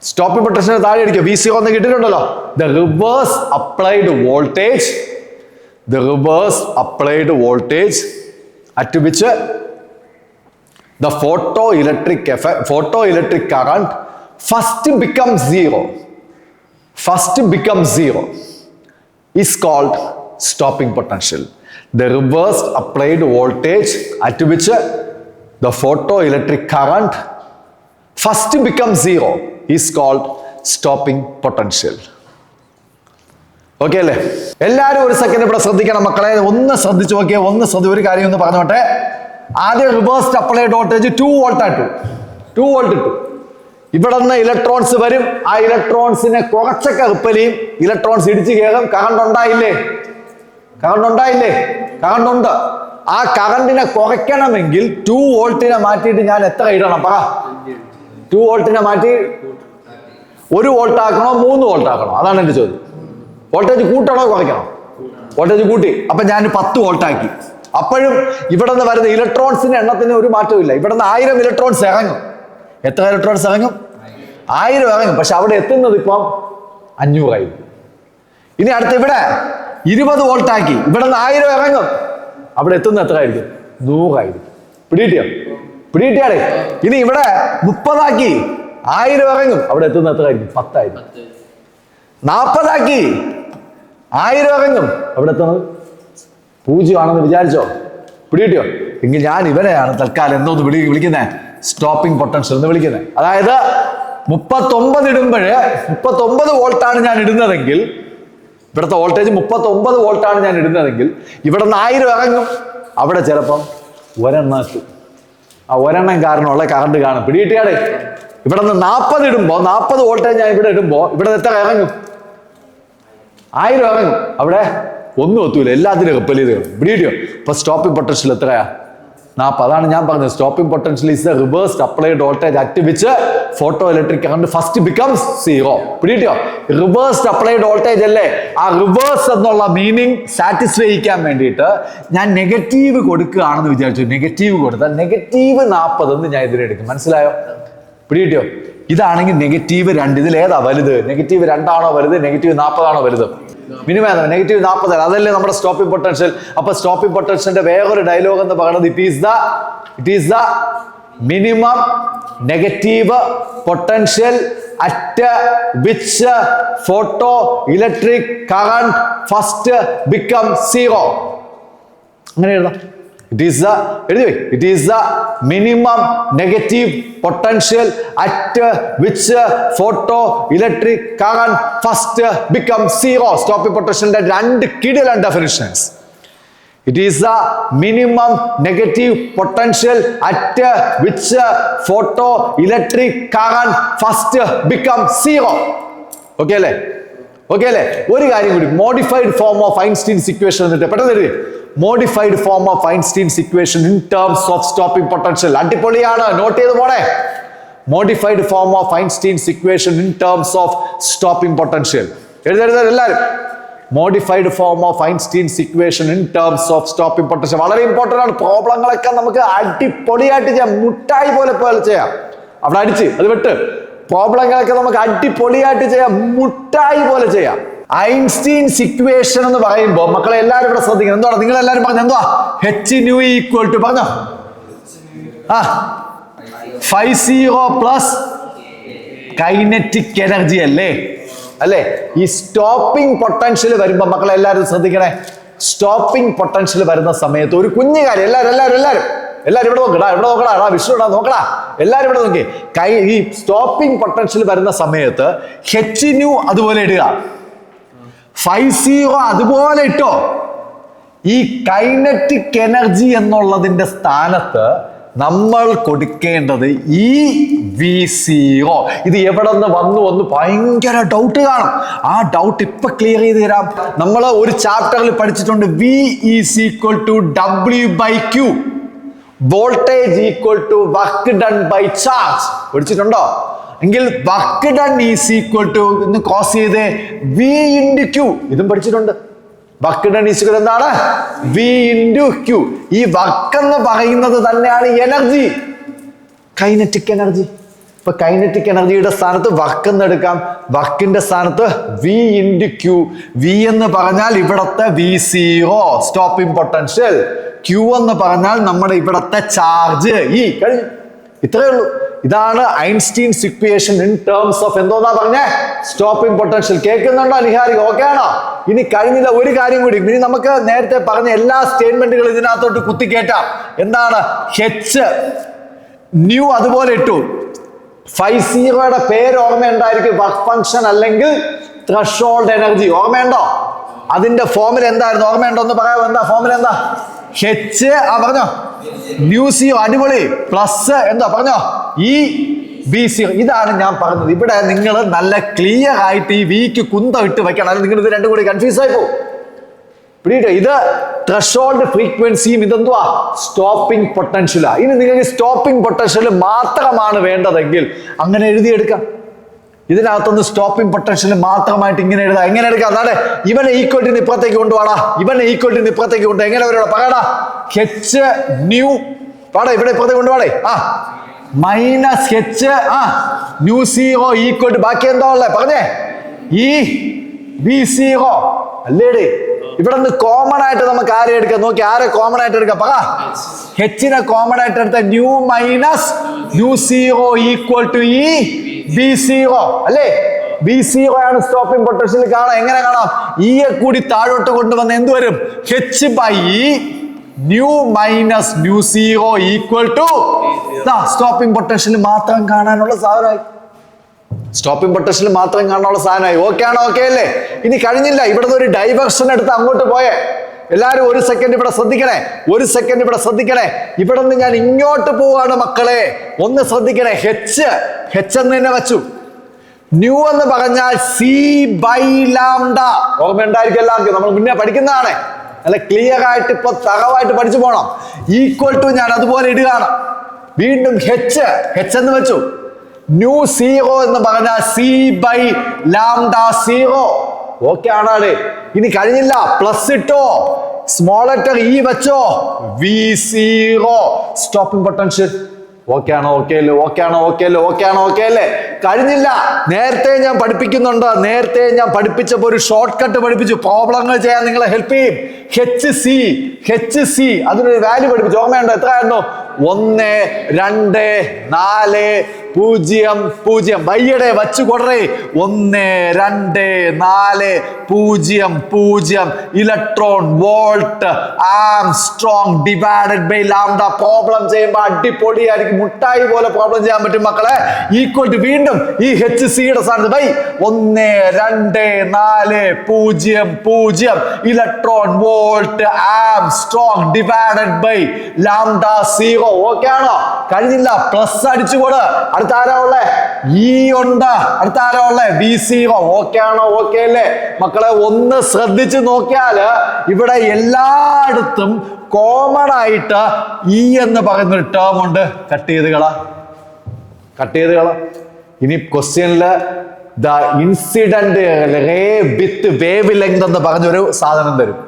സ്റ്റോപ്പിംഗ് പൊട്ടൻഷ്യൽ താഴെ അടിക്കോ. V0 എന്ന് കിട്ടിയിട്ടുണ്ടല്ലോ. The reverse applied voltage at which the photoelectric current first becomes zero is called stopping potential. The reversed applied voltage at which the photoelectric current first becomes zero is called stopping potential. Okay അല്ലേ? എല്ലാവരും ഒരു second ഇവിടെ ശ്രദ്ധിക്കണം മക്കളെ, ഒന്ന് ശ്രദ്ധിച്ചു നോക്കിയേ. ഒരു കാര്യം ഒന്ന് പറഞ്ഞോട്ടെ. ആദ്യം റിവേഴ്സ് അപ്ലൈഡ് വോൾട്ടേജ് 2 വോൾട്ട് ആയിട്ടു. 2 വോൾട്ട് ഇട്ടു. ഇവിടെ നിന്ന് ഇലക്ട്രോൺസ് വരും, ആ ഇലക്ട്രോൺസിനെ കുറച്ചൊക്കെ റിപ്പൽ ചെയ്യും, ഇലക്ട്രോൺസ് ഇടിച്ചു കയറും. കറണ്ട് ഉണ്ടായില്ലേ? കറണ്ട് ഉണ്ട്. ആ കറണ്ടിനെ കുറയ്ക്കണമെങ്കിൽ 2 വോൾട്ടിനെ മാറ്റിയിട്ട് ഞാൻ എത്ര ഇടണം? പറ. 2 വോൾട്ടിനെ മാറ്റി 1 വോൾട്ട് ആക്കണോ 3 വോൾട്ട് ആക്കണോ? അതാണ് എന്റെ ചോദ്യം. വോൾട്ടേജ് കൂട്ടണോ കുറയ്ക്കണോ? വോൾട്ടേജ് കൂട്ടി. അപ്പൊ ഞാൻ 10 വോൾട്ട് ആക്കി. അപ്പോഴും ഇവിടെ നിന്ന് വരുന്ന ഇലക്ട്രോൺസിന്റെ എണ്ണത്തിന് ഒരു മാറ്റവും ഇല്ല. ഇവിടെ നിന്ന് 1000 ഇലക്ട്രോൺസ് ഇറങ്ങും. എത്ര ഇലക്ട്രോൺസ് ഇറങ്ങും? 1000 ഇറങ്ങും. പക്ഷെ അവിടെ എത്തുന്നത് ഇപ്പം 500 ആയിരിക്കും. ഇനി അടുത്ത് ഇവിടെ 20 വോൾട്ട് ആക്കി. ഇവിടെ നിന്ന് 1000 ഇറങ്ങും. അവിടെ എത്തുന്നത് എത്ര ആയിരിക്കും? 100 ആയിരിക്കും. പിടികിട്ടിയാടേ. ഇനി ഇവിടെ 30 ആക്കി, 1000 ഇറങ്ങും. അവിടെ എത്തുന്നത് എത്ര ആയിരിക്കും? 10 ആയിരിക്കും. 40 ആക്കി, 1000 ഇറങ്ങും. അവിടെ എത്തുന്നത് 0 ആണെന്ന് വിചാരിച്ചോ? പിടികിട്ടിയോ? എങ്കിൽ ഞാൻ ഇവരെയാണ് തൽക്കാലം എന്തോന്ന് വിളിക്കുന്നത്? സ്റ്റോപ്പിംഗ് പൊട്ടൻഷ്യൽ എന്ന് വിളിക്കുന്നത്. അതായത് 39 ഇടുമ്പോൾ 39 വോൾട്ടാണ് ഞാൻ ഇടുന്നതെങ്കിൽ, ഇവിടുത്തെ വോൾട്ടേജ് 39 വോൾട്ടാണ് ഞാൻ ഇടുന്നതെങ്കിൽ ഇവിടെ നിന്ന് 1000 ഇറങ്ങും. അവിടെ ചിലപ്പം ഒരെണ്ണം എത്തും. ആ ഒരെണ്ണം കാരണമുള്ള കറണ്ട് കാണും. പിടികിട്ടിയാടേ? ഇവിടെ നിന്ന് 40 ഇടുമ്പോൾ 40 വോൾട്ടേജ് ഞാൻ ഇവിടെ ഇടുമ്പോൾ ഇവിടെ എത്ര ഇറങ്ങും? 1000 ഇറങ്ങും. അവിടെ ഒന്നും എത്തൂല, എല്ലാത്തിനും റിപ്പൽ ചെയ്ത് പിടിയോ. അപ്പൊ സ്റ്റോപ്പിംഗ് പൊട്ടൻഷ്യൽ എത്രയാ? 40. അതാണ് ഞാൻ പറഞ്ഞത്, stopping potential is a reversed applied voltage at which photo electric current first becomes 0. പിടിയോ. റിവേഴ്സ്ഡ് അപ്ലൈഡ് വോൾട്ടേജ് അല്ലേ? ആ റിവേഴ്സ് എന്നുള്ള മീനിങ് സാറ്റിസ്ഫൈ ചെയ്യിക്കാൻ വേണ്ടിയിട്ട് ഞാൻ നെഗറ്റീവ് കൊടുക്കുകയാണെന്ന് വിചാരിച്ചു. നെഗറ്റീവ് കൊടുത്താൽ -40 എന്ന് ഞാൻ ഇതിലെടുക്കും. മനസ്സിലായോ? പിടിയോ. ഇതാണെങ്കിൽ -2. ഇതിൽ ഏതാ വലുത്? -2 ആണോ വലുത്? -40 ആണോ വലുത്? മിനിമം -40. അതല്ലേ നമ്മുടെ സ്റ്റോപ്പിംഗ് പൊട്ടൻഷ്യൽ. അപ്പൊ സ്റ്റോപ്പിംഗ് പൊട്ടൻഷ്യലിന്റെ വേറൊരു ഡയലോഗ് എന്ന് പറയുന്നത് it is the minimum negative potential at which photo electric current first become 0. അങ്ങനെ എഴുതാം. It is the minimum negative potential at which photoelectric current first becomes 0. Stopping potential രണ്ട് കിടിലൻ definitions. It is the minimum negative potential at which photoelectric current first becomes 0. Okay അല്ലേ? ഒരു കാര്യം കൂടി, modified form of Einstein's equation എന്നിട്ട് പെട്ടെന്ന് എഴുതി. Modified form of Einstein's equation in terms of stopping potential. അടിപൊളിയാണ്, നോട്ട് ചെയ്ത് പോണേ. Modified form of Einstein's equation in terms of stopping potential. എഴുതരുത് എല്ലാവരും. Modified form of Einstein's equation in terms of stopping potential വളരെ important ആണ്. പ്രോബ്ലങ്ങളൊക്കെ നമുക്ക് അടിപൊളിയായിട്ട് ചെയ്യാം, മുട്ടായി പോലെ ചെയ്യാം. അവിടെ അടിച്ച് അത് വിട്ട് പ്രോബ്ലങ്ങളൊക്കെ നമുക്ക് അടിപൊളിയായിട്ട് ചെയ്യാം, മുട്ടായി പോലെ ചെയ്യാം. ഐൻസ്റ്റീൻസ് ഇക്വേഷൻ എന്ന് പറയുമ്പോൾ മക്കളെ എല്ലാവരും ഇവിടെ ശ്രദ്ധിക്കണം. എന്തുവാ നിങ്ങൾ എല്ലാവരും പറഞ്ഞു? എന്തുവാ? h nu ഈക്വൽ ടു പറഞ്ഞോ? φ0 പ്ലസ് കൈനറ്റിക് എനർജി അല്ലേ? ഈ സ്റ്റോപ്പിംഗ് പൊട്ടൻഷ്യൽ വരുമ്പോൾ മക്കളെ എല്ലാവരും ശ്രദ്ധിക്കണേ. സ്റ്റോപ്പിംഗ് പൊട്ടൻഷ്യൽ വരുന്ന സമയത്ത് ഒരു കുഞ്ഞു കാര്യം, എല്ലാവരും ഇവിടെ നോക്കടാ വിഷ്ണു നോക്കടാ, എല്ലാവരും ഇവിടെ നോക്കി. ഈ സ്റ്റോപ്പിംഗ് പൊട്ടൻഷ്യൽ വരുന്ന സമയത്ത് h nu അതുപോലെ ഇടുക, φ0 അതുപോലെ ഇട്ടോ. ഈ കൈനറ്റിക് എനർജി എന്നുള്ളതിന്റെ സ്ഥാനത്ത് നമ്മൾ കൊടുക്കേണ്ടത് ഈ V0. ഇത് എവിടെ നിന്ന് വന്നു ഭയങ്കര ഡൗട്ട് കാണും. ആ ഡൗട്ട് ഇപ്പൊ ക്ലിയർ ചെയ്ത് തരാം. നമ്മൾ ഒരു ചാപ്റ്ററിൽ പഠിച്ചിട്ടുണ്ട്, V is equal to W/Q, voltage equal to work done by charge. പഠിച്ചിട്ടുണ്ടോ? എങ്കിൽ work done is equal to എന്ന് ക്രോസ് ചെയ്ത് V into Q. ഇതും പഠിച്ചിട്ടുണ്ട്. വർക്ക് ഡൺ ഈസ് ഈക്വൽ എന്താണ്? V into Q. ഈ വർക്ക് എന്ന് പറയുന്നത് തന്നെയാണ് എനർജി, കൈനറ്റിക് എനർജി. ഇപ്പൊ കൈനറ്റിക് എനർജിയുടെ സ്ഥാനത്ത് വർക്ക് എന്ന് എടുക്കാം, വർക്കിന്റെ സ്ഥാനത്ത് V into Q. V എന്ന് പറഞ്ഞാൽ ഇവിടത്തെ V0 സ്റ്റോപ്പിംഗ് പൊട്ടൻഷ്യൽ, Q എന്ന് പറഞ്ഞാൽ നമ്മുടെ ഇവിടത്തെ ചാർജ് E. കഴിഞ്ഞു, ഇത്രയേ ഉള്ളൂ. ഇതാണ് Einstein's equation in terms of എന്തോന്നാ പറഞ്ഞേ? Stopping potential. കേൾക്കുന്നുണ്ടോ നിഹാരി? ഓക്കെ ആണോ? ഇനി കഴിഞ്ഞില്ല ഒരു കാര്യം കൂടി. ഇനി നമുക്ക് നേരത്തെ പറഞ്ഞ എല്ലാ സ്റ്റേറ്റ്മെന്റുകളും ഇതിനകത്തോട്ട് കുത്തിക്കേറ്റാം. എന്താണ്? h nu അതുപോലെ ഇട്ടു. φ0യുടെ പേര് ഓർമ്മയുണ്ടായിരിക്കും, വർക്ക് ഫംഗ്ഷൻ അല്ലെങ്കിൽ ത്രെഷോൾഡ് എനർജി. ഓർമ്മയുണ്ടോ? അതിന്റെ ഫോർമുല എന്തായിരുന്നു? ഓർമ്മയുണ്ടോ? ഒന്ന് പറയാമോ? എന്താ ഫോർമുല? എന്താ? h പറഞ്ഞോ? µ0 അടിപൊളി പ്ലസ് എന്താ പറഞ്ഞോ? ഈ V0. ഇതാണ് ഞാൻ പറഞ്ഞത്. ഇവിടെ നിങ്ങൾ നല്ല ക്ലിയർ ആയിട്ട് ഈ വിക്ക് കുന്തം ഇട്ട് വെക്കണം, അല്ലെങ്കിൽ നിങ്ങൾ ഇത് രണ്ടും കൂടി കൺഫ്യൂസ് ആയി പോകും. പിടിയിട്ടോ, ഇത് ത്രെഷോൾഡ് ഫ്രീക്വൻസിയും ഇതെന്തുവാ? സ്റ്റോപ്പിംഗ് പൊട്ടൻഷ്യലാ. ഇനി നിങ്ങൾക്ക് സ്റ്റോപ്പിംഗ് പൊട്ടൻഷ്യൽ മാത്രമാണ് വേണ്ടതെങ്കിൽ അങ്ങനെ എഴുതിയെടുക്കാം. ഇതിനകത്തൊന്ന് സ്റ്റോപ്പിംഗ് പൊട്ടൻഷ്യൽ മാത്രമായിട്ട് ഇങ്ങനെ എഴുതാം. എങ്ങനെ എടുക്കാം? അതാണ് ഇവനെ ഈക്വലിന് ഇപ്പുറത്തേക്ക് കൊണ്ടുപോടാ, ഇവനെ ഈക്വലിന് ഇപ്പുറത്തേക്ക് കൊണ്ടു. എങ്ങനെ വരും? പറയടാ. h nu പാടാ, ഇവിടെ ഇപ്പുറത്തേക്ക് കൊണ്ടുപോടേ. മൈനസ് h µ0 ഈക്വൽ ടു ബാക്കി എന്താ ഉള്ളത് പറഞ്ഞേ? ഈ V0 അല്ലേടേ. ഇവിടെ നിന്ന് കോമൺ ആയിട്ട് നമുക്ക് ആരെ എടുക്കാം? നോക്കി, ആരെ കോമൺ ആയിട്ട് എടുക്കാം? പറ. ഹെച്ചിനെ കോമൺ ആയിട്ട് എടുത്ത ന്യൂ മൈനസ് µ0 ഈക്വൽ ടു ഈ V0 അല്ലേ? V0 ആണ് സ്റ്റോപ്പിംഗ് പൊട്ടൻഷ്യൽ. കാണാം, എങ്ങനെ കാണാം? ഈയെ കൂടി താഴോട്ട് കൊണ്ടുവന്ന് എന്ത് വരും? h by nu minus µ0 equal to stopping potential മാത്രം കാണാനുള്ള സാധനമായി. സ്റ്റോപ്പിംഗ് പൊട്ടൻഷ്യൽ മാത്രം കാണാനുള്ള സാധനമായി. ഓക്കെ ആണോ? ഓക്കെ അല്ലേ? ഇനി കഴിഞ്ഞില്ല. ഇവിടുന്ന് ഒരു ഡൈവേർഷൻ എടുത്ത് അങ്ങോട്ട് പോയേ. എല്ലാവരും ഒരു സെക്കൻഡ് ഇവിടെ ശ്രദ്ധിക്കണേ, ഒരു സെക്കൻഡ് ഇവിടെ ശ്രദ്ധിക്കണേ. ഇവിടെ നിന്ന് ഞാൻ ഇങ്ങോട്ട് പോവാണ് മക്കളെ, ഒന്ന് ശ്രദ്ധിക്കണേ. ഹെച്ച് എന്ന് തന്നെ വെച്ചു. ന്യൂ എന്ന് പറഞ്ഞാൽ സി ബൈ ലാംഡ. ഓർമ്മയുണ്ടായിരിക്കും എല്ലാവർക്കും, നമ്മൾ മുന്നേ പഠിക്കുന്നതാണ്. നല്ല ക്ലിയർ ആയിട്ട് ഇപ്പൊ തറവായിട്ട് പഠിച്ചു പോണം. ഈക്വൽ ടു ഞാൻ അതുപോലെ ഇടുകയാണ്. വീണ്ടും ഹെച്ച് എന്ന് വെച്ചു. ന്യൂ സീറോ എന്ന് പറഞ്ഞാൽ C by lambda zero. Okay ആണാണ്. ഇനി കഴിഞ്ഞില്ല, പ്ലസ് ഇട്ടോ, സ്മോൾ ലെറ്റർ ഇ വെച്ചോ, V zero. Stopping potential. Okay ആണോ? ഓക്കെ അല്ലേ? ഓക്കെ ആണോ? ഓക്കെ അല്ലേ? ഓക്കെ ആണോ? ഓക്കെ അല്ലേ? കഴിഞ്ഞില്ല. നേരത്തെ ഞാൻ പഠിപ്പിക്കുന്നുണ്ട്. നേരത്തെ ഞാൻ പഠിപ്പിച്ചപ്പോൾ ഒരു ഷോർട്ട് കട്ട് പഠിപ്പിച്ചു. പ്രോബ്ലങ്ങൾ ചെയ്യാൻ നിങ്ങളെ ഹെൽപ്പ് ചെയ്യും. ഹെച്ച് സി അതിനൊരു വാല്യൂ പഠിപ്പിച്ചു. ഓർമ്മയുണ്ടോ? എത്രയായിരുന്നു? 1 2 4 0 0. വയ്യടെ വച്ചു കൊടറേ. 1 2 4 0 0. Electron volt angstrom divided by lambda. Problem ചെയ്യുമ്പോൾ അടിപൊളിയായിരിക്കും. മുട്ടായി പോലെ പ്രോബ്ലം ചെയ്യാൻ പറ്റും മക്കളെ. ഈക്വൽ ടു വീണ്ടും ഈ ഹെച്ച് സിയുടെ സ്ഥാനത്ത് by 1 2 4 0 0. Electron volt angstrom divided by lambda zero. Okay ആണോ? കഴിഞ്ഞില്ല, പ്ലസ് അടിച്ചുകൂട്. അടുത്ത ആരാ ഉള്ളേ? ഇ ഉണ്ട്. അടുത്ത ആരാ ഉള്ളേ? B zero. ഓക്കെ ആണോ? ഓക്കെ അല്ലേ മക്കളെ? ഒന്ന് ശ്രദ്ധിച്ച് നോക്കിയാല് ഇവിടെ എല്ലായിടത്തും കോമൺ ആയിട്ട് ഇ എന്ന് പറയുന്ന ഒരു ടേം ഉണ്ട്. കട്ട് ചെയ്ത് കള. ഇനി ക്വസ്റ്റ്യനില് the incident ray with wavelength എന്ന് പറഞ്ഞൊരു സാധനം തരും.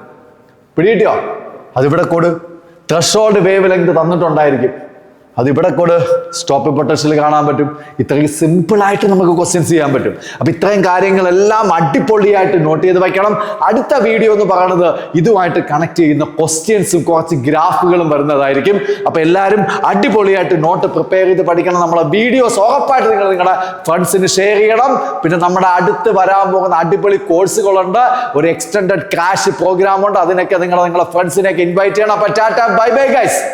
പിടികിട്ടിയോ? അതിവിടെ കൊടു. ത്രഷോൾഡ് വേവ് ലെങ്ത് തന്നിട്ടുണ്ടായിരിക്കും. അതിവിടെ കൂടെ സ്റ്റോപ്പിംഗ് പൊട്ടൻഷ്യൽ കാണാൻ പറ്റും. ഇത്രയും സിമ്പിൾ ആയിട്ട് നമുക്ക് ക്വസ്റ്റ്യൻസ് ചെയ്യാൻ പറ്റും. അപ്പൊ ഇത്രയും കാര്യങ്ങളെല്ലാം അടിപൊളിയായിട്ട് നോട്ട് ചെയ്ത് വയ്ക്കണം. അടുത്ത വീഡിയോ എന്ന് പറയുന്നത് ഇതുമായിട്ട് കണക്ട് ചെയ്യുന്ന ക്വസ്റ്റ്യൻസും കുറച്ച് ഗ്രാഫുകളും വരുന്നതായിരിക്കും. അപ്പൊ എല്ലാവരും അടിപൊളിയായിട്ട് നോട്ട് പ്രിപ്പയർ ചെയ്ത് പഠിക്കണം. നമ്മളെ വീഡിയോസ് ഉറപ്പായിട്ട് നിങ്ങൾ നിങ്ങളുടെ ഫ്രണ്ട്സിന് ഷെയർ ചെയ്യണം. പിന്നെ നമ്മുടെ അടുത്ത് വരാൻ പോകുന്ന അടിപൊളി കോഴ്സുകളുണ്ട്. ഒരു എക്സ്റ്റൻഡഡ് ക്രാഷ് പ്രോഗ്രാം ഉണ്ട്. അതിനൊക്കെ നിങ്ങളെ ഫ്രണ്ട്സിനെയൊക്കെ ഇൻവൈറ്റ് ചെയ്യണം. അപ്പൊ ടാറ്റ ബൈ ബൈ ഗൈസ്.